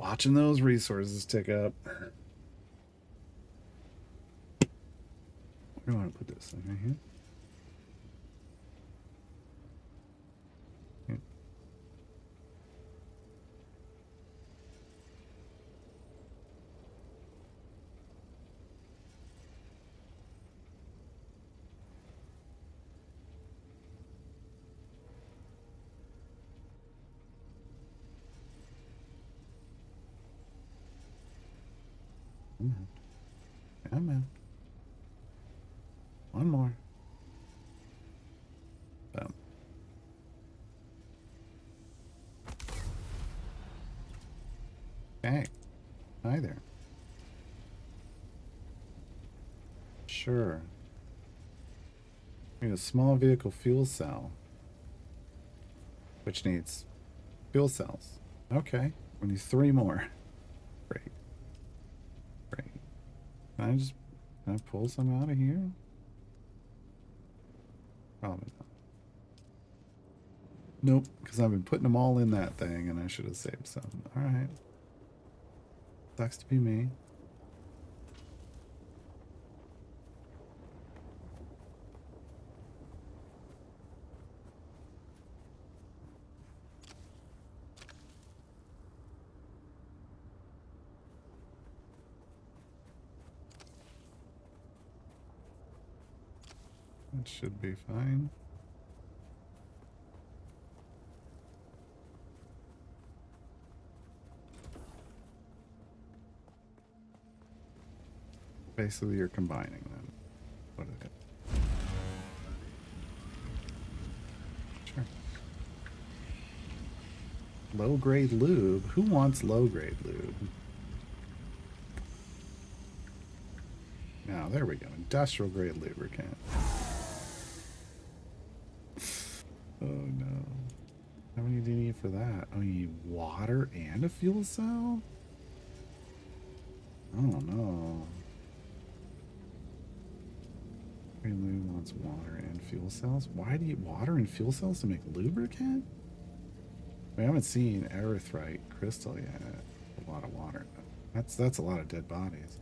S1: Watching those resources tick up. Where do I want to put this? Right here? Here. Come on. One more. Boom. Okay. Hi there. Sure. We need a small vehicle fuel cell, which needs fuel cells. Okay. We need 3 more. Great. Great. Can I pull some out of here? Probably not. Nope, because I've been putting them all in that thing and I should have saved some. Alright. Sucks to be me. That should be fine. Basically, you're combining them. What is it? Sure. Low-grade lube? Who wants low-grade lube? Now, there we go. Industrial-grade lubricant. Oh, no. How many do you need for that? Oh, you need water and a fuel cell? Oh, no. Lube wants water and fuel cells. Why do you water and fuel cells to make lubricant? We haven't seen erythrite crystal yet. A lot of water. That's a lot of dead bodies.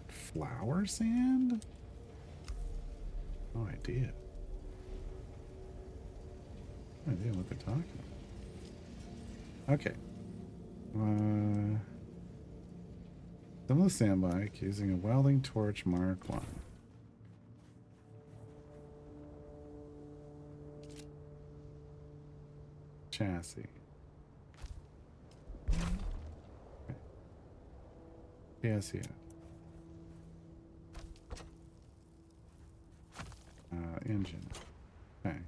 S1: Flower sand? No idea. No idea what they're talking about. Okay. Some of the sand bike using a welding torch Mark 1. Chassis. Okay. Yes, yeah. Engine. Okay.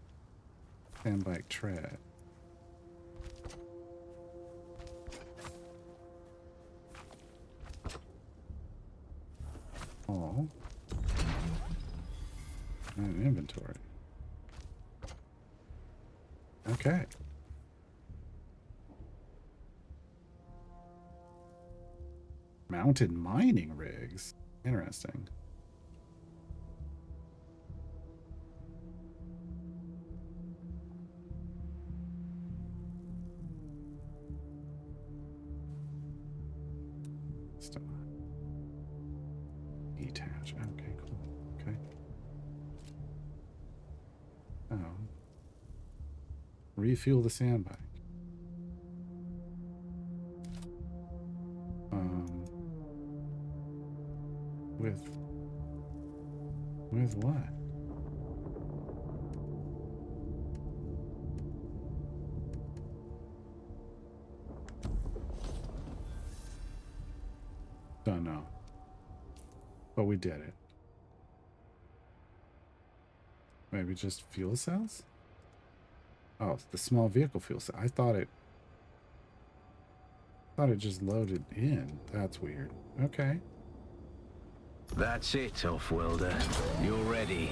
S1: Sand bike tread. Oh. And inventory. Okay. Mounted mining rigs. Interesting. Stop. Detach. Okay, cool. Okay. Oh. Refuel the sandbike. With what? Don't know. But we did it. Maybe just fuel cells? Oh, the small vehicle fuel cell. I thought it just loaded in. That's weird. Okay.
S2: That's it, off-worlder. You're ready.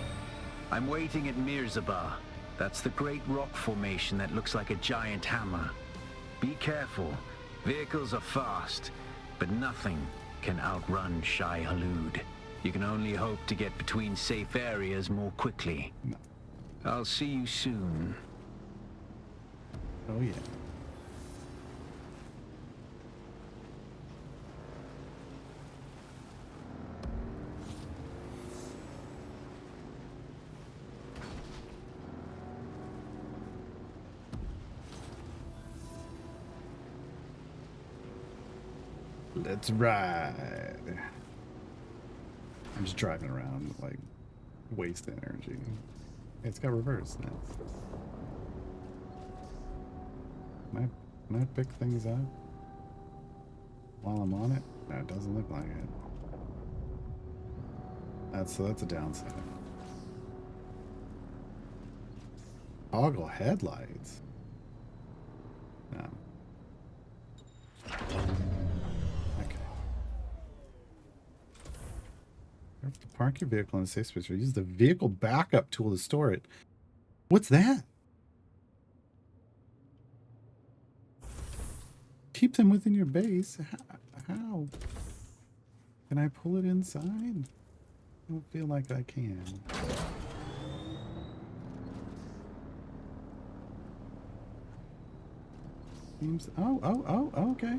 S2: I'm waiting at Mirzabah. That's the great rock formation that looks like a giant hammer. Be careful. Vehicles are fast, but nothing can outrun Shai Hulud. You can only hope to get between safe areas more quickly.
S1: No.
S2: I'll see you soon.
S1: Oh, yeah. Let's ride. I'm just driving around, like, wasting energy. It's got reverse. Nice. Can I pick things up while I'm on it? No, it doesn't look like it. That's a downside. Toggle headlights. No. Okay. You have to park your vehicle in a safe space or use the vehicle backup tool to store it. What's that? Keep them within your base. How? Can I pull it inside? I don't feel like I can. Seems. Oh, okay.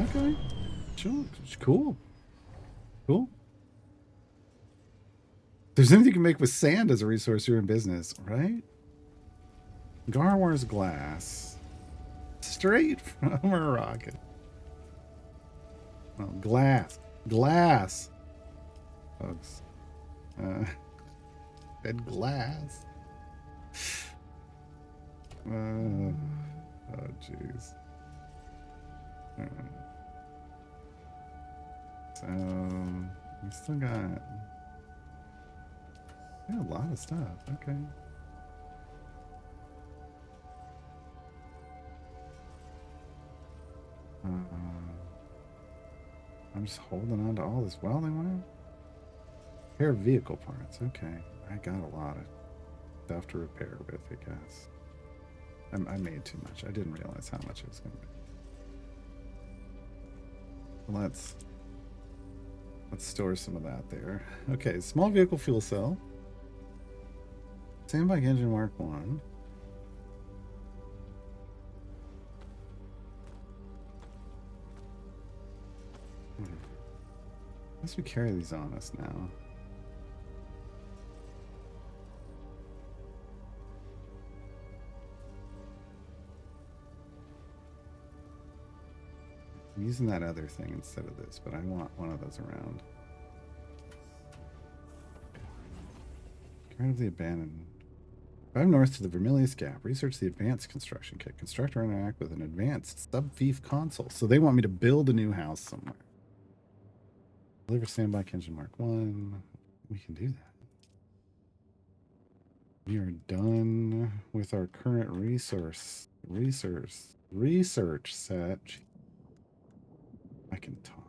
S1: Okay. Sure. Cool. Cool. If there's anything you can make with sand as a resource, you're in business, right? Garwar's glass. Straight from a rocket. Oh, glass. Glass. Folks. Said glass. Oh, jeez. So, we still got a lot of stuff. Okay. I'm just holding on to all this welding wire. Pair of vehicle parts. Okay. I got a lot of stuff to repair with, I guess. I made too much. I didn't realize how much it was going to be. Let's store some of that there. Okay, small vehicle fuel cell. Standby engine Mark 1. Unless we carry these on us now. I'm using that other thing instead of this, but I want one of those around. Get rid of the abandoned. Drive north to the Vermilius Gap. Research the advanced construction kit. Construct or interact with an advanced sub-thief console. So they want me to build a new house somewhere. Deliver standby engine Mark 1. We can do that. We are done with our current research set. I can talk.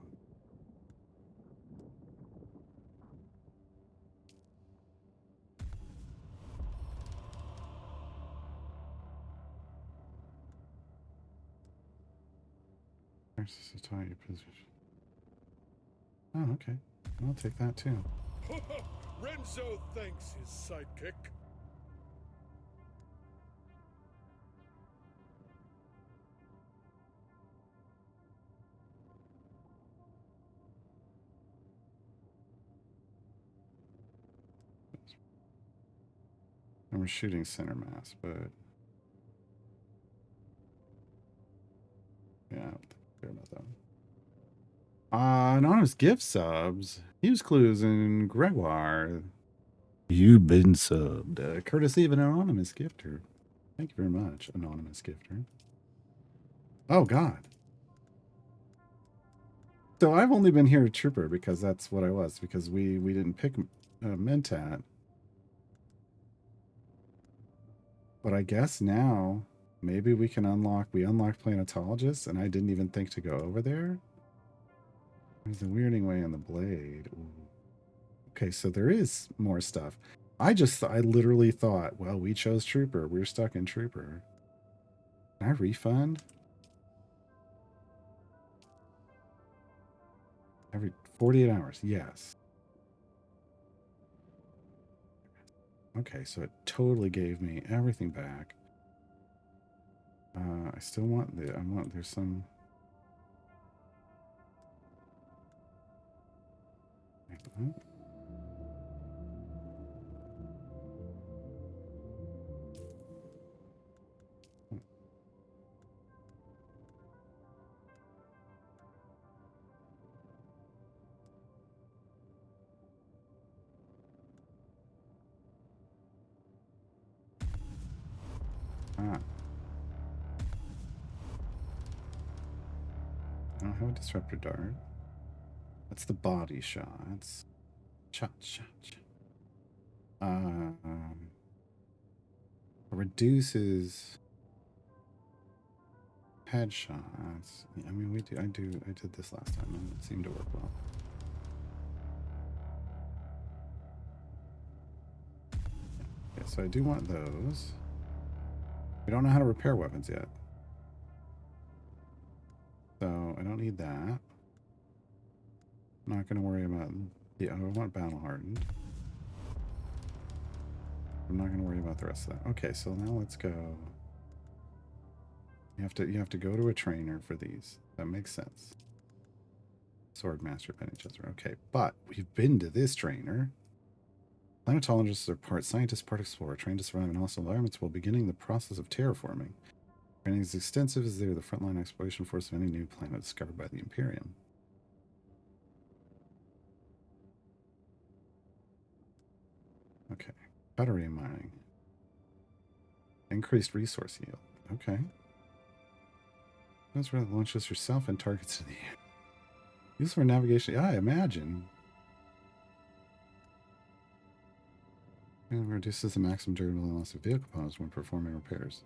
S1: Your position. Oh, okay. I'll take that too.
S11: Renzo thanks his sidekick.
S1: And we're shooting center mass, but yeah, I don't care about that. Anonymous gift subs. Use clues in Gregoire. You've been subbed. Courtesy of an anonymous gifter. Thank you very much, anonymous gifter. Oh, God. So I've only been here trooper because that's what I was, because we didn't pick Mentat. But I guess now maybe we can unlock planetologists, and I didn't even think to go over there. There's a weirding way on the blade. Ooh. Okay, so there is more stuff. I literally thought, well, we chose trooper. We're stuck in trooper. Can I refund? Every 48 hours, yes. Okay, so it totally gave me everything back. I still want there's some. Ah. I don't have a disruptor dart. That's the body shots. Shot. Reduces headshots. I mean, I did this last time and it seemed to work well. Okay, so I do want those. We don't know how to repair weapons yet. So I don't need that. I'm not going to worry about... Yeah, I want battle hardened. I'm not going to worry about the rest of that. Okay, so now let's go. You have to go to a trainer for these. That makes sense. Swordmaster Pennychester. Okay, but we've been to this trainer. Planetologists are part scientist, part explorer, trained to survive in hostile environments while beginning the process of terraforming. Training is extensive as they are the frontline exploration force of any new planet discovered by the Imperium. Okay. Battery mining. Increased resource yield. Okay. That's where launches yourself and targets to the air. Use for navigation. Yeah, I imagine. It reduces the maximum durability loss of vehicle components when performing repairs.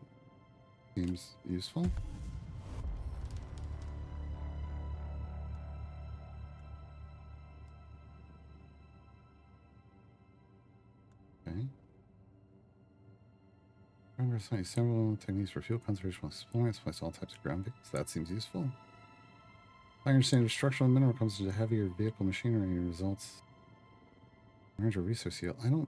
S1: Seems useful. Okay. Remember, several techniques for fuel conservation while exploring. Place all types of ground vehicles. That seems useful. I understand if structural mineral comes to heavier vehicle machinery results larger resource yield. I don't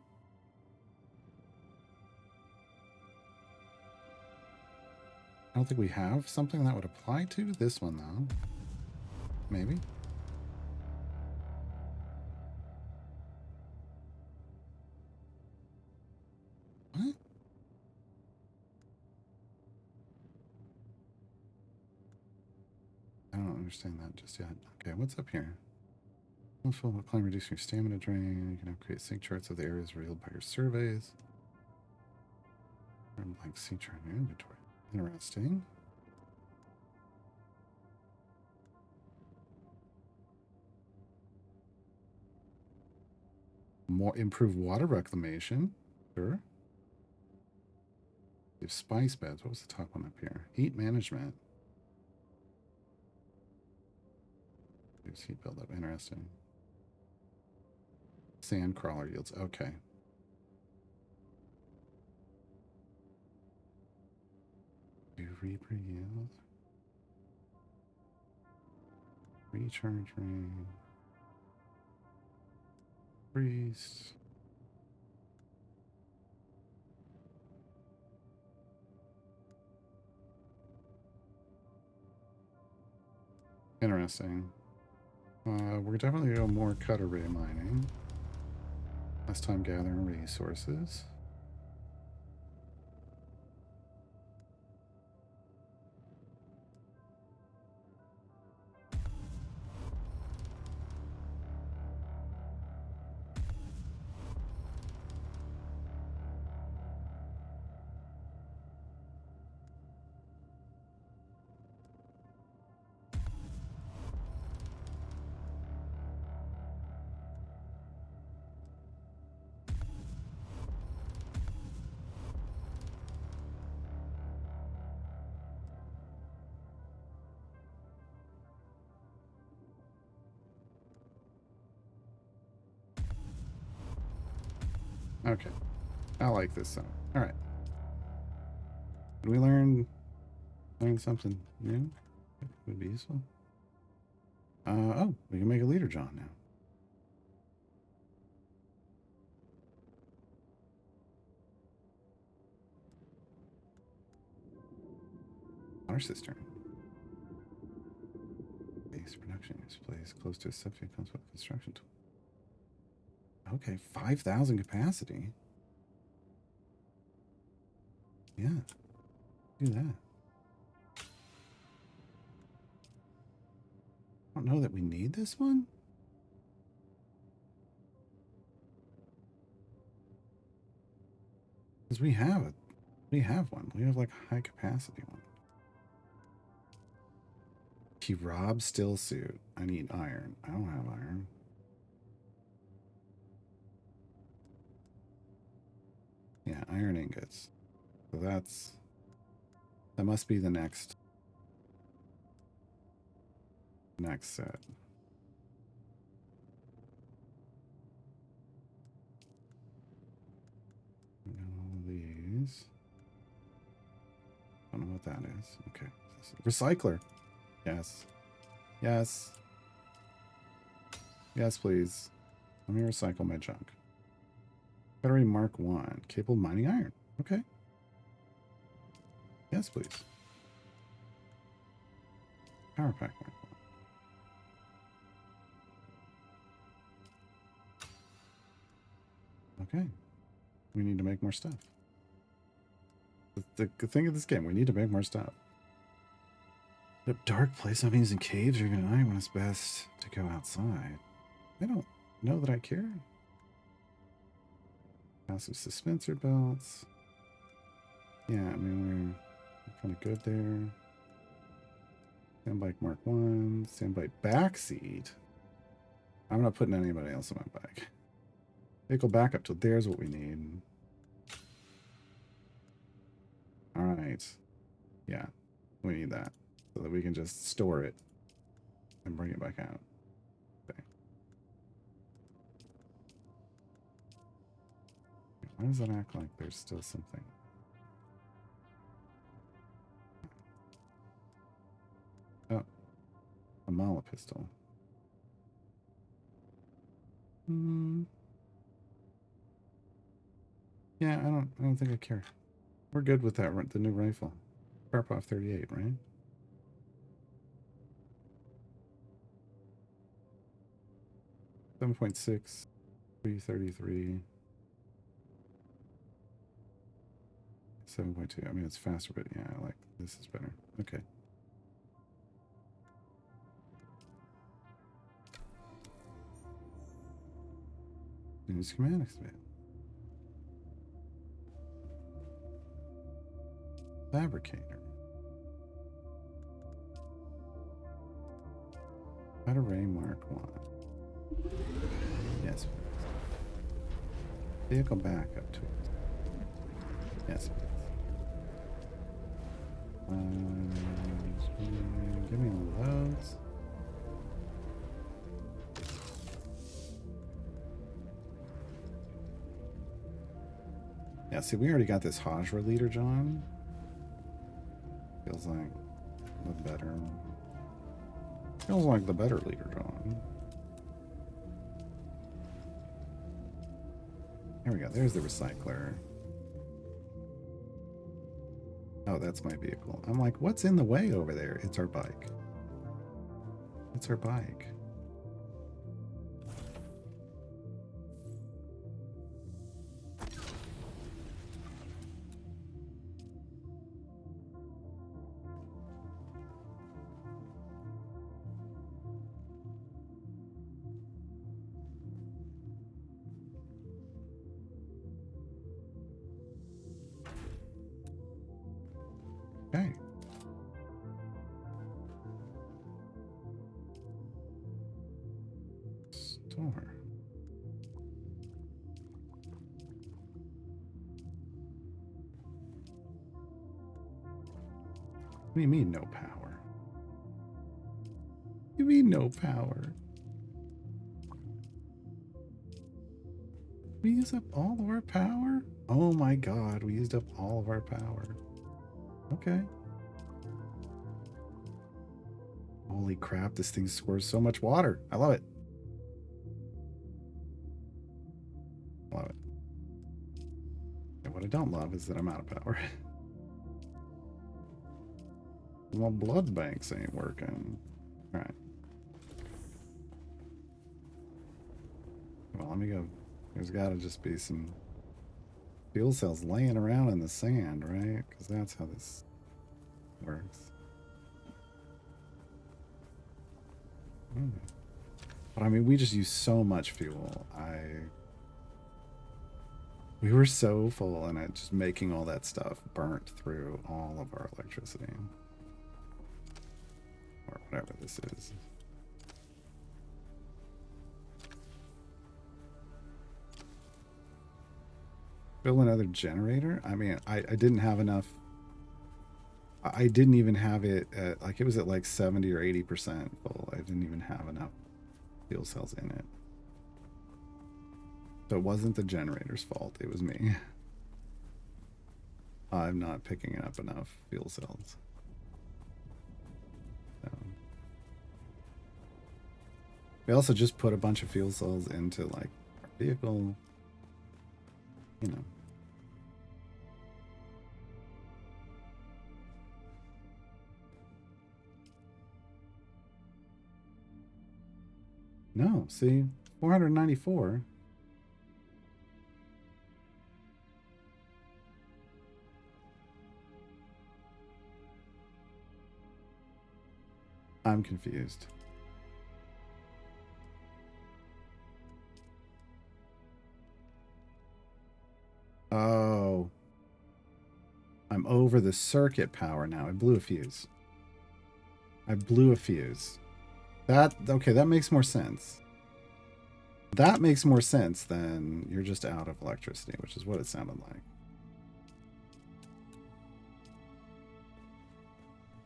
S1: think we have something that would apply to this one though. Maybe. What? I don't understand that just yet. Okay, what's up here? Climb reducing your stamina drain. You can create sync charts of the areas revealed by your surveys. Blank sync chart in your inventory. Interesting. More improved water reclamation. Sure. You have spice beds. What was the top one up here? Heat management. Reduce heat buildup. Interesting. Sand crawler yields. Okay. Do Reaper yield. Recharge ring. Priest. Interesting. We're definitely going to go more cut array mining. Last time gathering resources. Okay. I like this song. All right. Did we learn something new? It would be useful. Oh, we can make a leader John now. Our cistern. Base production displays close to a subject comes with construction tool. Okay, 5,000 capacity. Yeah. Do that. I don't know that we need this one. Because we have We have one. We have like a high capacity one. He robbed still suit. I need iron. I don't have iron. Yeah, iron ingots. So that must be the next set. All of these. I don't know what that is. Okay. Recycler. Yes. Yes. Yes, please. Let me recycle my junk. Battery Mark 1. Capable of mining iron. Okay. Yes, please. Power pack Mark 1. Okay. We need to make more stuff. The good thing of this game, we need to make more stuff. A dark place, that means in caves or even at night when it's best to go outside. I don't know that I care. Passive dispenser belts. Yeah, I mean, we're kind of good there. Sandbike Mark 1. Sandbike backseat. I'm not putting anybody else on my bike. Vehicle backup, so there's what we need. Alright. Yeah, we need that. So that we can just store it and bring it back out. Okay. Why does that act like there's still something? Oh. A Mala pistol. Yeah, I don't think I care. We're good with that, the new rifle. Karpov 38, right? .6, 333, 7.2. I mean, it's faster, but yeah, I like this is better. Okay. New schematics bit. Fabricator. Battery Mark 1. Yes, please. Vehicle backup tools. Yes, please. Give me all those. Yeah, see, we already got this Hajra leader, John. Feels like the better. Feels like the better leader, John. Here we go. There's the recycler. Oh, that's my vehicle. I'm like, what's in the way over there? It's our bike. It's our bike. Okay. Store. What do you mean no power? You mean no power? We use up all of our power? Oh my god, we used up all of our power. Okay. Holy crap, this thing scores so much water. I love it. Love it. And what I don't love is that I'm out of power. My blood banks ain't working. Alright. Well, let me go. There's gotta just be some fuel cells laying around in the sand, right? Because that's how this works. But I mean, we just use so much fuel. We were so full, and it just making all that stuff burnt through all of our electricity. Or whatever this is. Build another generator? I mean, I didn't have enough. I didn't even have it at, like, it was at like 70 or 80% full. I didn't even have enough fuel cells in it. So it wasn't the generator's fault. It was me. I'm not picking up enough fuel cells. So. We also just put a bunch of fuel cells into like our vehicle. You know. No, see, 494. I'm confused. Oh. I'm over the circuit power now. I blew a fuse. Okay, that makes more sense. That makes more sense than you're just out of electricity, which is what it sounded like.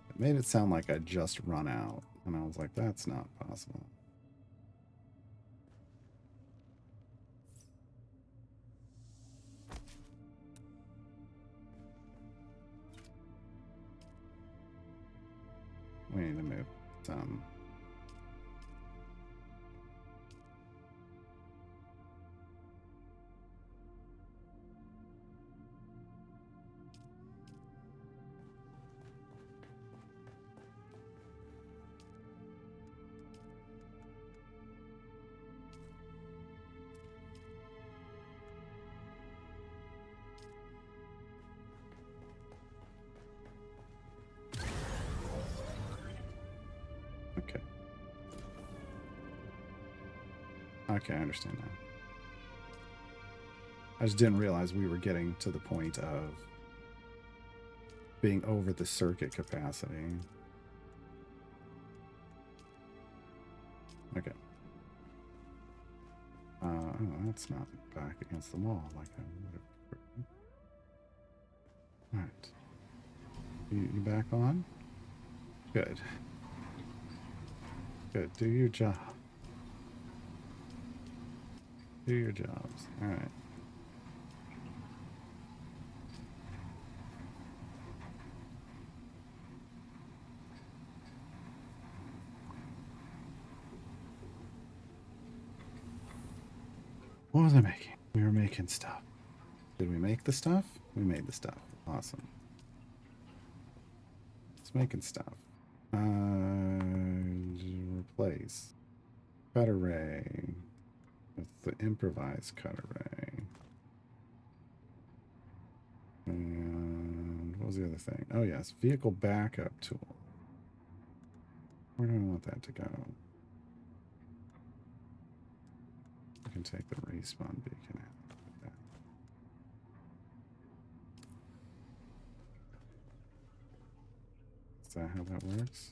S1: It made it sound like I'd just run out, and I was like, that's not possible. We need to move some. Okay. Okay, I understand now. I just didn't realize we were getting to the point of being over the circuit capacity. Okay. Oh, that's not back against the wall like I would have. Alright. You back on? Good. Good. Do your job. Do your jobs. Alright. What was I making? We were making stuff. Did we make the stuff? We made the stuff. Awesome. It's making stuff. Replace cut array with the improvised cut array. And what was the other thing? Oh yes, vehicle backup tool. Where do I want that to go? I can take the respawn beacon out. Is that how that works?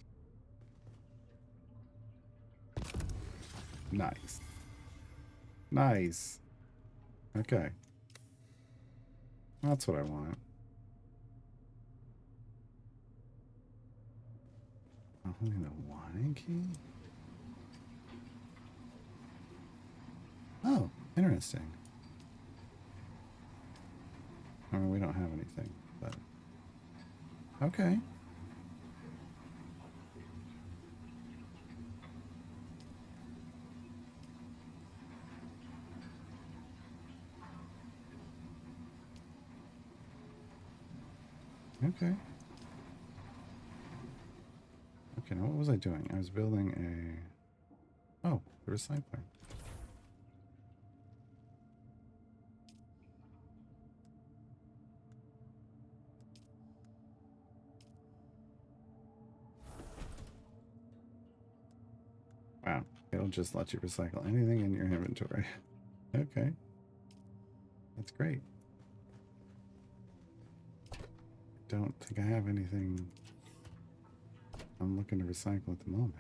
S1: Nice. Nice. Okay. That's what I want. Only the one key? Oh, interesting. I mean, we don't have anything, but okay. Okay. Okay, now what was I doing? I was building a... Oh, the recycler. Wow, it'll just let you recycle anything in your inventory. Okay. That's great. don't think I have anything I'm looking to recycle at the moment.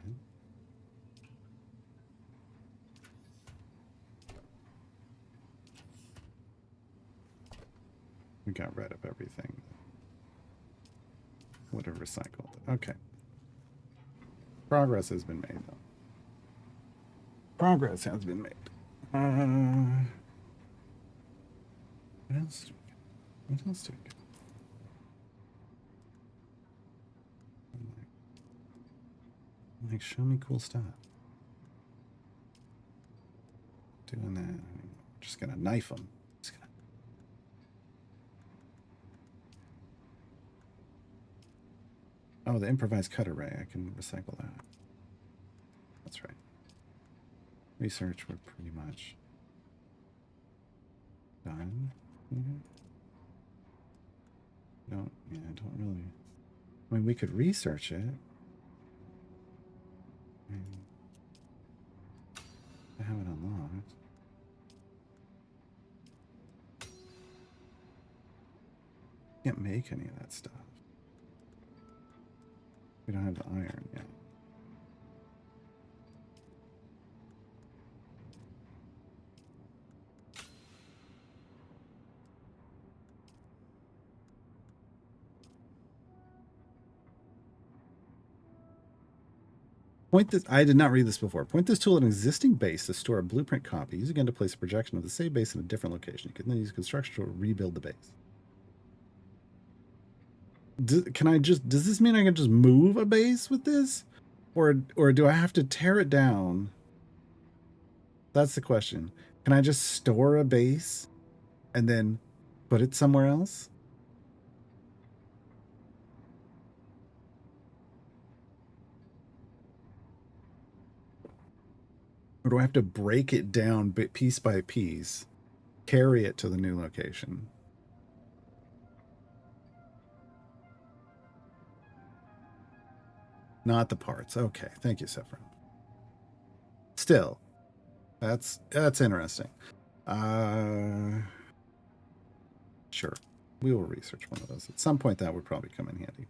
S1: We got rid of everything. Would have recycled it. Okay. Progress has been made, though. Progress has been made. What else? What else do we get? Like, show me cool stuff. Doing that. Just gonna knife them. Oh, the improvised cut array. I can recycle that. That's right. Research, we're pretty much done. Don't really. I mean, we could research it. I mean, I have it unlocked. Can't make any of that stuff. We don't have the iron yet. Point this. I did not read this before. Point this tool at an existing base to store a blueprint copy. Use again to place a projection of the same base in a different location. You can then use construction to rebuild the base. Can I just? Does this mean I can just move a base with this, or do I have to tear it down? That's the question. Can I just store a base, and then put it somewhere else? Or do I have to break it down piece by piece, carry it to the new location? Not the parts. Okay, thank you, Sephron. Still, that's interesting. Sure, we will research one of those at some point. That would probably come in handy.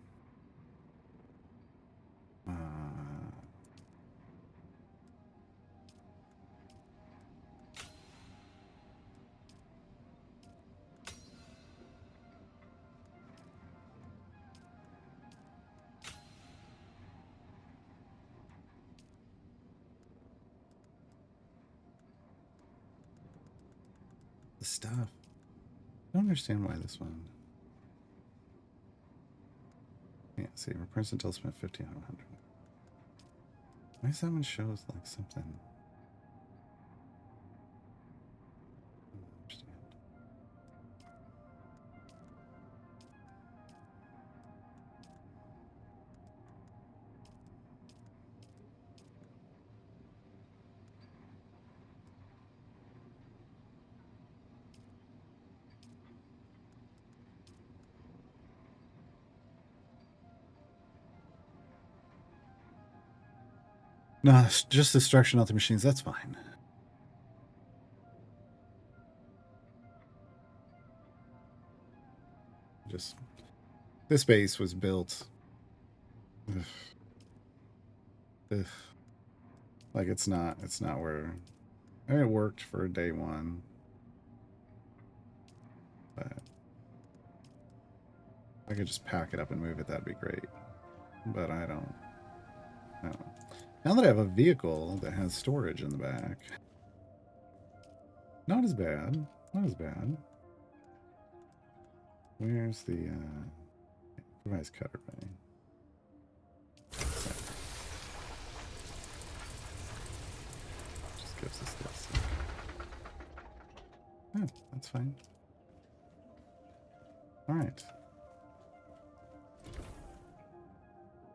S1: The stuff. I don't understand why this one. Yeah, see, repress until spent 50 out of 100. Why does that one shows like something? No, just destruction of the machines. That's fine. Just this base was built. Ugh. Ugh. Like it's not where. I mean, it worked for day one, but I could just pack it up and move it. That'd be great. But I don't. No. Now that I have a vehicle that has storage in the back, not as bad. Not as bad. Where's the improvised cutter bay? Just gives us this. Oh, that's fine. All right.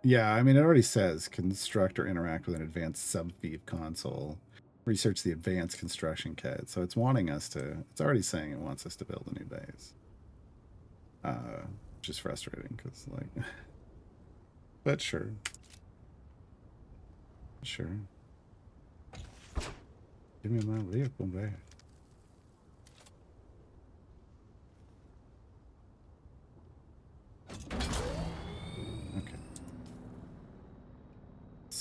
S1: Yeah, I mean, it already says construct or interact with an advanced sub-Vive console. Research the advanced construction kit. So it's wanting us to, it's already saying it wants us to build a new base. Which is frustrating because, like, but sure. Sure. Give me my vehicle back.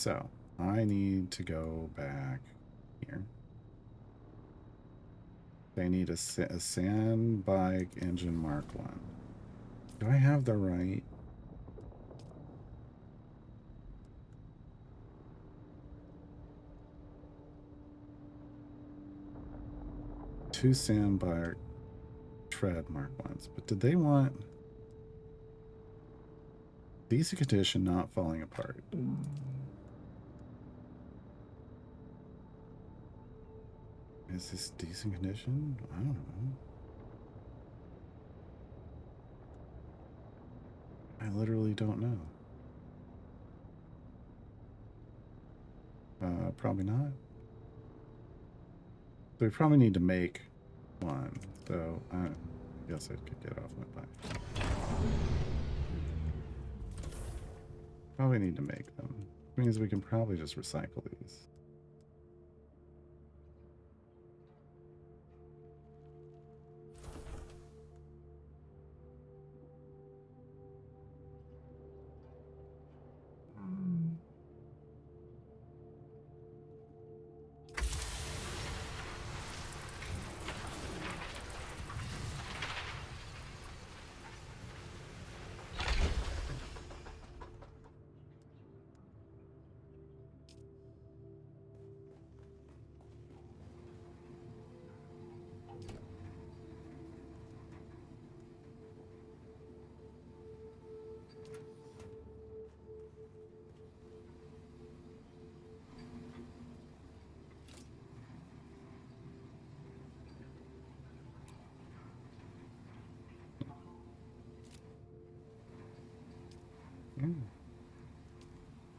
S1: So I need to go back here. They need a sand bike engine Mark 1. Do I have the right? Two sand bike tread Mark 1s, but did they want decent condition, not falling apart? Is this decent condition? I don't know. I literally don't know. Probably not. So we probably need to make one. So I guess I could get off my bike. Probably need to make them. Which means we can probably just recycle these.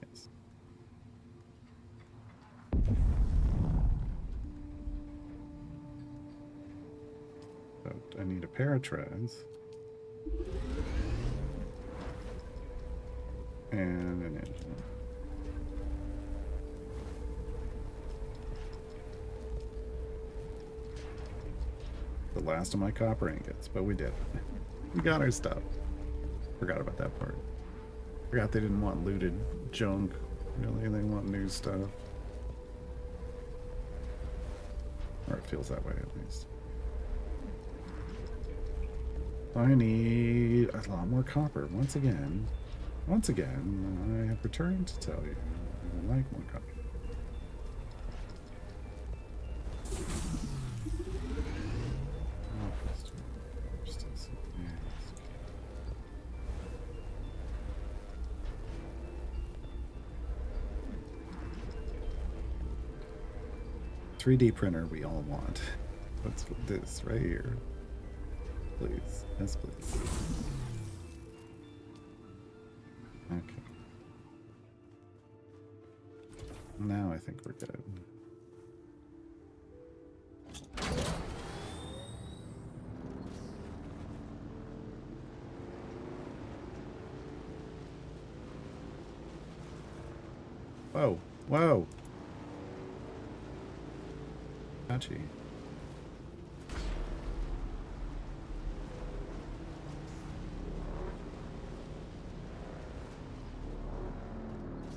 S1: Yes. So I need a pair of treads. And an engine. The last of my copper ingots, but we did it. We got our stuff. Forgot about that part. Forgot they didn't want looted junk. Really, they want new stuff. Or it feels that way, at least. I need a lot more copper. Once again, I have returned to tell you I like more copper. A 3D printer we all want. What's this right here? Please. Yes, please. Okay. Now I think we're good. Whoa. Whoa. Touchy.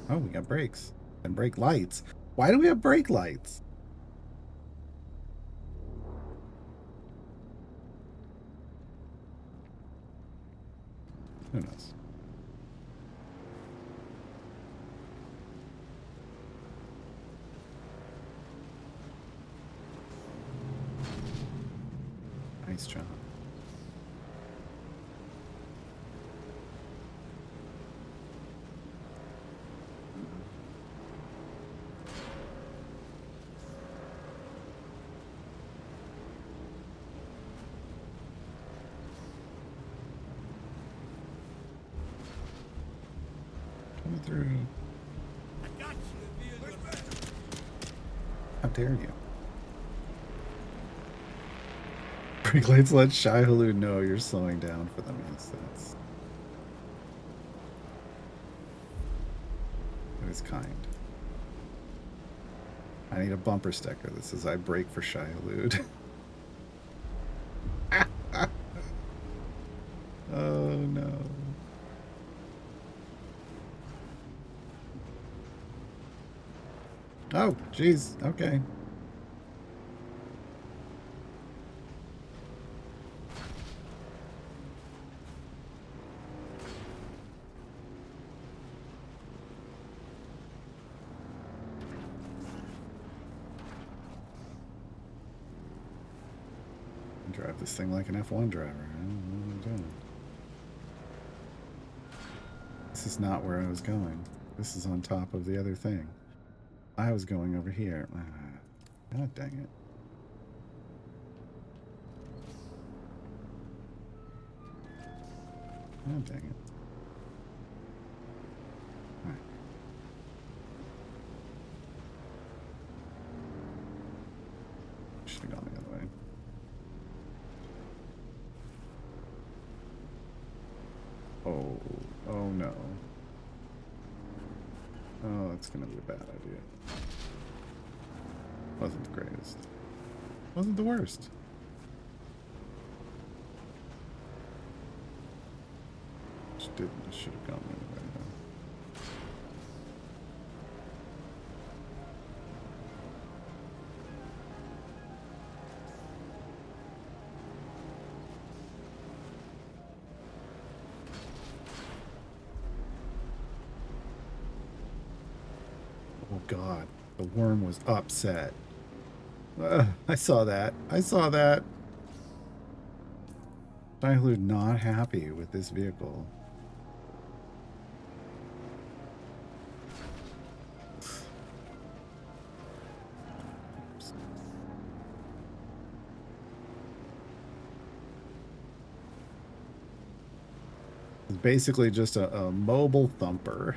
S1: Oh, we got brakes and brake lights. Why do we have brake lights? Who knows? Nice job. Coming through. How dare you? Brake lights let Shy Halud know you're slowing down for them. Yes, that is kind. I need a bumper sticker that says I brake for Shy Halud. Oh no. Oh, jeez. Okay. Drive this thing like an F1 driver. I don't know what I'm doing. This is not where I was going. This is on top of the other thing. I was going over here. God dang it. God dang it. Alright. Should have gone the other way. Oh no. Oh, that's gonna be a bad idea. Wasn't the greatest. Wasn't the worst. Should have gone the other way though. Oh god, the worm was upset. I saw that. I saw that. Childhood not happy with this vehicle. It's basically just a mobile thumper.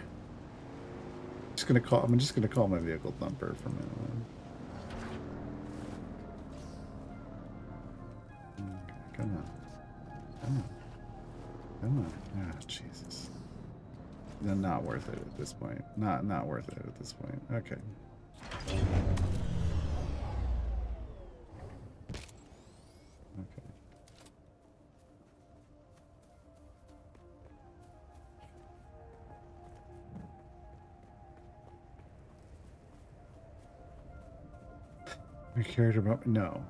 S1: I'm just gonna call my vehicle Thumper from now on. Okay, come on. Come on. Come on. Ah, Jesus. No, not worth it at this point. Not worth it at this point. Okay. Okay. You cared about no.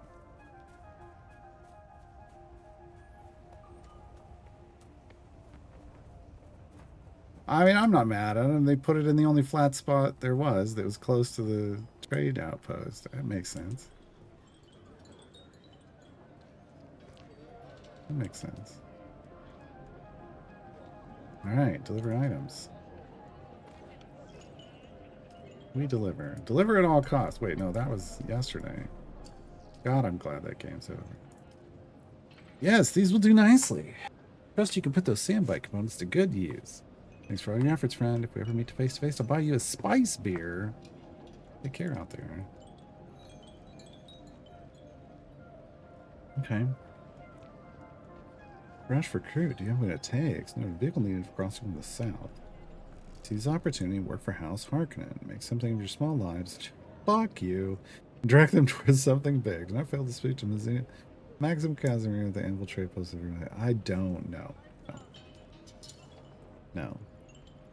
S1: I mean, I'm not mad at them. They put it in the only flat spot there was that was close to the trade outpost. That makes sense. That makes sense. Alright, deliver items. We deliver. Deliver at all costs. Wait, no, that was yesterday. God, I'm glad that game's over. Yes, these will do nicely. Trust you can put those sandbike components to good use. Thanks for all your efforts, friend. If we ever meet face to face, I'll buy you a spice beer. Take care out there. Okay. Crash for crew. Do you have what it takes? No vehicle needed for crossing from the south. Seize opportunity. Work for House Harkonnen. Make something of your small lives. Fuck you. Direct them towards something big. Do not fail to speak to Maxim Casimir at the Anvil Trade Post. I don't know. No.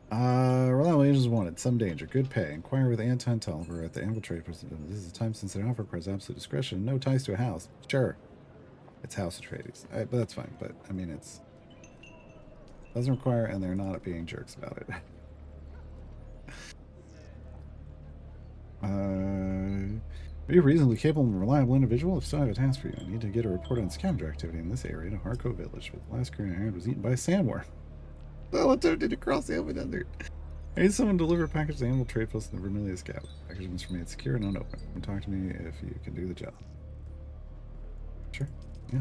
S1: Reliable agents wanted. Some danger. Good pay. Inquire with Anton Tolliver at the Anvil Trade Post. This is a time-sensitive offer. Requires absolute discretion. No ties to a house. Sure. It's House Atreides. But that's fine. But, I mean, it's... Doesn't require, and they're not being jerks about it. Are you a reasonably capable and reliable individual? If so, I have a task for you. I need to get a report on scavenger activity in this area in Harco Village. With the last crew I hired was eaten by a sandworm. Well, attempted to cross the open desert. I need someone to deliver a package to the Animal Trade Post in the Vermilius Gap. The package must remain secure and unopened. Come talk to me if you can do the job. Sure. Yeah.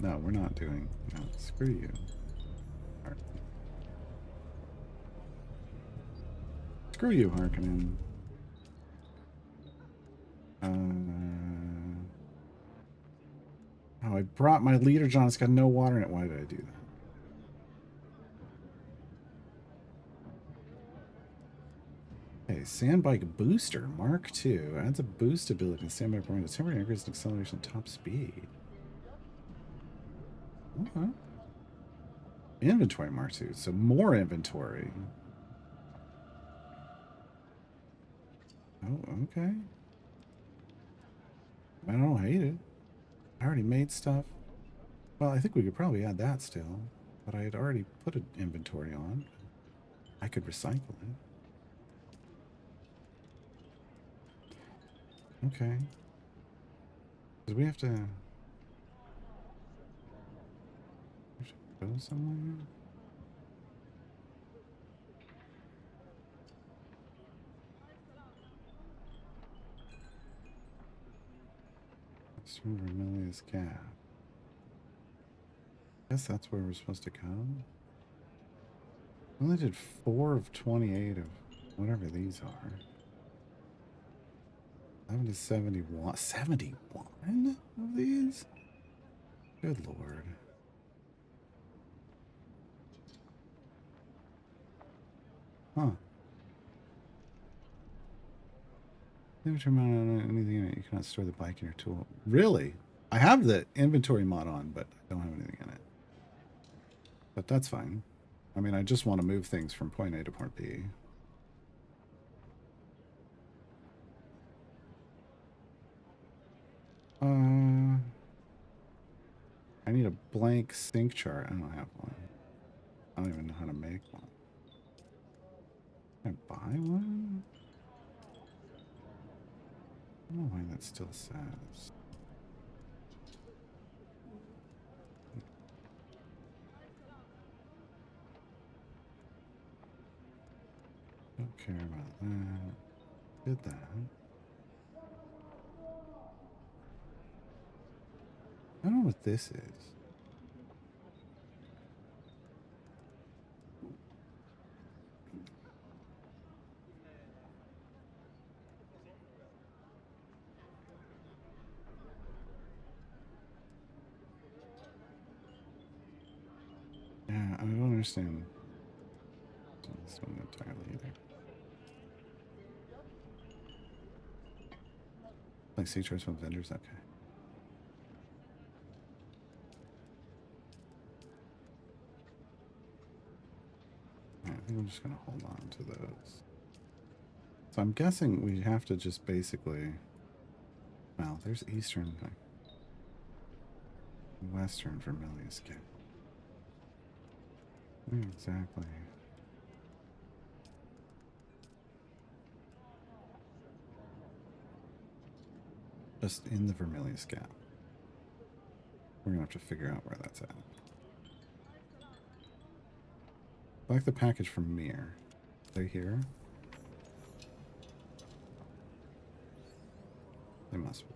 S1: No, we're not doing... No, screw you. Right. Screw you, Harkonnen. Oh, I brought my leader, John. It's got no water in it. Why did I do that? Okay, Sandbike Booster, Mark II. Adds a boost ability to Sandbike Brand. A temporary increase in acceleration and top speed. Okay. Inventory, Mark II. So more inventory. Oh, okay. I don't hate it. I already made stuff. Well, I think we could probably add that still. But I had already put an inventory on. I could recycle it. Okay. Because we have to go somewhere? Western Vermilius Gap. Guess that's where we're supposed to go. I only did 4 of 28 of whatever these are. 11 to 71. 71 of these? Good lord. Huh. Inventory mod on anything in it. You cannot store the bike in your tool. Really? I have the inventory mod on, but I don't have anything in it. But that's fine. I mean, I just want to move things from point A to point B. I need a blank sync chart. I don't have one. I don't even know how to make one. Can I buy one? I don't know why that still says. Don't care about that. Did that. I don't know what this is. Yeah, I don't understand this one entirely either. Like sea charts from vendors? Okay. Right, I think I'm just going to hold on to those. So I'm guessing we have to just basically... Well, there's Eastern... Western Vermilius Gap. Exactly. Just in the Vermilius Gap. We're gonna have to figure out where that's at. Select the package from Mir. Are they here? They must be.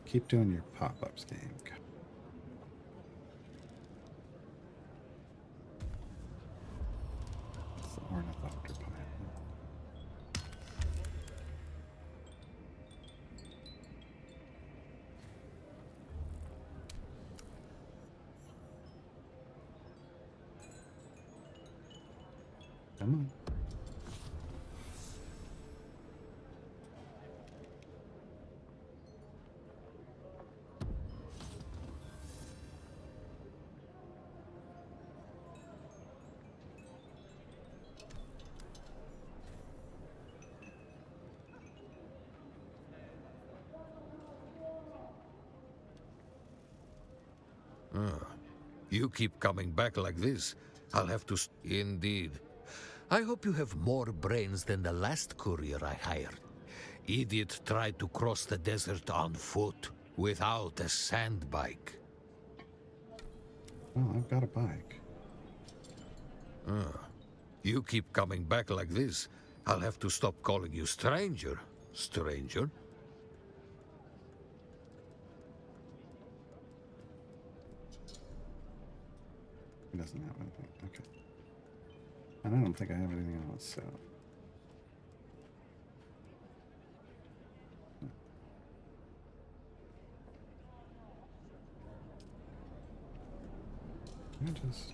S1: Keep doing your pop-ups, game. It's the ornithopter pilot. Come on.
S3: You keep coming back like this, I'll have to... Indeed. I hope you have more brains than the last courier I hired. Idiot tried to cross the desert on foot, without a sand bike.
S1: Oh, I've got a bike.
S3: You keep coming back like this, I'll have to stop calling you stranger. Stranger?
S1: He doesn't have anything. Okay. And I don't think I have anything else, so... I just...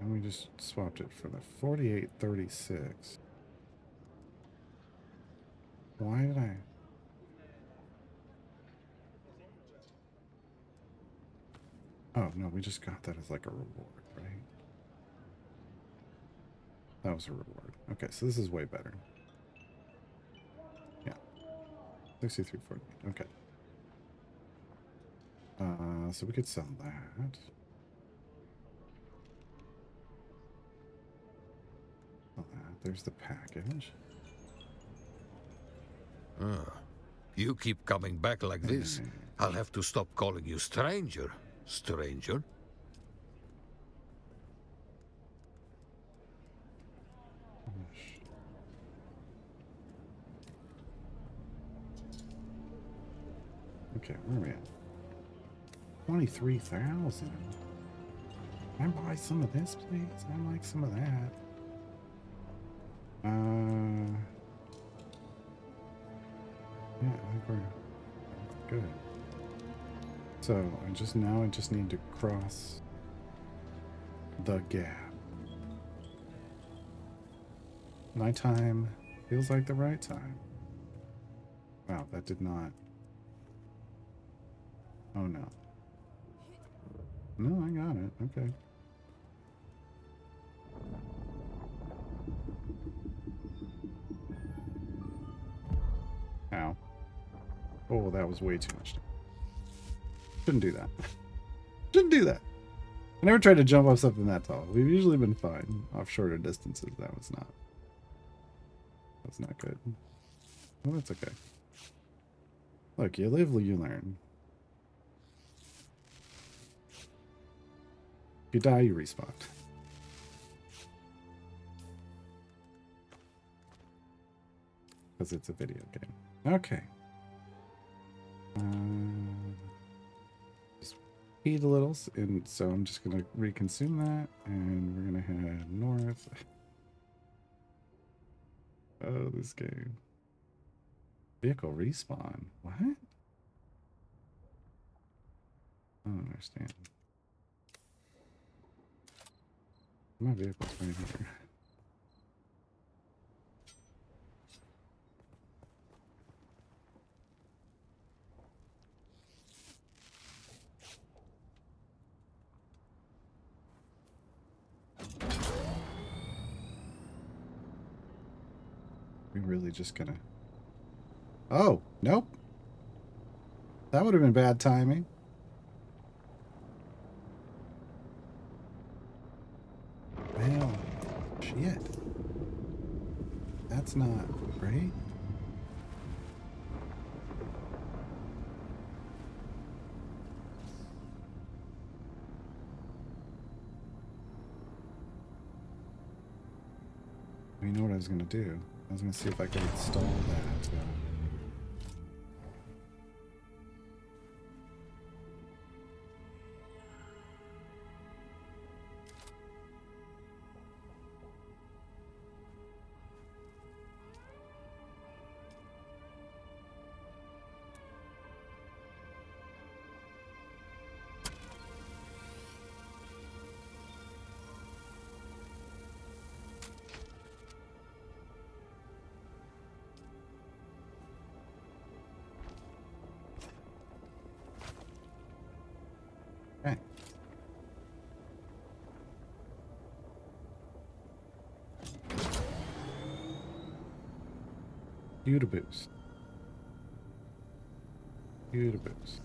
S1: And we just swapped it for the 4836. Why did I? Oh, no, we just got that as like a reward, right? That was a reward. Okay, so this is way better. Yeah. 6348. Okay. So we could sell that. Sell that. There's the package.
S3: You keep coming back like this, I'll have to stop calling you stranger, stranger.
S1: Okay, where are we at? 23,000. Can I buy some of this, please? I like some of that. Yeah, I think we're good. So I just need to cross the gap. Nighttime feels like the right time. Wow, that did not. Oh no. No, I got it. Okay. Ow. Oh, that was way too much. Shouldn't do that. Shouldn't do that. I never tried to jump off something that tall. We've usually been fine off shorter distances. That was not. That's not good. Well, that's okay. Look, you live, you learn. If you die, you respawn. Because it's a video game. Okay. Just eat a little, and so I'm just gonna reconsume that, and we're gonna head north. Oh, this game. Vehicle respawn. What? I don't understand. My vehicle's right here. We really just gonna... Oh, nope. That would have been bad timing. Well, shit. That's not great. You know what I was gonna do? I was gonna see if I could install that. Okay. You to boost. You to boost.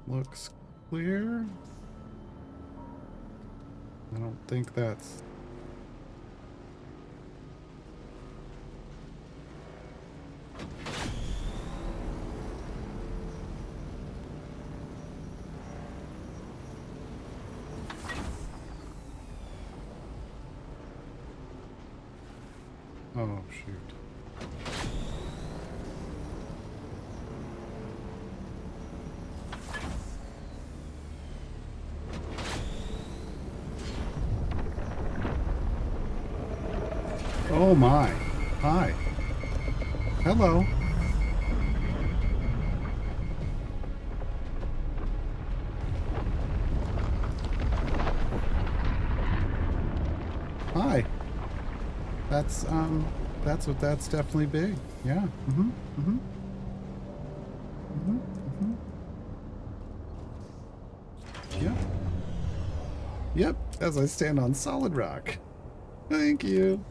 S1: Looks clear. I don't think that's... Oh, shoot. Oh my. Hi. Hello. Hi. That's that's definitely big. Yeah. Mm-hmm. Mm-hmm. Mm-hmm. Mm-hmm. Yep. Yep. As I stand on solid rock. Thank you.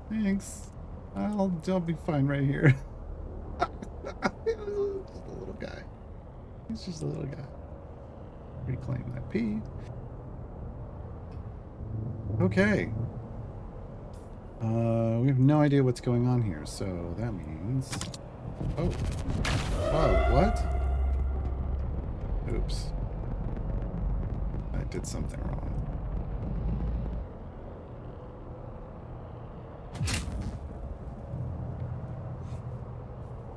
S1: Thanks. I'll be fine right here. Just a little guy. He's just a little guy. Reclaim that P. Okay. We have no idea what's going on here, so that means... Oh. Oh, what? Oops. I did something wrong.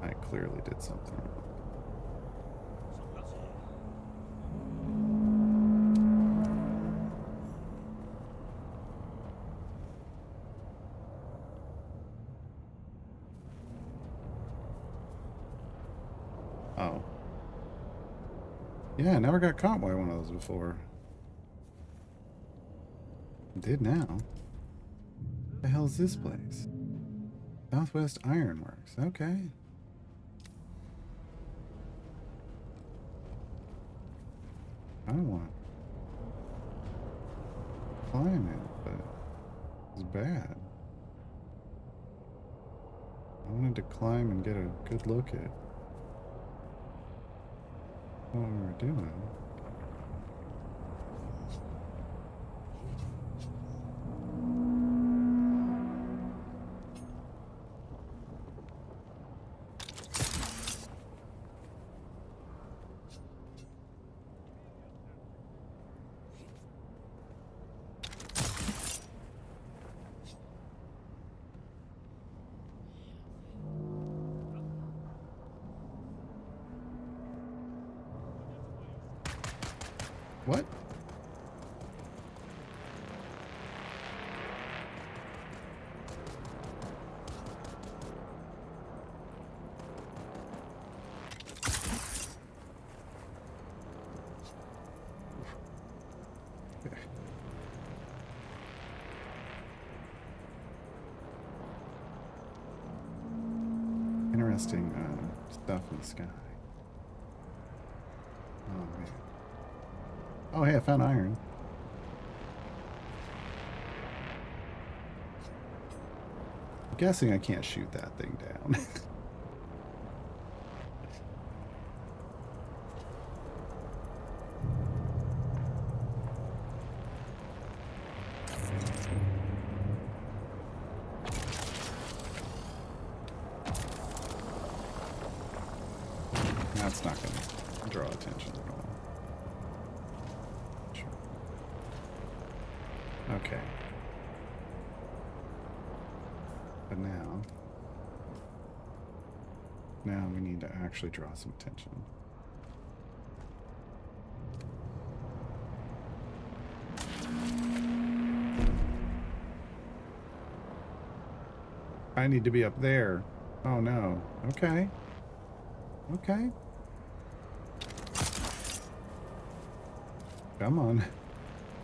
S1: I clearly did something wrong. Oh. Yeah, I never got caught by one of those before. I did now. What the hell is this place? Southwest Ironworks. Okay. I don't want to climb it, but it's bad. I wanted to climb and get a good look at what we were doing. What? Interesting stuff in the sky. Oh, man. Oh, hey, I found iron. I'm guessing I can't shoot that thing down. That's not going to draw attention at all. Sure. Okay. But now we need to actually draw some attention. I need to be up there. Oh no. Okay. Okay. Come on.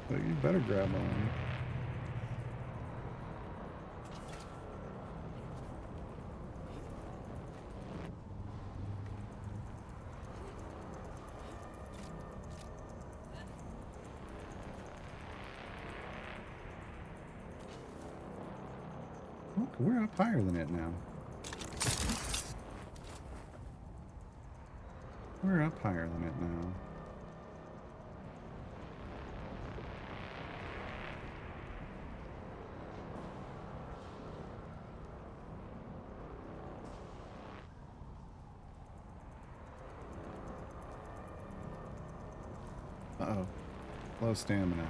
S1: Well, you better grab on. Look, we're up higher than it now. We're up higher than it now. Uh-oh. Low stamina.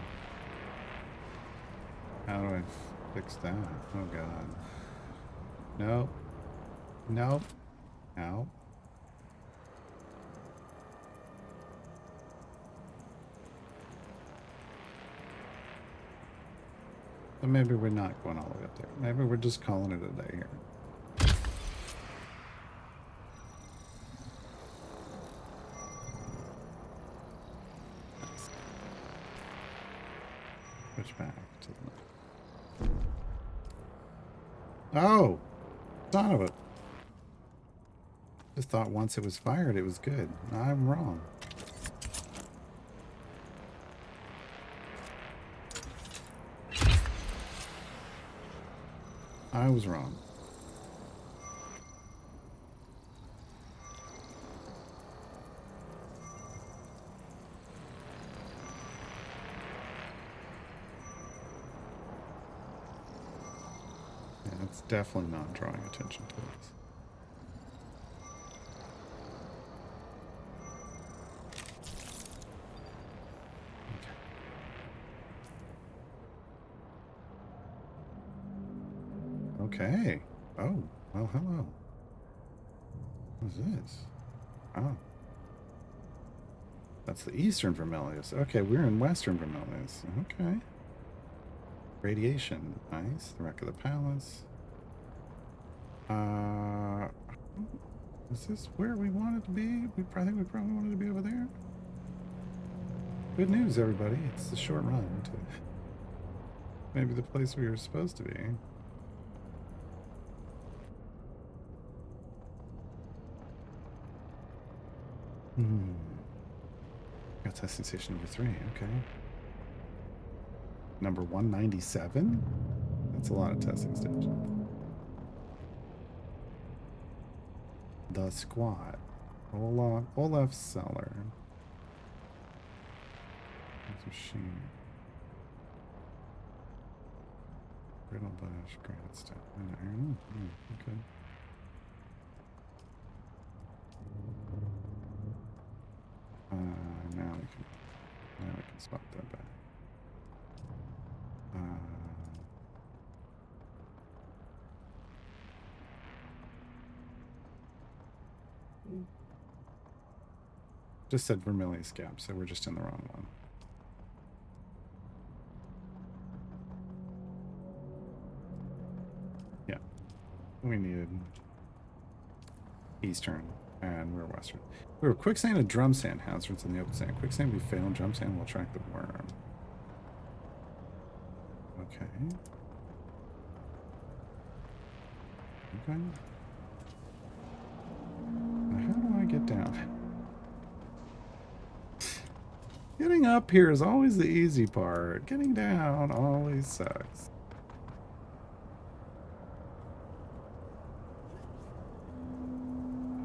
S1: How do I fix that? Oh, God. Nope. Nope. Ow. So maybe we're not going all the way up there. Maybe we're just calling it a day here. Switch back to the left. Oh! Son of a... Just thought once it was fired, it was good. I'm wrong. I was wrong. Yeah, it's definitely not drawing attention to this. Okay. Oh, well, hello. What is this? Oh. That's the Eastern Vermilius. Okay, we're in Western Vermilius. Okay. Radiation. Nice. The wreck of the palace. Is this where we wanted to be? I think we probably wanted to be over there. Good news, everybody. It's the short run to maybe the place we were supposed to be. Got testing station number 3, okay. Number 197? That's a lot of testing stations. The Squat. Olaf's Cellar. Machine. Brittle Bush, Grandstone. Iron. Okay. Now we can swap that back. Just said Vermilius Gap, so we're just in the wrong one. Yeah. We needed Eastern, and we're Western. We were quicksand and drum sand hazards in the open sand. Quicksand we fail, drum sand will attract the worm. Okay. Okay. Now how do I get down? Getting up here is always the easy part. Getting down always sucks.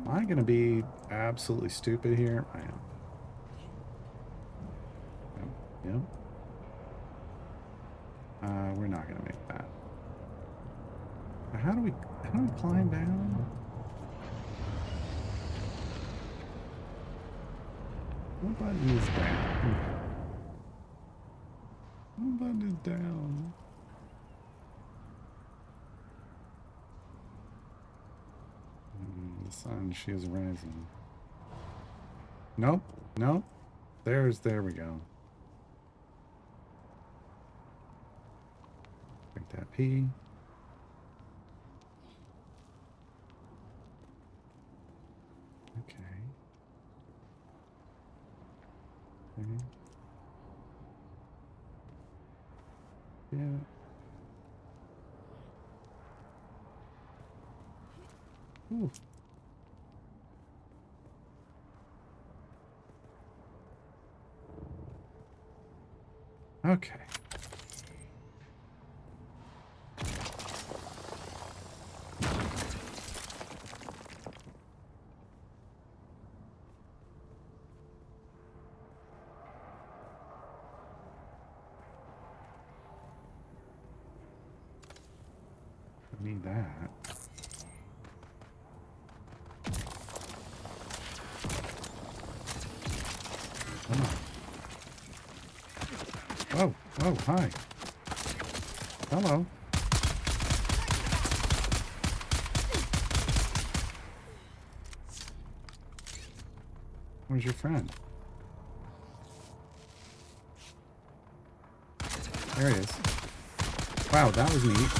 S1: Am I gonna be absolutely stupid here? I am. Yep. We're not gonna make that. Now how do we climb down? What button is down? What button is down? The sun, she is rising. Nope, nope. There we go. Break that P. Okay. Okay. Yeah. Ooh. Okay. I need that. Come on. Oh, oh, hi. Hello. Where's your friend? There he is. Wow, that was neat.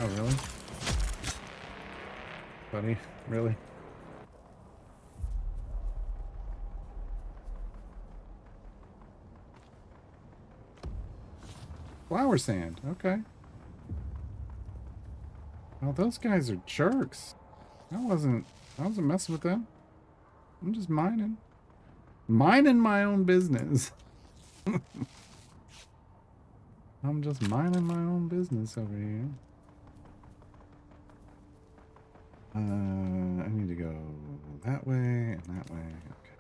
S1: Oh, really? Buddy, really? Flower sand, okay. Well, those guys are jerks. I wasn't messing with them. I'm just mining. Minding my own business. I'm just minding my own business over here. I need to go that way and that way. Okay.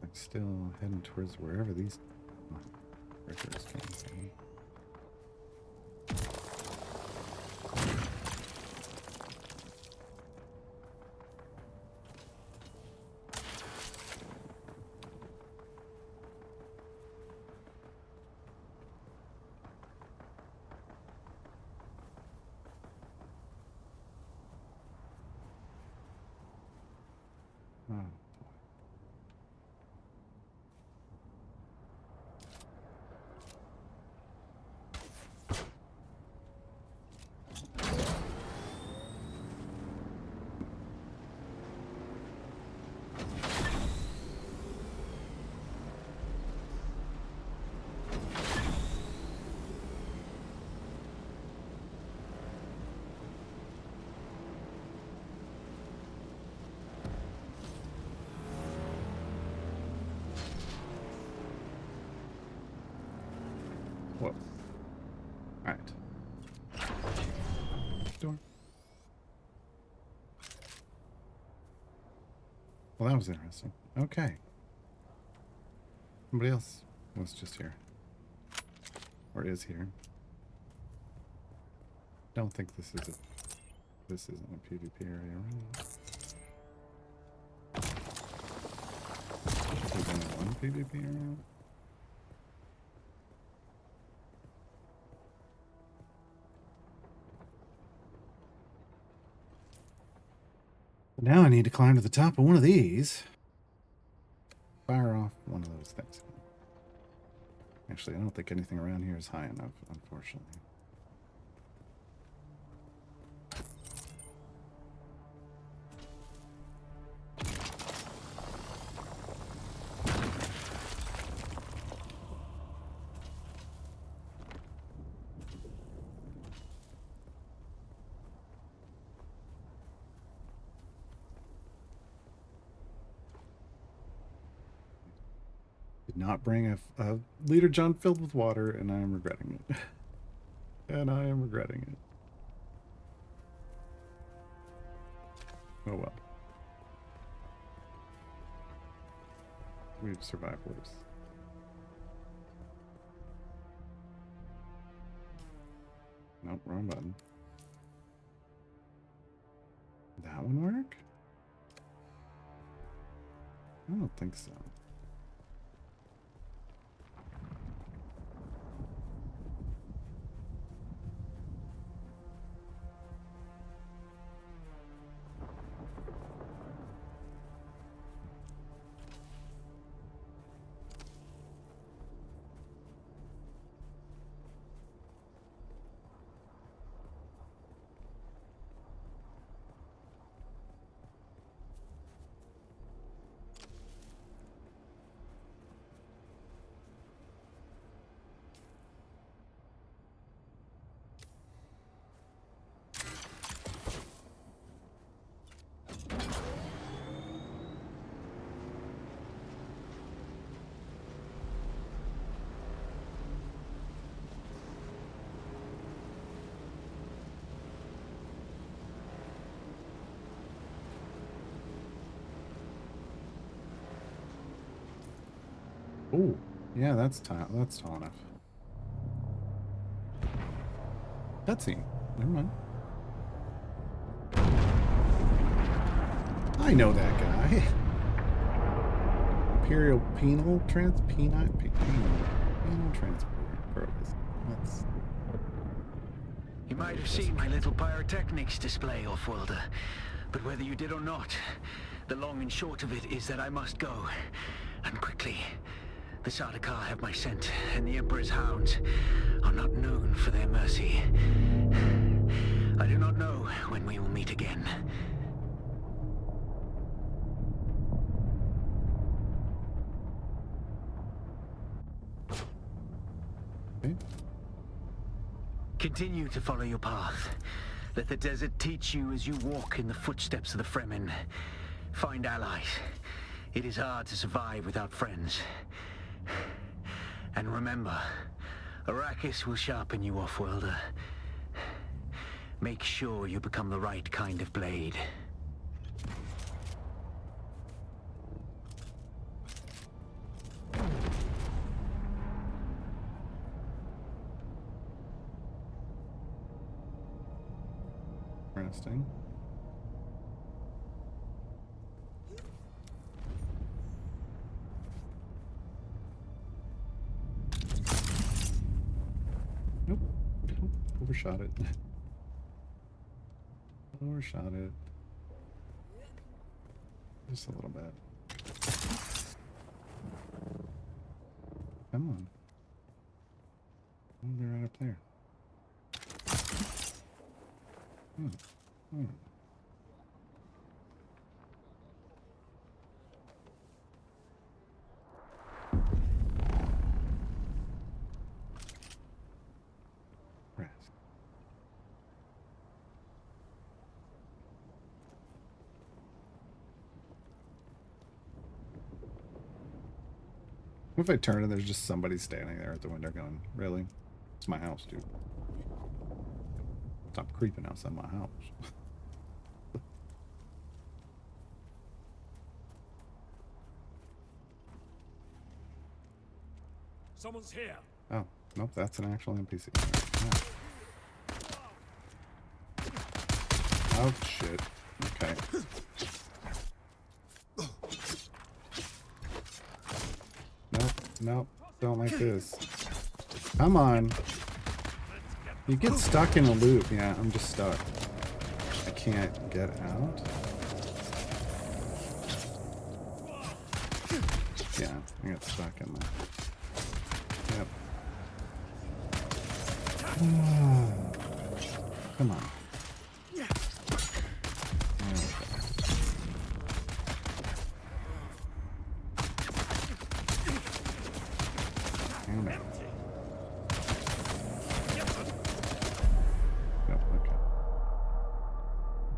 S1: I'm still heading towards wherever these rippers came from. Oh. Whoa. Alright. Door. Well, that was interesting. Okay. Somebody else was just here. Or is here. Don't think this is a... This isn't a PvP area, right? There's only one PvP area? Now I need to climb to the top of one of these. Fire off one of those things. Actually, I don't think anything around here is high enough, unfortunately. Did not bring a liter gun filled with water, and I am regretting it. And I am regretting it. Oh well. We've survived worse. Nope, wrong button. Did that one work? I don't think so. Oh, yeah, that's tall enough. Cutscene. Never mind. I know that guy. Imperial penal transport progress. That's...
S2: You might have seen my little pyrotechnics display, Offworlder, but whether you did or not, the long and short of it is that I must go. And quickly. The Sardaukar have my scent, and the Emperor's hounds are not known for their mercy. I do not know when we will meet again.
S1: Okay.
S2: Continue to follow your path. Let the desert teach you as you walk in the footsteps of the Fremen. Find allies. It is hard to survive without friends. And remember, Arrakis will sharpen you, Offworlder. Make sure you become the right kind of blade.
S1: Interesting. Nope. Overshot it. Overshot it. Just a little bit. Come on. Oh, they're right up there. Rest. What if I turn and there's just somebody standing there at the window going, really? It's my house, dude. Stop creeping outside my house.
S11: Someone's here.
S1: Oh, nope, that's an actual NPC. Yeah. Oh, shit. Okay. Nope, nope, don't like this. Come on. You get stuck in a loop. Yeah, I'm just stuck. I can't get out. Yeah, I got stuck in there. Yep. Come on.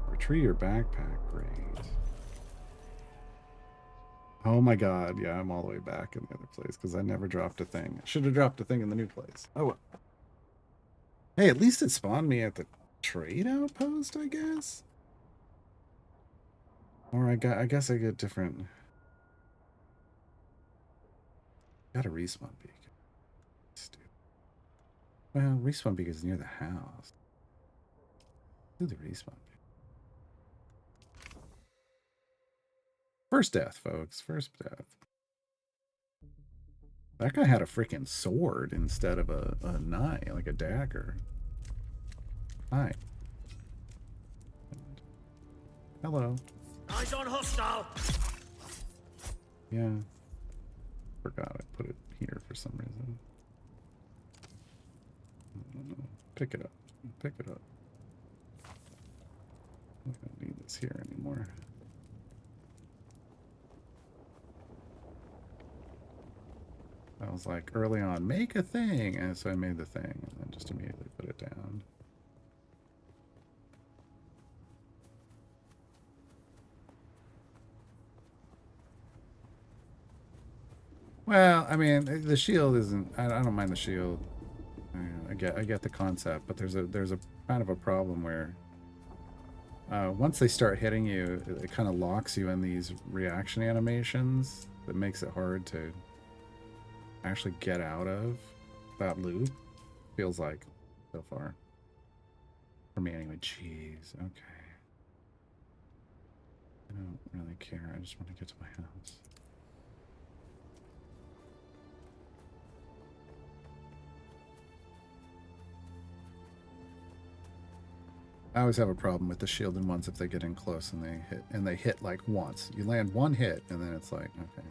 S1: Retrieve your backpack. Great. Oh my god. Yeah, I'm all the way back in the other place because I never dropped a thing. I should have dropped a thing in the new place. Oh well. Hey, at least it spawned me at the trade outpost, I guess? Or I guess I get different. Got a respawn beacon. Stupid. Well, respawn beacon is near the house. Do the respawn beacon. First death, folks. First death. That guy had a freaking sword instead of a knife, like a dagger. Hi. Hello.
S12: Eyes on hostile.
S1: Yeah. Forgot I put it here for some reason. Pick it up. Pick it up. I don't need this here anymore. I was like early on, make a thing, and so I made the thing and then just immediately put it down. Well, I mean, the shield isn't. I don't mind the shield. I get the concept, but there's a kind of a problem where once they start hitting you, it kind of locks you in these reaction animations that makes it hard to actually get out of that loop. Feels like so far for me anyway. Jeez. Okay. I don't really care. I just want to get to my house. I always have a problem with the shielded ones if they get in close and they hit like once. You land one hit and then it's like, okay.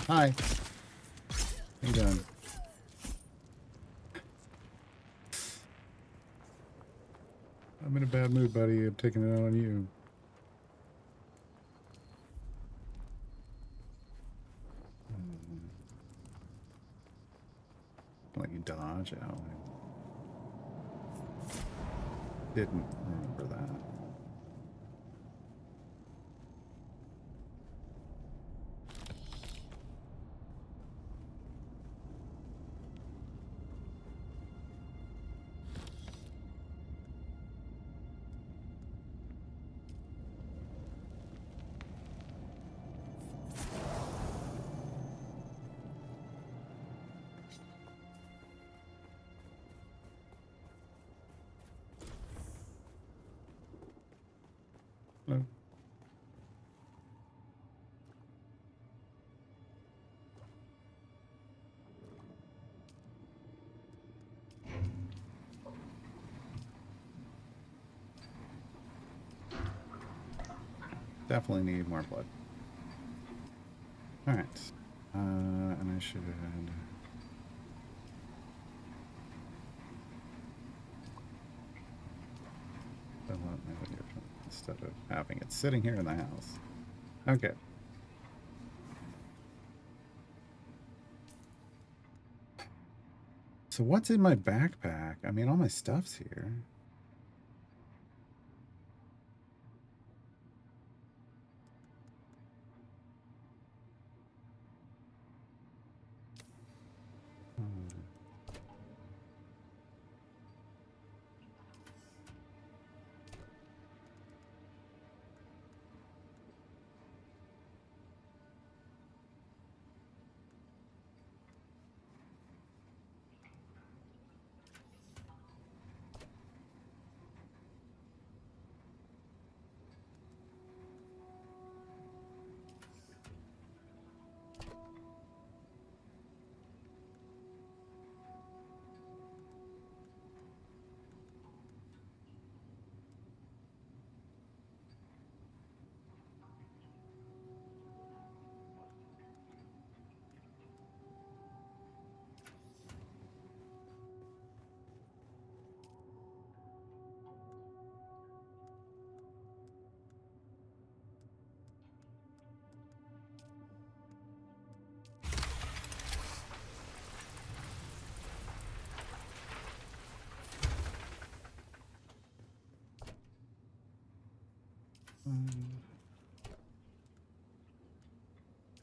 S1: Hi. How you doing? I'm in a bad mood, buddy. I'm taking it out on you. Let you dodge out. Didn't remember that. Hello. Definitely need more blood. Alright. And I should... fill out my video instead of having it sitting here in the house. Okay. So what's in my backpack? I mean, all my stuff's here.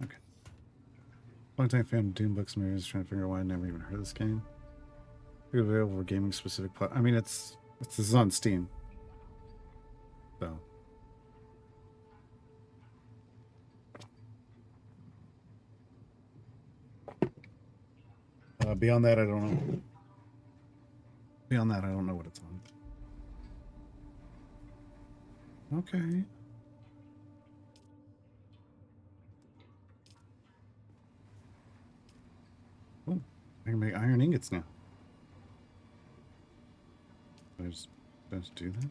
S1: Okay. Long time fan of Dune books and movies, trying to figure out why I never even heard of this game. It's available for gaming specific I mean, this is on Steam. So. Beyond that, I don't know. Beyond that, I don't know what it's on. Okay. Oh, I can make iron ingots now. Let's do that.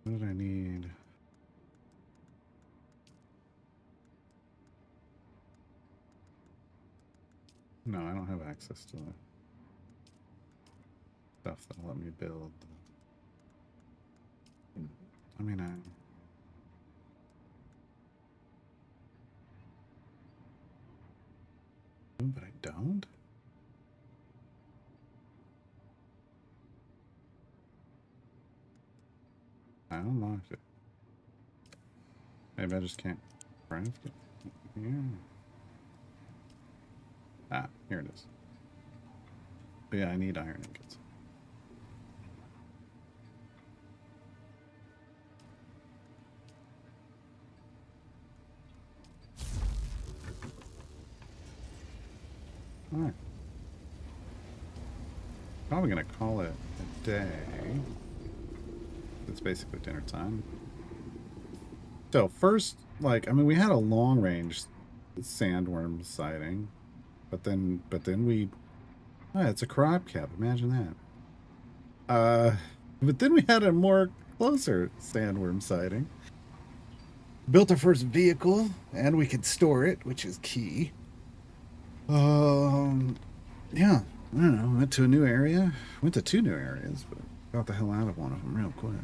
S1: What did I need? No, I don't have access to the stuff that'll let me build. I mean, but I don't. I don't know if it. Maybe I just can't craft it. Yeah. Ah, here it is. But yeah, I need iron ingots. Alright. Probably gonna call it a day. It's basically dinner time. So first, like, I mean, we had a long range sandworm sighting, but then we, it's a crab cap. Imagine that. But then we had a more closer sandworm sighting. Built our first vehicle, and we could store it, which is key. Yeah, I don't know. Went to a new area. Went to 2 new areas, but got the hell out of one of them real quick.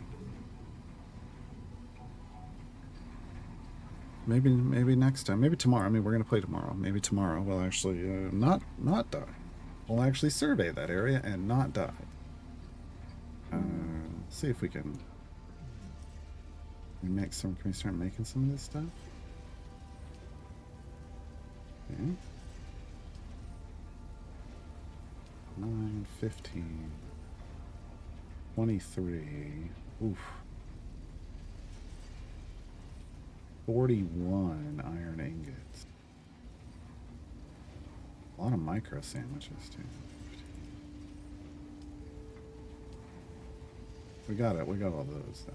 S1: Maybe next time. Maybe tomorrow. I mean, we're gonna play tomorrow. Maybe tomorrow we'll actually not die. We'll actually survey that area and not die. See if we can make some. Can we start making some of this stuff? Okay. 9, 15, 23. Oof. 41 iron ingots. A lot of micro sandwiches too. We got it. We got all those.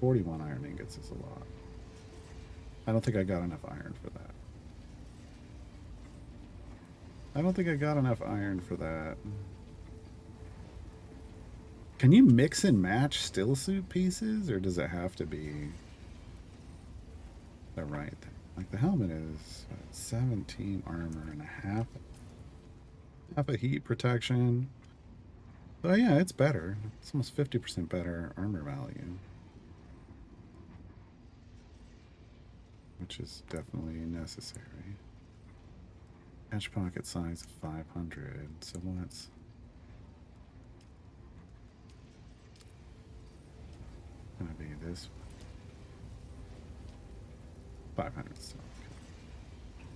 S1: 41 iron ingots is a lot. I don't think I got enough iron for that. Can you mix and match still suit pieces, or does it have to be the right thing? Like the helmet is 17 armor and half a heat protection. Oh yeah, it's better. It's almost 50% better armor value, which is definitely necessary. Edge pocket size of 500. So what's gonna be this 500 stuff. Okay.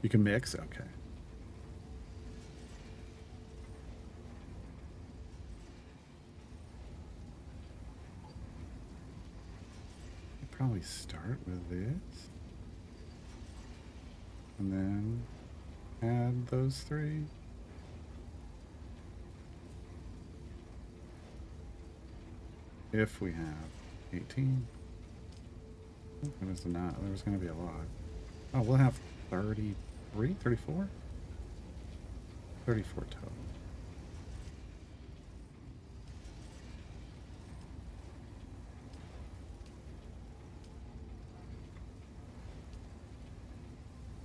S1: You can mix? Okay. Probably start with this and then add those 3. If we have 18. What is it not? There's going to be a lot. Oh, we'll have 33, 34? 34 total.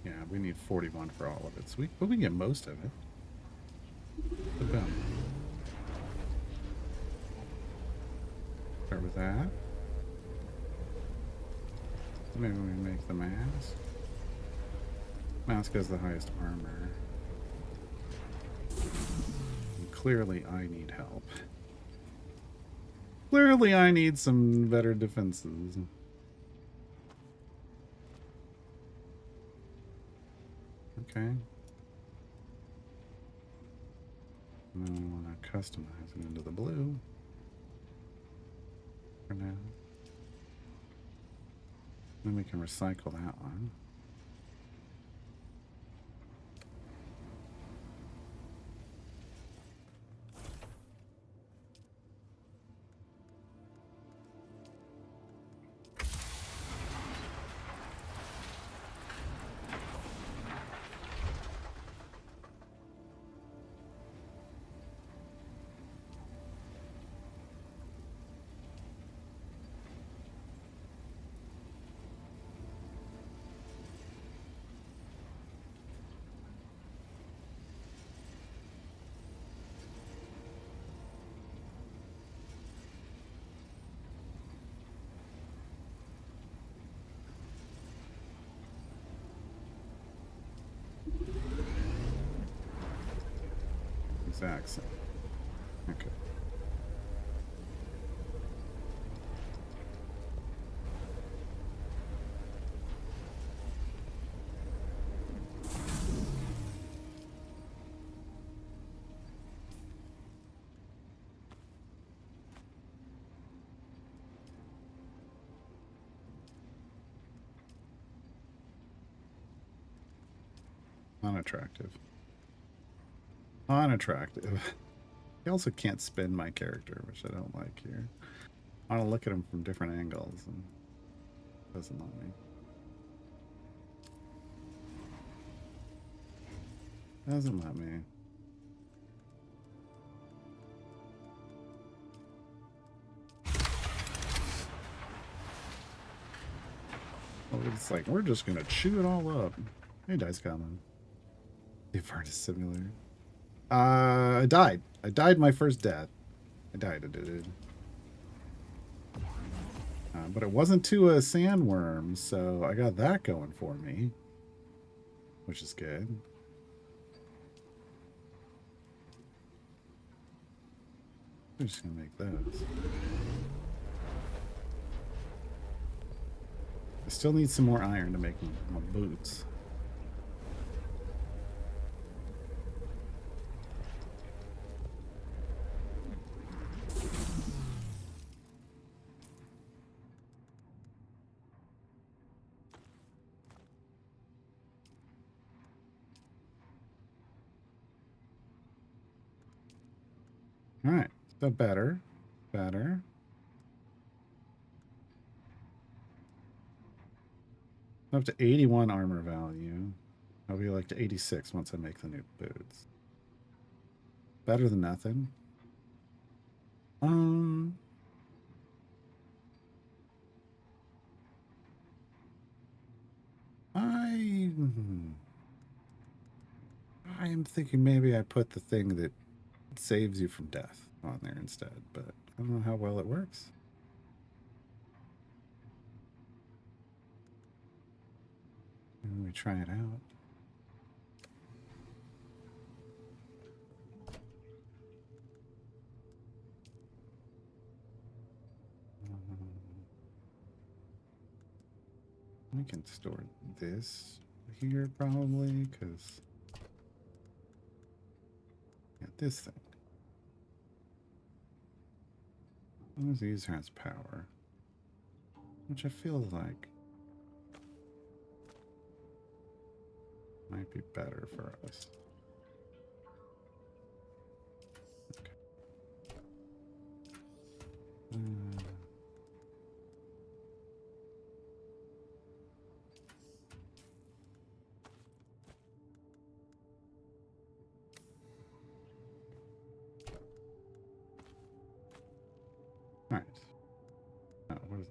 S1: Yeah, we need 41 for all of it. So but we can get most of it. So boom. Start with that. Maybe we make the mask. Mask has the highest armor. And clearly I need help. Clearly I need some better defenses. Okay. And then we want to customize it into the blue for now. Then we can recycle that one. Accent. Okay. Unattractive. Unattractive. I also can't spin my character, which I don't like here. I want to look at him from different angles, and it doesn't let me. Doesn't let me. It's like, we're just gonna chew it all up. Hey, Dice Common. The Furnace Simulator. I died. I died my first death. I died. But it wasn't to a sandworm, so I got that going for me, which is good. I'm just gonna make those. I still need some more iron to make my boots. All right, so better. Up to 81 armor value. I'll be like to 86 once I make the new boots. Better than nothing. I am thinking maybe I put the thing that saves you from death on there instead, but I don't know how well it works. Let me try it out. We can store this here probably, because this thing. As long as the user has power, which I feel like might be better for us. Okay. All right.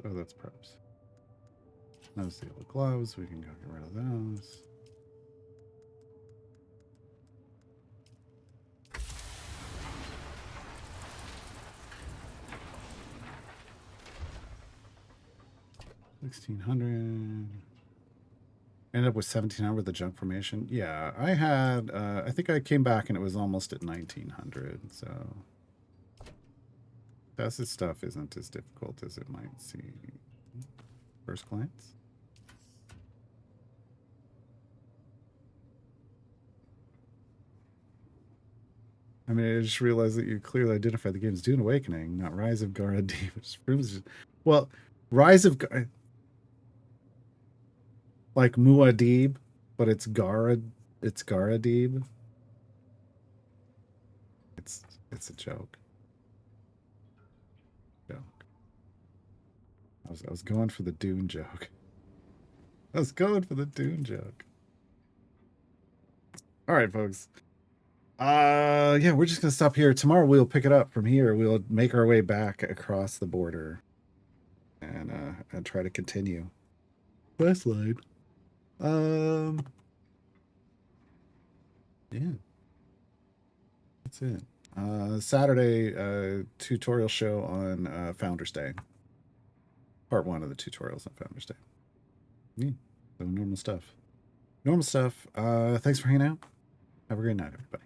S1: Oh, that's probes. No steel gloves. We can go get rid of those. $1,600. Ended up with 1,700 with the junk formation. Yeah, I had. I think I came back and it was almost at 1,900. So this stuff isn't as difficult as it might seem first glance. I mean, I just realized that you clearly identified the game as Dune Awakening, not Rise of Gara-Deeb, which proves well, Rise of like Muad'Dib, but it's Gara-Deeb. It's a joke. I was going for the Dune joke. I was going for the Dune joke. All right, folks. Yeah, we're just gonna stop here. Tomorrow we'll pick it up from here. We'll make our way back across the border and try to continue quest line. Yeah, that's it. Saturday tutorial show on Founders Day. Part 1 of the tutorials on Founders Day. Yeah, so normal stuff. Thanks for hanging out. Have a great night, everybody.